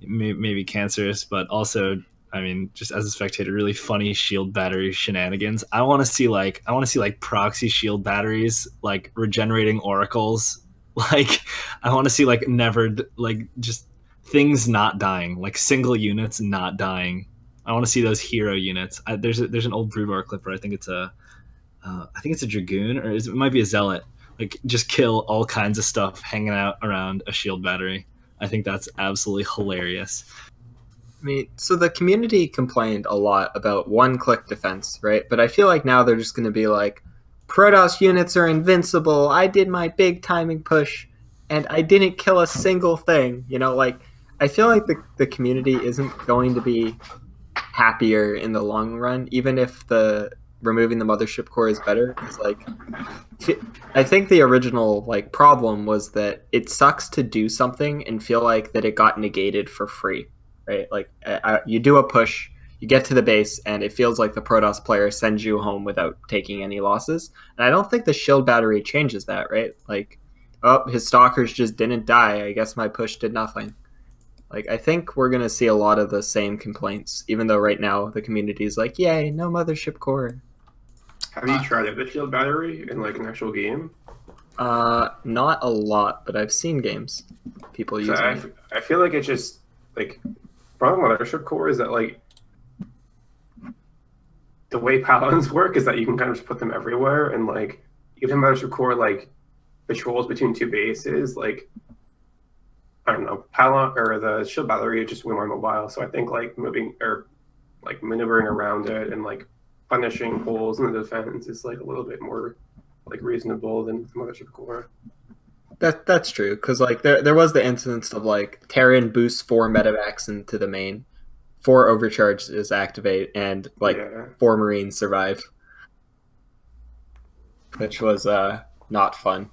S2: maybe cancerous, but also, I mean, just as a spectator, really funny shield battery shenanigans. I want to see like proxy shield batteries, like regenerating oracles. Like, I want to see like never, like just things not dying, like single units not dying. I want to see those hero units. There's an old Broodwar clip where I think it's a dragoon, or it might be a zealot. Like just kill all kinds of stuff hanging out around a shield battery. I think that's absolutely hilarious.
S3: I mean, so the community complained a lot about one-click defense, right? But I feel like now they're just going to be like, Protoss units are invincible. I did my big timing push, and I didn't kill a single thing. Like, I feel like the community isn't going to be happier in the long run, even if removing the mothership core is better. It's like, I think the original like problem was that it sucks to do something and feel like that it got negated for free, right? Like you do a push, you get to the base, and it feels like the Protoss player sends you home without taking any losses. And I don't think the shield battery changes that, right? Like, oh, his stalkers just didn't die. I guess my push did nothing. Like, I think we're going to see a lot of the same complaints, even though right now the community is like, yay, no mothership core.
S4: Have you tried out the shield battery in like an actual game?
S3: Not a lot, but I've seen games people using it.
S4: I feel like it's just like problem with mothership core is that like the way paladins work is that you can kind of just put them everywhere, and like even mothership core like patrols between 2 bases, like I don't know, paladin or the shield battery is just way more mobile. So I think like moving or like maneuvering around it and like punishing holes in the defense is like a little bit more like reasonable than the mothership core.
S3: That's true, because like there was the instance of like Terran boosts 4 medevacs into the main, 4 overcharges activate, and like
S4: Yeah.
S3: 4 Marines survive, which was not fun.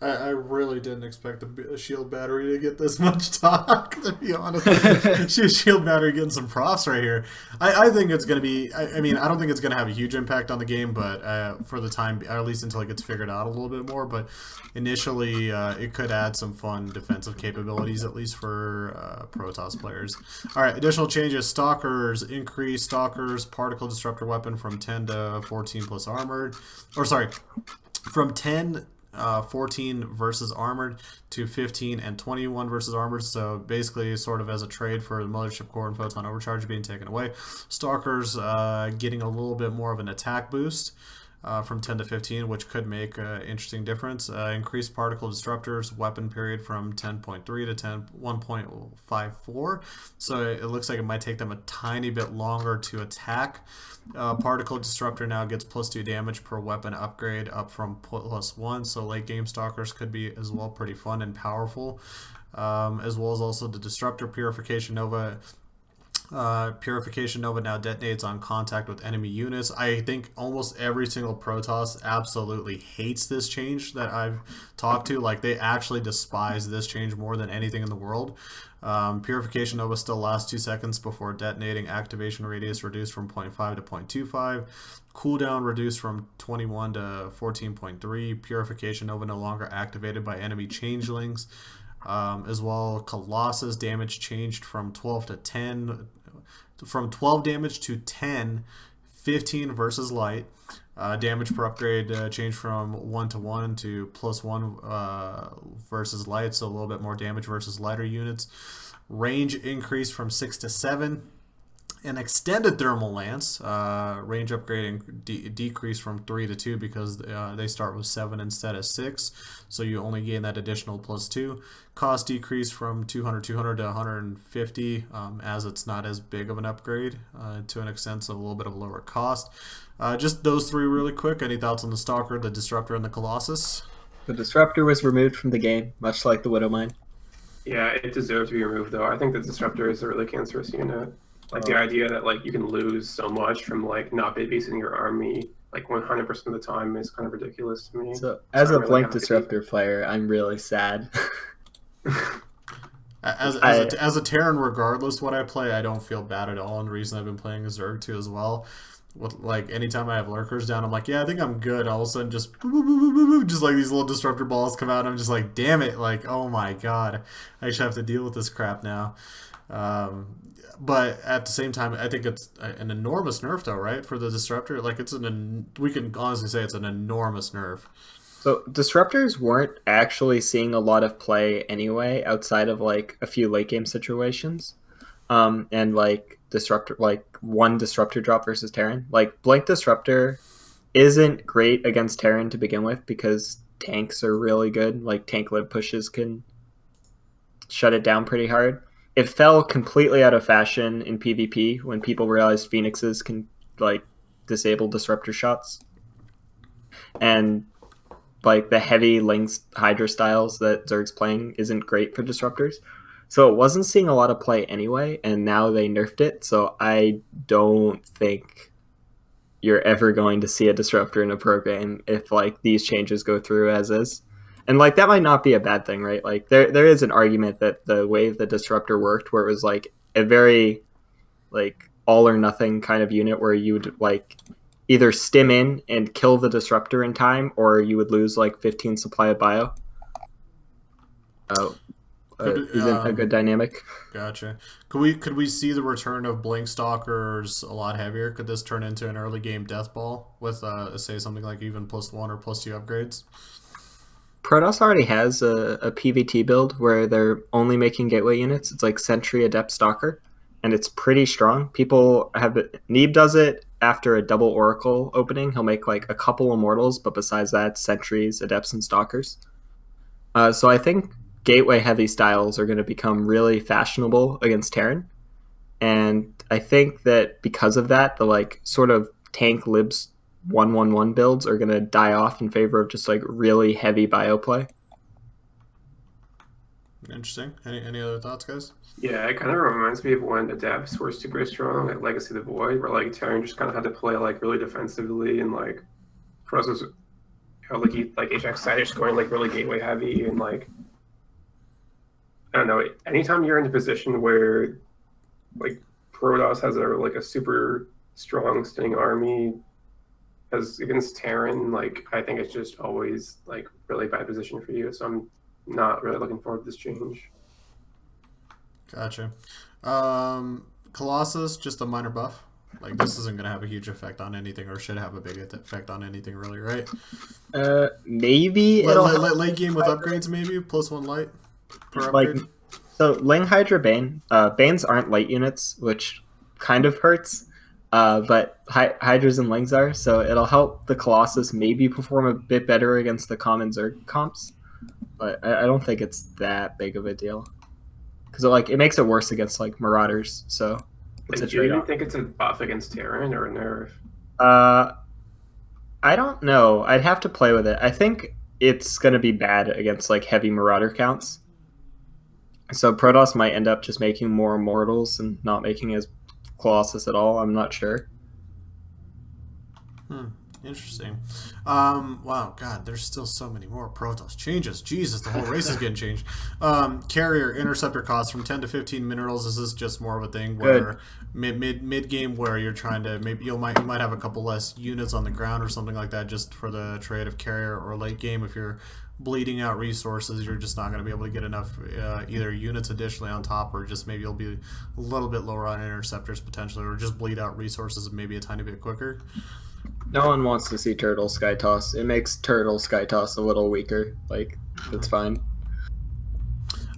S1: I really didn't expect a shield battery to get this much talk, to be honest. Shield battery getting some profs right here. I think it's going to be, I mean, I don't think it's going to have a huge impact on the game, but for the time, or at least until it gets figured out a little bit more. But initially, it could add some fun defensive capabilities, at least for Protoss players. All right, additional changes. Stalkers, increase Stalkers, particle disruptor weapon from 10 to 14 plus armored. Or sorry, from 10... 14 versus armored to 15 and 21 versus armored. So basically, sort of as a trade for the Mothership Core and Photon Overcharge being taken away. Stalkers getting a little bit more of an attack boost from 10 to 15, which could make an interesting difference. Increased particle disruptors weapon period from 10.3 to 1.54. So it looks like it might take them a tiny bit longer to attack. Particle disruptor now gets +2 damage per weapon upgrade, up from +1. So late game stalkers could be as well pretty fun and powerful, as well as also the disruptor purification nova. Purification Nova now detonates on contact with enemy units. I think almost every single Protoss absolutely hates this change that I've talked to. Like, they actually despise this change more than anything in the world. Purification Nova still lasts 2 seconds before detonating. Activation radius reduced from 0.5 to 0.25. Cooldown reduced from 21 to 14.3. Purification Nova no longer activated by enemy changelings. As well, Colossus damage changed from 12 to 10, from 12 damage to 10, 15 versus light. Damage per upgrade changed from 1 to 1 to +1 versus light, so a little bit more damage versus lighter units. Range increased from 6 to 7. An extended thermal lance, range upgrading decreased from 3 to 2 because they start with 7 instead of 6, so you only gain that additional +2. Cost decreased from 200 to 150, as it's not as big of an upgrade to an extent, so a little bit of lower cost. Just those three really quick. Any thoughts on the Stalker, the Disruptor, and the Colossus?
S3: The Disruptor was removed from the game, much like the Widowmine.
S4: Yeah, it deserves to be removed though. I think the Disruptor is a really cancerous unit. Like the idea that like you can lose so much from like not basing your army like 100% of the time is kind of ridiculous to me.
S3: So as
S4: I'm
S3: a
S4: really
S3: Blink
S4: happy.
S3: Disruptor player, I'm really sad.
S1: As a Terran, regardless what I play, I don't feel bad at all. And the reason I've been playing a Zerg too as well. With, like, anytime I have lurkers down, I'm like, yeah, I think I'm good. All of a sudden, just just like these little disruptor balls come out, and I'm just like, damn it, like, oh my god, I actually have to deal with this crap now. But at the same time, I think it's an enormous nerf, though, right, for the disruptor. Like, we can honestly say it's an enormous nerf.
S3: So disruptors weren't actually seeing a lot of play anyway, outside of like a few late game situations, and like disruptor, like one disruptor drop versus Terran. Like Blink Disruptor isn't great against Terran to begin with because tanks are really good. Like tank lib pushes can shut it down pretty hard. It fell completely out of fashion in PvP when people realized Phoenixes can like disable disruptor shots, and like the heavy Lynx Hydra styles that Zerg's playing isn't great for disruptors. So it wasn't seeing a lot of play anyway, and now they nerfed it, so I don't think you're ever going to see a disruptor in a pro game if like these changes go through as is. And like that might not be a bad thing, right? Like there is an argument that the way the disruptor worked, where it was like a very like all or nothing kind of unit where you would like either stim in and kill the disruptor in time, or you would lose like 15 supply of bio. Isn't a good dynamic.
S1: Gotcha. Could we see the return of Blink Stalkers a lot heavier? Could this turn into an early game death ball with say something like even +1 or +2 upgrades?
S3: Protoss already has a PvT build where they're only making gateway units. It's like Sentry, Adept, Stalker, and it's pretty strong. People have it. Neeb does it after a double Oracle opening. He'll make like a couple Immortals, but besides that, Sentries, Adepts, and Stalkers. So I think gateway heavy styles are going to become really fashionable against Terran, and I think that because of that, the like sort of tank libs 1-1-1 builds are going to die off in favor of just like really heavy bio play.
S1: Interesting. Any other thoughts, guys?
S4: Yeah, it kind of reminds me of when the Depths were super strong at Legacy of the Void, where like Terran just kind of had to play like really defensively, and like Protoss was like HX side just going like really gateway heavy, and like I don't know. Anytime you're in a position where like Protoss has a super strong sitting army as against Terran, like I think it's just always like really bad position for you. So I'm not really looking forward to this change.
S1: Gotcha. Colossus, just a minor buff. Like this isn't gonna have a huge effect on anything, or should have a big effect on anything, really, right?
S3: Maybe
S1: late game with upgrades, maybe +1 light per
S3: like
S1: upgrade.
S3: so. Ling Hydra Bane. Banes aren't light units, which kind of hurts. But Hydras and Lings are, so it'll help the Colossus maybe perform a bit better against the common Zerg comps. But I don't think it's that big of a deal. Because it makes it worse against like Marauders, so it's
S4: Like,
S3: a
S4: do you even
S3: trade-off.
S4: think it's a buff against Terran or a nerf?
S3: I don't know. I'd have to play with it. I think it's going to be bad against like heavy Marauder counts. So Protoss might end up just making more Immortals and not making as Colossus at all. I'm not sure.
S1: Interesting. Wow, God, there's still so many more Protoss changes. Jesus, the whole race is getting changed. Carrier interceptor costs from 10 to 15 minerals. This is just more of a thing where mid game where you're trying to maybe you might have a couple less units on the ground or something like that just for the trade of carrier, or late game if you're bleeding out resources, you're just not going to be able to get enough either units additionally on top, or just maybe you'll be a little bit lower on interceptors potentially, or just bleed out resources maybe a tiny bit quicker.
S3: No one wants to see Turtle Sky Toss. It makes Turtle Sky Toss a little weaker. Like, it's fine.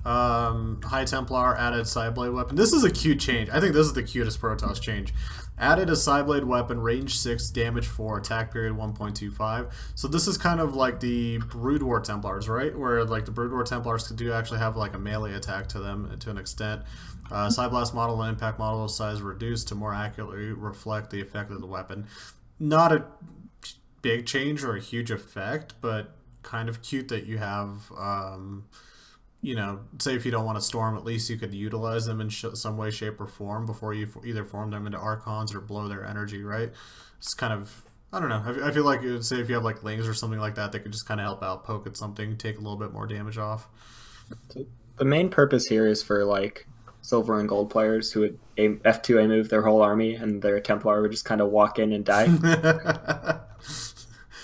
S1: High Templar added Sideblade weapon. This is a cute change. I think this is the cutest Protoss change. Added a Sideblade weapon, range 6, damage 4, attack period 1.25. So this is kind of like the Brood War Templars, right? Where like the Brood War Templars do actually have like a melee attack to them to an extent. Psyblast model and impact model size reduced to more accurately reflect the effect of the weapon. Not a big change or a huge effect, but kind of cute that you have, say if you don't want to storm, at least you could utilize them in some way, shape, or form before you either form them into Archons or blow their energy, right? It's kind of, I don't know. I feel like, say if you have like Lings or something like that, they could just kind of help out, poke at something, take a little bit more damage off.
S3: The main purpose here is for like silver and gold players who would F2A move their whole army, and their Templar would just kind of walk in and die.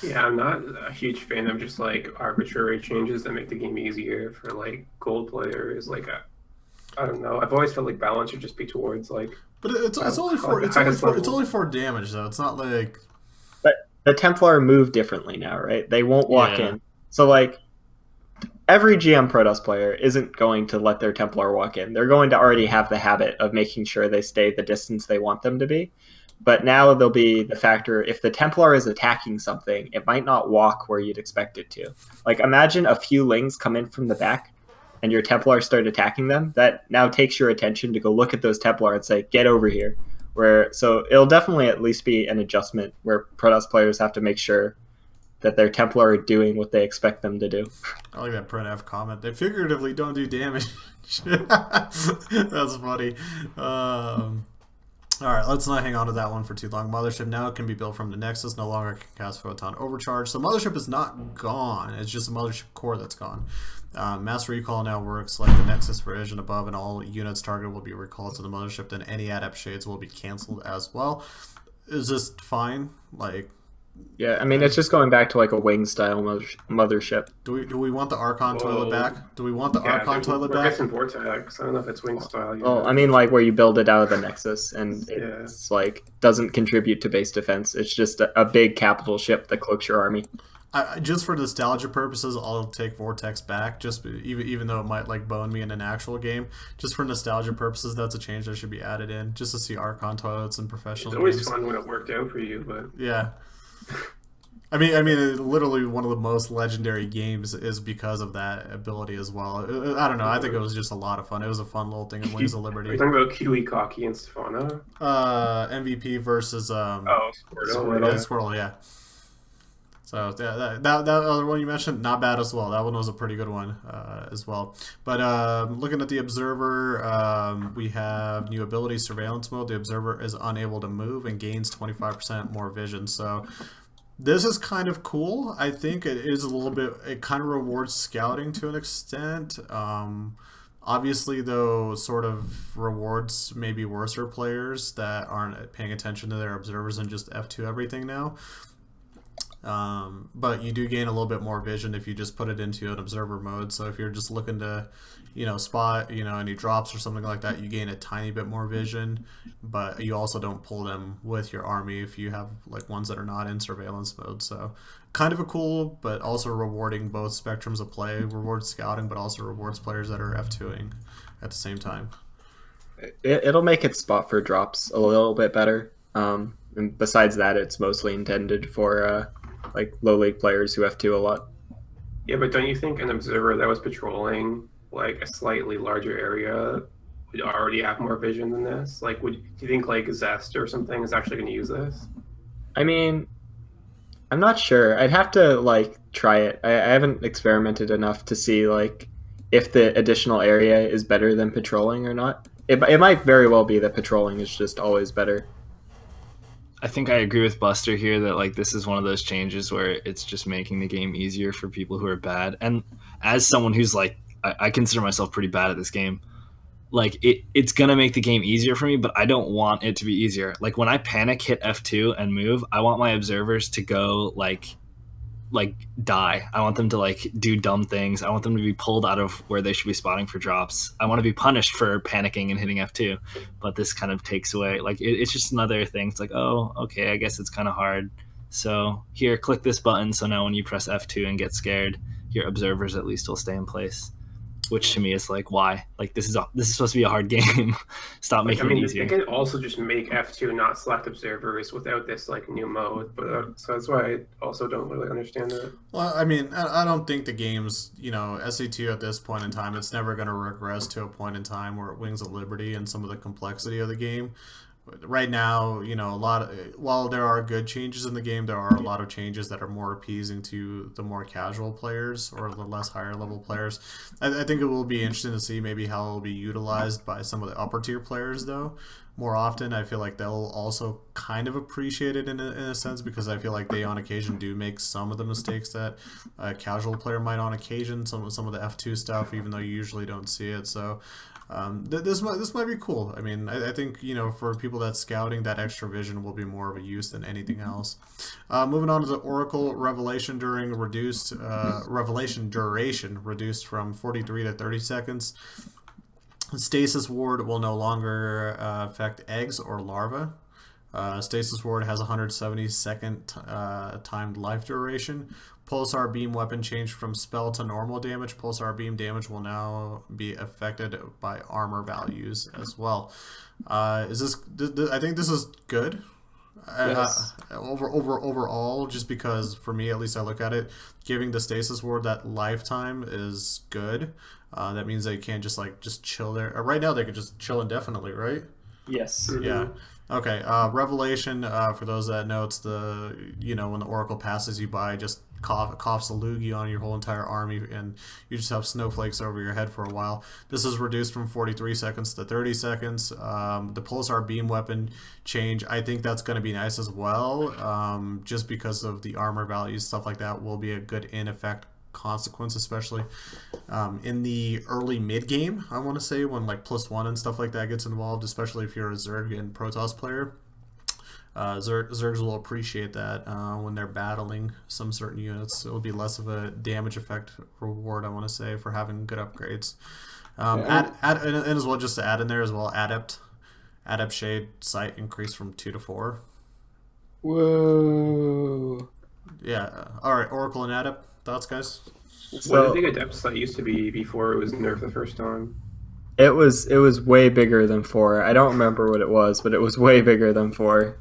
S4: Yeah, I'm not a huge fan of just like arbitrary changes that make the game easier for like gold players. Like, I don't know. I've always felt like balance should just be towards like.
S1: But it's only for damage though. It's not like.
S3: But the Templar move differently now, right? They won't walk in. So like, every GM Protoss player isn't going to let their Templar walk in. They're going to already have the habit of making sure they stay the distance they want them to be. But now there'll be the factor, if the Templar is attacking something, it might not walk where you'd expect it to. Like, imagine a few Lings come in from the back, and your Templar start attacking them. That now takes your attention to go look at those Templar and say, get over here. So it'll definitely at least be an adjustment where Protoss players have to make sure that their Templar are doing what they expect them to do.
S1: I like that Print F comment. They figuratively don't do damage. That's funny. Alright, let's not hang on to that one for too long. Mothership now can be built from the Nexus, no longer can cast Photon Overcharge. So Mothership is not gone, it's just a Mothership core that's gone. Mass Recall now works like the Nexus version above, and all units targeted will be recalled to the Mothership, then any adept shades will be cancelled as well. Is this fine? Like,
S3: yeah, I mean, it's just going back to like a wing style mothership.
S1: Do we want the Archon toilet back? Do we want the Archon toilet
S4: back?
S1: back?
S4: Some Vortex. I don't know if it's wing style.
S3: Well, I mean, like where you build it out of the Nexus, and it's like doesn't contribute to base defense. It's just a big capital ship that cloaks your army.
S1: Just for nostalgia purposes, I'll take Vortex back. Just even though it might like bone me in an actual game, just for nostalgia purposes, that's a change that should be added in. Just to see Archon toilets in professional games.
S4: It's always fun when it worked out for you, but
S1: yeah. I mean, literally one of the most legendary games is because of that ability as well. I don't know. I think it was just a lot of fun. It was a fun little thing in Wings of Liberty.
S4: Are you talking about Kiwi, Cocky, and Stefano?
S1: MVP versus
S4: Squirtle.
S1: Squirtle, yeah. So that other one you mentioned, not bad as well. That one was a pretty good one as well. But looking at the observer, we have new ability surveillance mode. The observer is unable to move and gains 25% more vision. So this is kind of cool. I think it is a little bit. It kind of rewards scouting to an extent. Obviously, though, sort of rewards maybe worser players that aren't paying attention to their observers and just F2 everything now. But you do gain a little bit more vision if you just put it into an observer mode. So if you're just looking to, spot, any drops or something like that, you gain a tiny bit more vision, but you also don't pull them with your army if you have like ones that are not in surveillance mode. So kind of a cool, but also rewarding both spectrums of play, rewards scouting, but also rewards players that are F2ing at the same time.
S3: It'll make its spot for drops a little bit better. And besides that, it's mostly intended for like low league players who F2 a lot.
S4: Yeah, but don't you think an observer that was patrolling like a slightly larger area would already have more vision than this? Like, do you think like Zest or something is actually going to use this?
S3: I mean, I'm not sure. I'd have to like try it. I haven't experimented enough to see like if the additional area is better than patrolling or not. It might very well be that patrolling is just always better.
S2: I think I agree with Buster here that like this is one of those changes where it's just making the game easier for people who are bad. And as someone who's like, I consider myself pretty bad at this game, like it's gonna make the game easier for me, but I don't want it to be easier. Like when I panic, hit F2 and move, I want my observers to go like die. I want them to like do dumb things. I want them to be pulled out of where they should be spotting for drops. I want to be punished for panicking and hitting F2, but this kind of takes away like it's just another thing. It's like, oh, okay, I guess it's kind of hard, so here, click this button, so now when you press F2 and get scared, your observers at least will stay in place, which to me is like, why? Like this is supposed to be a hard game. Stop making it easier.
S4: They can also just make F2 not select observers without this like new mode, but so that's why I also don't really understand that.
S1: Well, I mean, I don't think the game's, SE2 at this point in time, it's never going to regress to a point in time where it wings of liberty and some of the complexity of the game. Right now, while there are good changes in the game, there are a lot of changes that are more appeasing to the more casual players or the less higher level players. I think it will be interesting to see maybe how it will be utilized by some of the upper tier players, though. More often, I feel like they'll also kind of appreciate it in a sense, because I feel like they on occasion do make some of the mistakes that a casual player might on occasion, some of the F2 stuff, even though you usually don't see it. So this might be cool. I mean, I think, for people that's scouting, that extra vision will be more of a use than anything else. Moving on to the Oracle Revelation Revelation duration reduced from 43 to 30 seconds. Stasis Ward will no longer affect eggs or larvae. Stasis Ward has 170-second timed life duration. Pulsar Beam weapon changed from spell to normal damage. Pulsar Beam damage will now be affected by armor values as well. Is this? I think this is good.
S3: Yes.
S1: Overall, just because for me at least, I look at it, giving the Stasis Ward that lifetime is good. That means they can't just chill there. Right now they could just chill indefinitely, right?
S3: Yes.
S1: Yeah. Okay. Revelation, for those that know, it's the when the Oracle passes you by, just coughs a loogie on your whole entire army, and you just have snowflakes over your head for a while. This is reduced from 43 seconds to 30 seconds. The Pulsar Beam weapon change, I think that's going to be nice as well, just because of the armor values, stuff like that will be a good in-effect consequence, especially in the early mid game. I want to say when like +1 and stuff like that gets involved, especially if you're a Zerg and Protoss player. Zergs will appreciate that when they're battling some certain units. It will be less of a damage effect reward, I want to say, for having good upgrades. And as well, just to add in there as well, Adept Shade sight increase from 2 to 4.
S3: Whoa.
S1: Yeah. All right. Oracle and Adept. Thoughts, guys?
S4: What did the Adept sight used to be before it was nerfed the first time?
S3: It was way bigger than 4. I don't remember what it was, but it was way bigger than 4.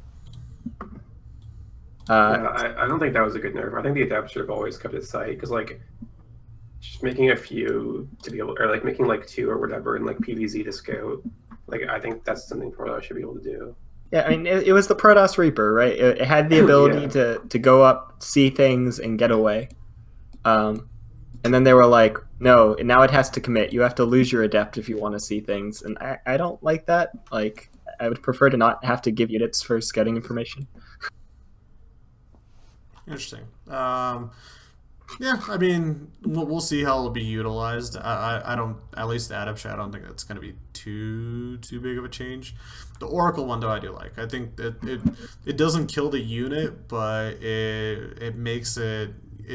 S4: I don't think that was a good nerf. I think the Adept should have always kept its sight, because like just making a few to be able, or like making like 2 or whatever, and like PVZ to scout. Like I think that's something Protoss should be able to do.
S3: Yeah, I mean, it was the Protoss Reaper, right? It had the ability
S4: Yeah.
S3: to go up, see things, and get away. And then they were like, no, now it has to commit. You have to lose your adept if you want to see things. And I don't like that. Like, I would prefer to not have to give units for scouting information.
S1: Interesting. Yeah, I mean, we'll see how it'll be utilized. I don't, at least the Adept, I don't think that's going to be too big of a change. The Oracle one, though, I do like. I think that it doesn't kill the unit, but it makes it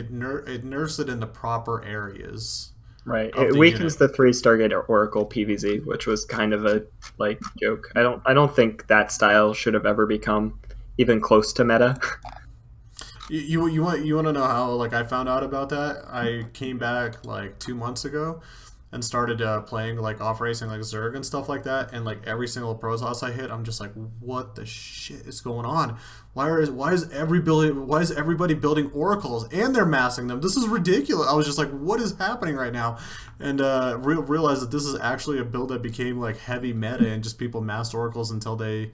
S1: nerfs it in the proper areas
S3: Right.
S1: of
S3: It
S1: the
S3: weakens
S1: unit.
S3: the 3 Stargate Oracle PVZ, which was kind of a like joke. I don't think that style should have ever become even close to meta.
S1: You want to know how like I found out about that? I came back like 2 months ago and started playing like off racing like Zerg and stuff like that, and like every single Protoss I hit, I'm just like, what the shit is going on? Why is everybody building oracles and they're massing them? This is ridiculous. I was just like, what is happening right now? And realized that this is actually a build that became like heavy meta, and just people massed oracles until they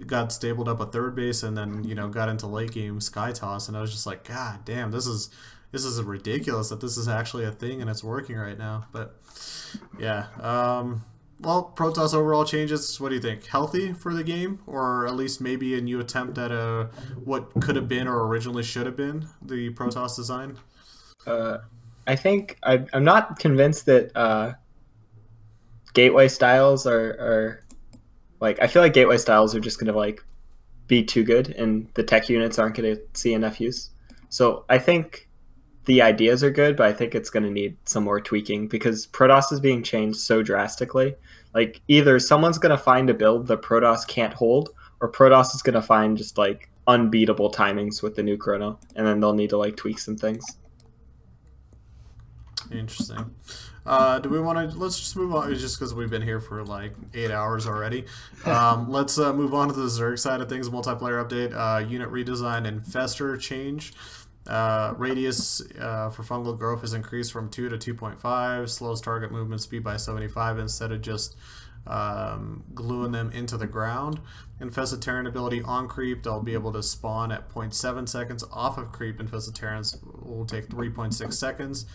S1: got stabled up a third base, and then got into late game sky toss, and I was just like, god damn, this is ridiculous that this is actually a thing and it's working right now. But yeah, well, Protoss overall changes, what do you think? Healthy for the game, or at least maybe a new attempt at what could have been or originally should have been the Protoss design?
S3: Uh, I think I'm not convinced that gateway styles are like, I feel like gateway styles are just going to like be too good, and the tech units aren't going to see enough use. So I think the ideas are good, but I think it's going to need some more tweaking because Protoss is being changed so drastically. Like, either someone's going to find a build that Protoss can't hold, or Protoss is going to find just like unbeatable timings with the new chrono, and then they'll need to like tweak some things.
S1: Interesting. Do we want to? Let's just move on, just because we've been here for like 8 hours already. Let's move on to the Zerg side of things. Multiplayer update, unit redesign, and Fester change. Radius for fungal growth is increased from 2 to 2.5. Slows target movement speed by 75 instead of just gluing them into the ground. Infested Terran ability on creep, they'll be able to spawn at 0.7 seconds. Off of creep, infested Terrans will take 3.6 seconds.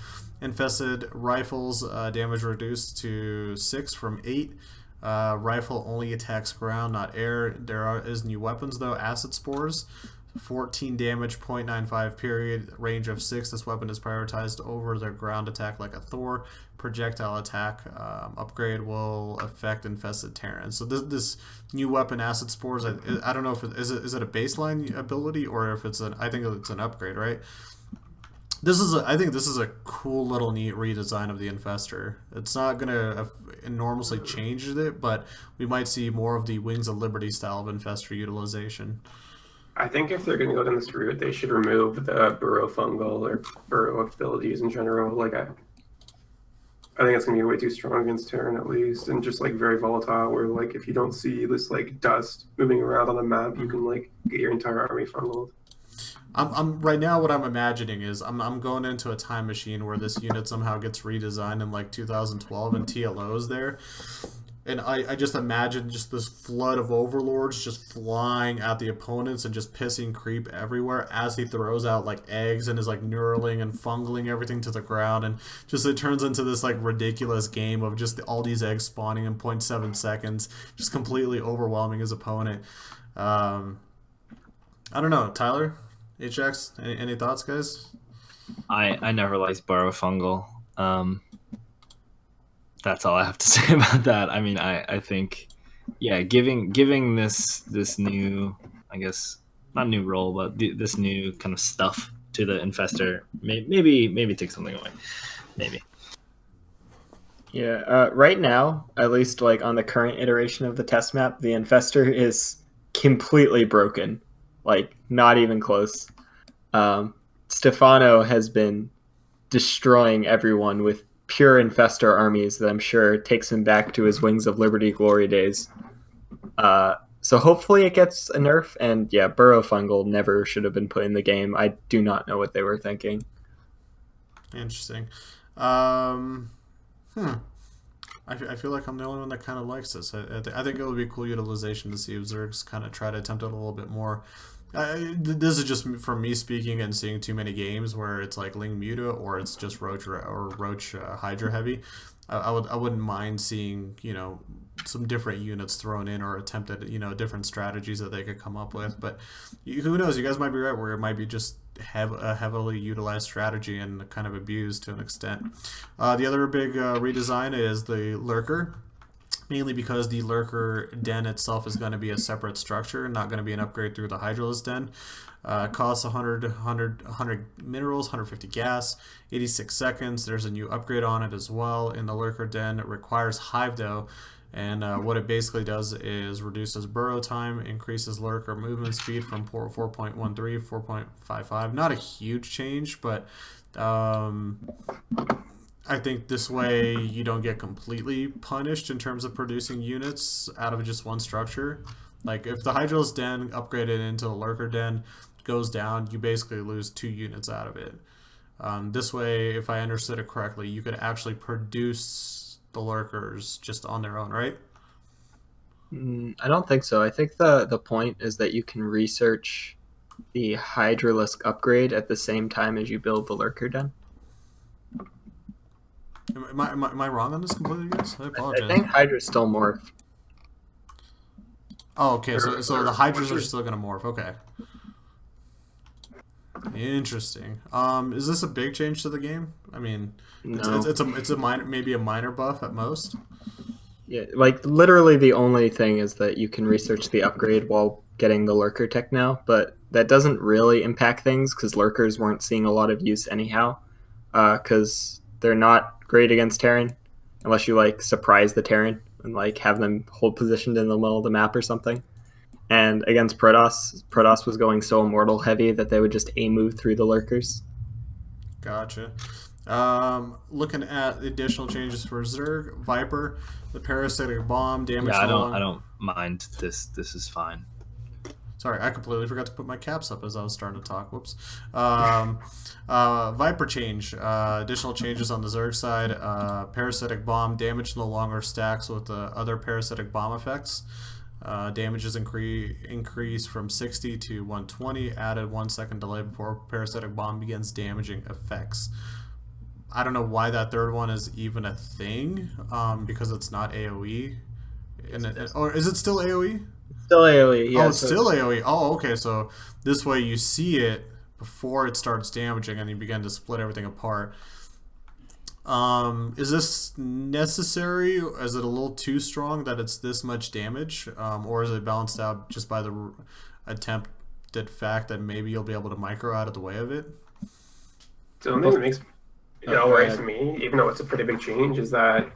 S1: Infested rifles, damage reduced to 6 from 8. Rifle only attacks ground, not air. Is new weapons though. Acid spores, 14 damage, 0.95 period, range of 6. This weapon is prioritized over their ground attack like a Thor. Projectile attack upgrade will affect infested Terrans. So this new weapon, Acid Spores, I don't know if is it a baseline ability or if it's I think it's an upgrade, right? I think this is a cool little neat redesign of the Infestor. It's not gonna enormously change it, but we might see more of the Wings of Liberty style of Infestor utilization.
S4: I think if they're going to go down this route, they should remove the burrow fungal or burrow abilities in general. Like, I think it's going to be way too strong against Terran at least, and just like very volatile. Where like if you don't see this like dust moving around on the map, you can like get your entire army fungaled.
S1: I'm right now. What I'm imagining is I'm going into a time machine where this unit somehow gets redesigned in like 2012 and TLO is there, and I just imagine just this flood of overlords just flying at the opponents and just pissing creep everywhere as he throws out like eggs and is like knurling and fungling everything to the ground, and just it turns into this like ridiculous game of just all these eggs spawning in 0.7 seconds, just completely overwhelming his opponent. I don't know, Tyler, HX, any thoughts, guys?
S2: I never liked Fungal. That's all I have to say about that. I mean, I think, yeah, giving this new, I guess not new role, but this new kind of stuff to the Infestor, maybe take something away, maybe.
S3: Yeah, right now, at least like on the current iteration of the test map, the Infestor is completely broken, like not even close. Stefano has been destroying everyone with pure Infestor armies that I'm sure takes him back to his Wings of Liberty glory days. So hopefully it gets a nerf, and yeah, Burrow Fungal never should have been put in the game. I do not know what they were thinking.
S1: Interesting. Hmm. I feel like I'm the only one that kind of likes this. I think it would be cool utilization to see if Zergs kind of try to attempt it a little bit more. This is just from me speaking and seeing too many games where it's like Ling Muta or it's just Roach Hydra heavy. I wouldn't mind seeing, you know, some different units thrown in or attempted, you know, different strategies that they could come up with. But who knows? You guys might be right where it might be just have a heavily utilized strategy and kind of abused to an extent. The other big redesign is the Lurker. Mainly because the Lurker Den itself is going to be a separate structure, not going to be an upgrade through the Hydralisk Den. Costs 100 minerals, 150 gas, 86 seconds. There's a new upgrade on it as well in the Lurker Den. It requires Hive Dough, and what it basically does is reduces burrow time, increases Lurker movement speed from 4.13 4.55. Not a huge change, but I think this way you don't get completely punished in terms of producing units out of just one structure. Like if the Hydralisk Den upgraded into the Lurker Den goes down, you basically lose 2 units out of it. This way, if I understood it correctly, you could actually produce the Lurkers just on their own, right?
S3: I don't think so. I think the point is that you can research the Hydralisk upgrade at the same time as you build the Lurker Den.
S1: Am I wrong on this completely, guys? I apologize.
S3: I think Hydra's still morph.
S1: Oh, okay. So the Hydras are still going to morph. Okay. Interesting. Is this a big change to the game? I mean,
S3: No.
S1: it's a minor, maybe a minor buff at most.
S3: Yeah, like literally the only thing is that you can research the upgrade while getting the Lurker tech now, but that doesn't really impact things because Lurkers weren't seeing a lot of use anyhow, because they're not great against Terran unless you like surprise the Terran and like have them hold positioned in the middle of the map or something. And against Protoss was going so immortal heavy that they would just A-move through the Lurkers.
S1: Gotcha. Looking at additional changes for Zerg, Viper, the parasitic bomb, damage.
S2: Yeah, I don't mind this. This is fine.
S1: Sorry, I completely forgot to put my caps up as I was starting to talk. Whoops. Viper change. Additional changes on the Zerg side. Parasitic bomb, damage no longer stacks with the other parasitic bomb effects. Damage is increased from 60 to 120. Added 1 second delay before parasitic bomb begins damaging effects. I don't know why that third one is even a thing, because it's not AoE. Or is it still AoE?
S3: Still AoE, yeah.
S1: Oh, it's still AoE. Oh, okay. So this way you see it before it starts damaging and you begin to split everything apart. Is this necessary? Is it a little too strong that it's this much damage? Or is it balanced out just by the attempted fact that maybe you'll be able to micro out of the way of it?
S4: The only thing that makes it all right for me, even though it's a pretty big change, is that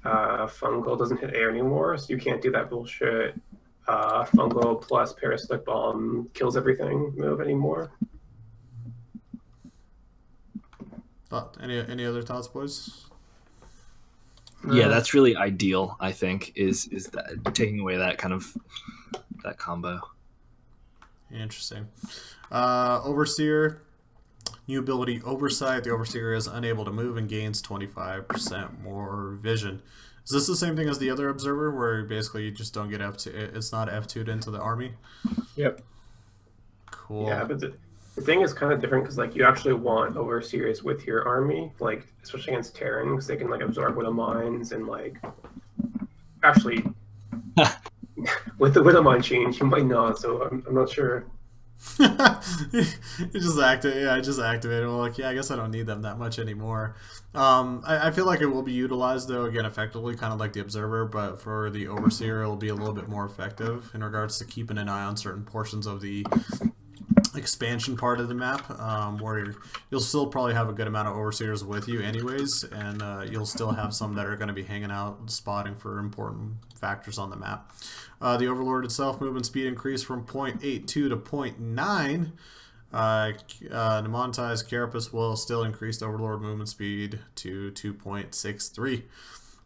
S4: Fungal doesn't hit air anymore, so you can't do that bullshit Fungal plus Parasitic Bomb kills everything move anymore.
S1: Any other thoughts, boys?
S2: Yeah, that's really ideal. I think is that taking away that kind of that combo.
S1: Interesting. Overseer, new ability Oversight. The Overseer is unable to move and gains 25% more vision. Is this the same thing as the other Observer, where basically you just don't get F2? It's not F2'd into the army.
S3: Yep.
S1: Cool.
S4: Yeah, but the thing is kind of different because like you actually want Overseers with your army, like especially against Terran, because they can like absorb Widow Mines and like actually with the Widow Mine change you might not. So I'm not sure.
S1: You just activate. Yeah, I just activated. Well, like, yeah, I guess I don't need them that much anymore. I feel like it will be utilized though, again, effectively, kind of like the Observer, but for the Overseer, it'll be a little bit more effective in regards to keeping an eye on certain portions of the expansion part of the map, where you'll still probably have a good amount of Overseers with you anyways, and you'll still have some that are going to be hanging out spotting for important factors on the map. The Overlord itself, movement speed increased from 0.82 to 0.9. Demonetized Carapace will still increase the Overlord movement speed to 2.63.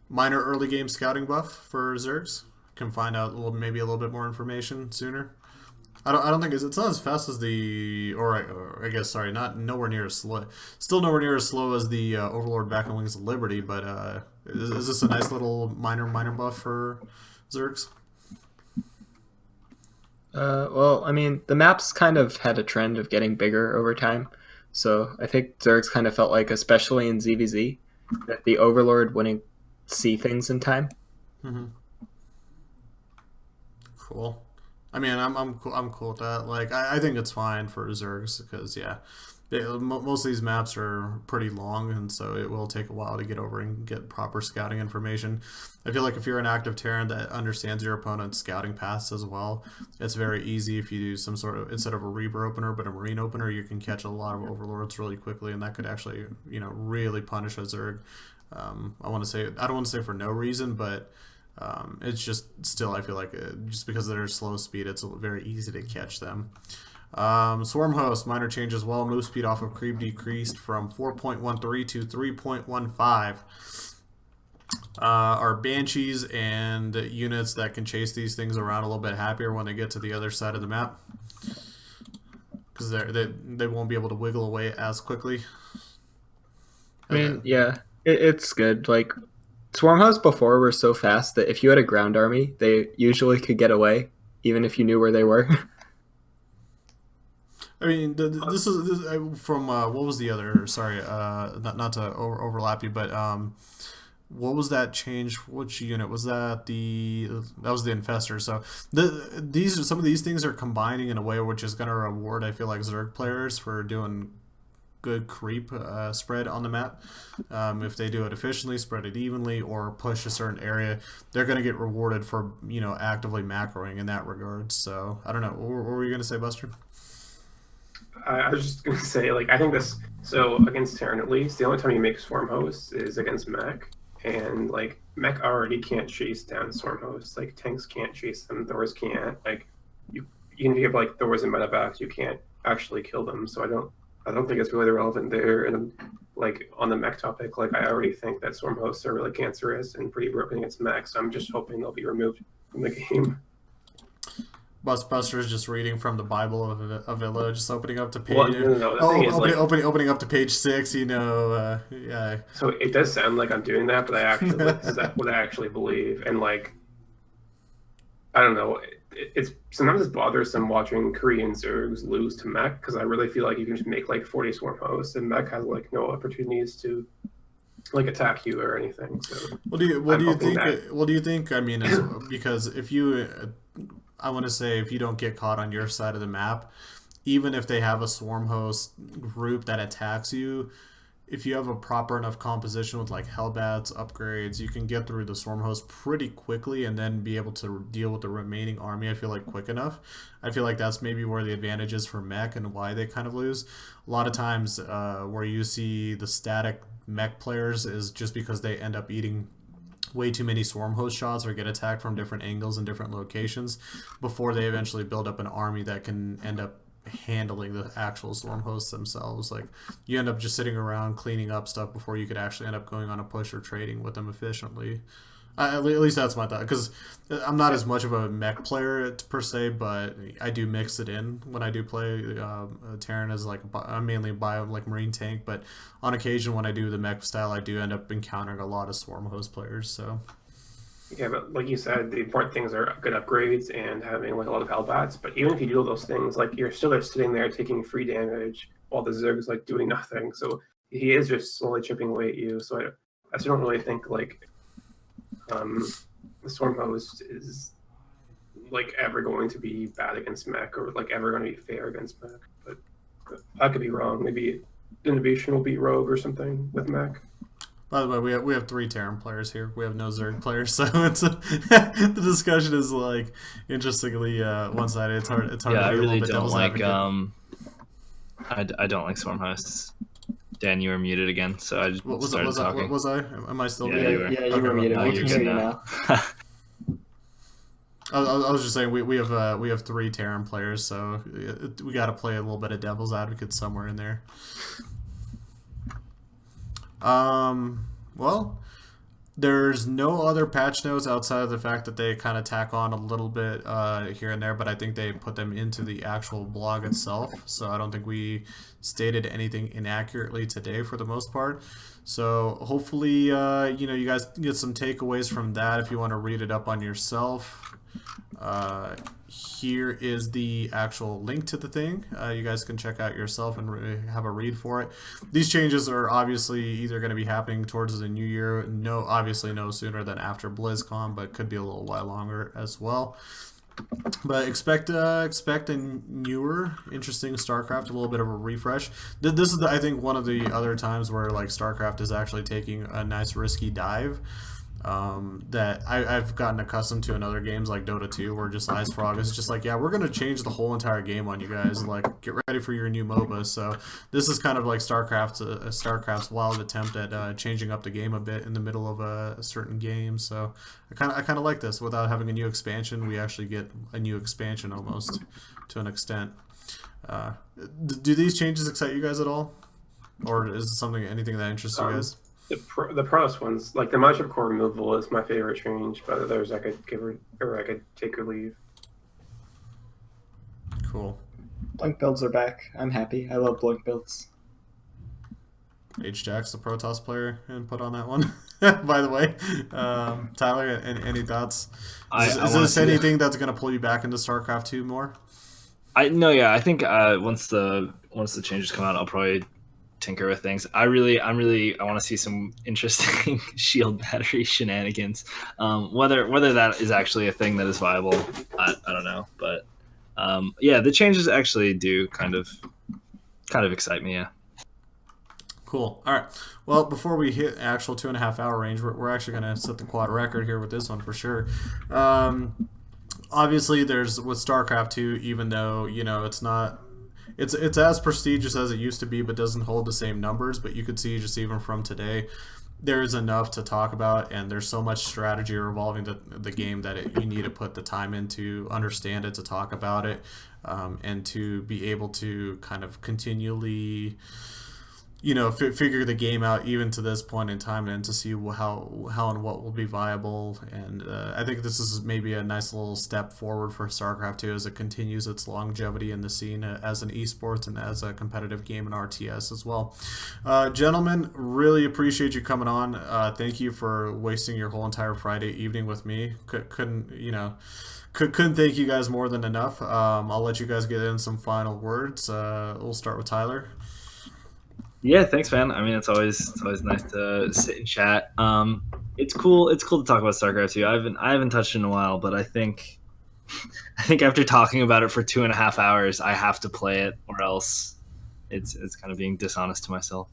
S1: Minor early game scouting buff for Zergs. Can find out maybe a little bit more information sooner. I don't think it's not as fast as the or I guess sorry, not nowhere near as slow. Still nowhere near as slow as the Overlord back in Wings of Liberty. But is this a nice little minor buff for Zergs?
S3: Well, I mean, the maps kind of had a trend of getting bigger over time, so I think Zergs kind of felt like, especially in ZVZ, that the Overlord wouldn't see things in time.
S1: Mm-hmm. Cool. I mean, I'm cool with that. Like, I think it's fine for Zergs because most of these maps are pretty long, and so it will take a while to get over and get proper scouting information. I feel like if you're an active Terran that understands your opponent's scouting paths as well, it's very easy if you do some sort of, instead of a Reaper opener but a Marine opener, you can catch a lot of Overlords really quickly, and that could actually, really punish a Zerg. I don't want to say for no reason, but it's just still, I feel like just because of their slow speed, it's very easy to catch them. Swarm Host, minor change as well. Move speed off of creep decreased from 4.13 to 3.15. Our Banshees and units that can chase these things around a little bit happier when they get to the other side of the map, because they won't be able to wiggle away as quickly.
S3: I mean, yeah, it's good. Like, Swarm Hosts before were so fast that if you had a ground army, they usually could get away, even if you knew where they were.
S1: I mean, this is from what was the other? Sorry, not to overlap you, but what was that change? Which unit was that? That was the Infestor. So some of these things are combining in a way which is going to reward, I feel like, Zerg players for doing good creep spread on the map. If they do it efficiently, spread it evenly, or push a certain area, they're going to get rewarded for actively macroing in that regard. So I don't know. What were you going to say, Buster?
S4: I was just going to say, like, I think this, so against Terran at least, the only time you make Swarm Hosts is against mech, and, like, mech already can't chase down Swarm Hosts. Like, tanks can't chase them, Thors can't. Like, even if you have, like, Thors and medevacs, you can't actually kill them, so I don't think it's really relevant there. And, like, on the mech topic, like, I already think that Swarm Hosts are really cancerous and pretty broken against mech, so I'm just hoping they'll be removed from the game.
S1: Buster is just reading from the Bible of a village, just opening up to page.
S4: Well, no. The thing is, like,
S1: opening up to page 6. Yeah.
S4: So it does sound like I'm doing that, but I actually is that what I actually believe? And, like, I don't know. It's sometimes it's bothersome watching Korean Zergs lose to mech, because I really feel like you can just make like 40 Swarm Hosts, and mech has like no opportunities to like attack you or anything. So
S1: what do you think? I mean, because if you. I want to say, if you don't get caught on your side of the map, even if they have a Swarm Host group that attacks you, if you have a proper enough composition with like Hellbats, upgrades, you can get through the Swarm Host pretty quickly and then be able to deal with the remaining army, I feel like, quick enough. I feel like that's maybe where the advantage is for mech and why they kind of lose. A lot of times where you see the static mech players is just because they end up eating way too many Swarm Host shots or get attacked from different angles and different locations before they eventually build up an army that can end up handling the actual Swarm Hosts themselves. Like, you end up just sitting around cleaning up stuff before you could actually end up going on a push or trading with them efficiently. At least that's my thought, because I'm not as much of a mech player per se, but I do mix it in when I do play Terran as like mainly bio like Marine tank, but on occasion when I do the mech style, I do end up encountering a lot of Swarm Host players. So
S4: yeah, but like you said, the important things are good upgrades and having like a lot of Hellbats. But even if you do all those things, like, you're still just sitting there taking free damage while the Zerg is like doing nothing. So he is just slowly chipping away at you. So I still don't really think like the Swarm Host is like ever going to be bad against mech, or like ever going to be fair against mech. But I could be wrong. Maybe Innovation will beat Rogue or something with mech.
S1: by the way, we have 3 Terran players here. We have no Zerg players, so it's the discussion is like interestingly one-sided. It's hard.
S2: Yeah,
S1: to
S2: I
S1: be
S2: really
S1: a little bit
S2: don't
S1: devil's
S2: like.
S1: advocate.
S2: I don't like Swarm Hosts. Dan, you were muted again, so I just started talking.
S1: Was I? Am I still
S2: Yeah,
S1: muted?
S2: you were.
S3: Yeah, you were muted.
S2: No,
S3: We can hear you
S2: now.
S3: now.
S1: I was just saying we have 3 Terran players, so we got to play a little bit of devil's advocate somewhere in there. Well, There's no other patch notes outside of the fact that they kind of tack on a little bit here and there, but I think they put them into the actual blog itself. So I don't think we stated anything inaccurately today for the most part. So hopefully, you guys get some takeaways from that if you want to read it up on yourself. Here is the actual link to the thing. You guys can check out yourself and have a read for it. These changes are obviously either going to be happening towards the new year. Obviously no sooner than after BlizzCon, but could be a little while longer as well. But expect a newer, interesting StarCraft, a little bit of a refresh. This is, I think, one of the other times where like StarCraft is actually taking a nice risky dive. That I've gotten accustomed to in other games like Dota 2, where just Ice Frog is just like, yeah, we're gonna change the whole entire game on you guys. Like, get ready for your new MOBA. So this is kind of like StarCraft's wild attempt at changing up the game a bit in the middle of a certain game. So I kind of like this. Without having a new expansion, we actually get a new expansion almost to an extent. Do these changes excite you guys at all, or is it anything that interests you guys?
S4: The Protoss ones, like the matchup core removal, is my favorite change. But others I could I could take or leave.
S1: Cool.
S3: Blink builds are back. I'm happy. I love blink builds.
S1: H-Jax, the Protoss player, input on that one. By the way, Tyler, any thoughts? Is this anything that's going to pull you back into StarCraft 2 more?
S2: I think once the changes come out, I'll probably tinker with things. I want to see some interesting shield battery shenanigans. Whether that is actually a thing that is viable, I don't know. But the changes actually do kind of excite me. Yeah.
S1: Cool. All right. Well, before we hit actual 2.5 hour range, we're actually going to set the quad record here with this one for sure. Obviously, there's with StarCraft 2, even though it's not. It's as prestigious as it used to be, but doesn't hold the same numbers. But you could see just even from today, there's enough to talk about, and there's so much strategy revolving the game that you need to put the time in to understand it, to talk about it, and to be able to kind of continually figure the game out even to this point in time, and to see how and what will be viable. And I think this is maybe a nice little step forward for StarCraft 2 as it continues its longevity in the scene as an esports and as a competitive game in RTS as well. Gentlemen, really appreciate you coming on. Thank you for wasting your whole entire Friday evening with me. Couldn't thank you guys more than enough. I'll let you guys get in some final words. We'll start with Tyler.
S2: Yeah, thanks, man. I mean, it's always nice to sit and chat. It's cool to talk about StarCraft 2. I haven't touched it in a while, but I think after talking about it for 2.5 hours, I have to play it, or else it's kind of being dishonest to myself.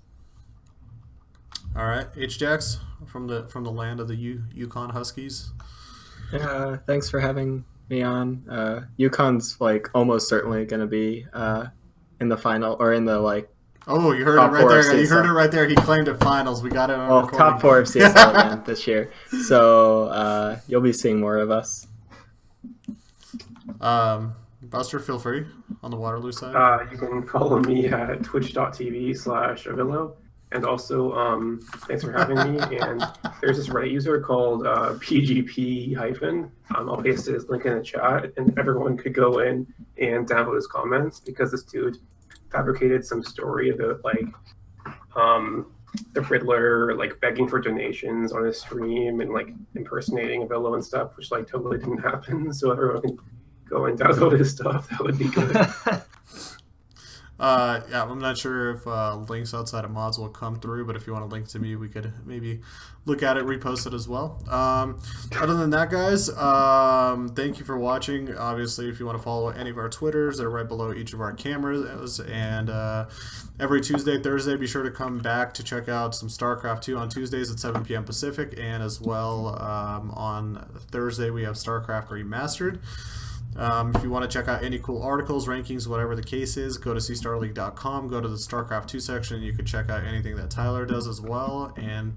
S1: All right, H-Jax from the land of the Yukon Huskies.
S3: Yeah, thanks for having me on. Yukon's like almost certainly going to be in the final, or in the like.
S1: Oh, you heard it right there. You heard it right there. He claimed it finals. We got it on recording.
S3: Top 4 of CSL man, this year. So you'll be seeing more of us.
S1: Buster, feel free on the Waterloo side.
S4: You can follow me at twitch.tv/Avillo. And also, thanks for having me. And there's this Reddit user called PGP-. I'll paste his link in the chat, and everyone could go in and download his comments, because this dude fabricated some story about like the Riddler like begging for donations on his stream and like impersonating Avillo and stuff, which like totally didn't happen. So everyone can go and download his stuff. That would be good.
S1: Yeah, I'm not sure if links outside of mods will come through, but if you want to link to me, we could maybe look at it, repost it as well. Other than that, guys, thank you for watching. Obviously, if you want to follow any of our Twitters, they're right below each of our cameras. And every Tuesday, Thursday, be sure to come back to check out some StarCraft 2 on Tuesdays at 7 p.m. Pacific. And as well, on Thursday, we have StarCraft Remastered. If you want to check out any cool articles, rankings, whatever the case is, go to cstarleague.com, go to the StarCraft 2 section, and you can check out anything that Tyler does as well. And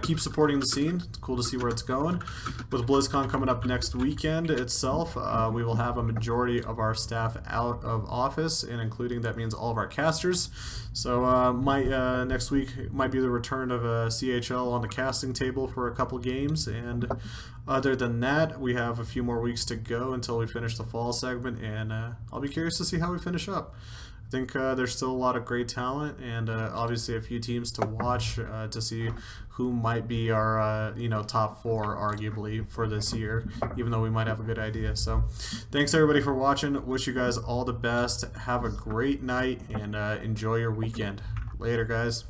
S1: keep supporting the scene. It's cool to see where it's going. With BlizzCon coming up next weekend itself, we will have a majority of our staff out of office, and including that means all of our casters. So next week might be the return of CHL on the casting table for a couple games, and other than that, we have a few more weeks to go until we finish the fall segment, and I'll be curious to see how we finish up. I think there's still a lot of great talent, and obviously a few teams to watch to see who might be our top 4 arguably for this year, even though we might have a good idea. So thanks everybody for watching. Wish you guys all the best. Have a great night, and enjoy your weekend. Later, guys.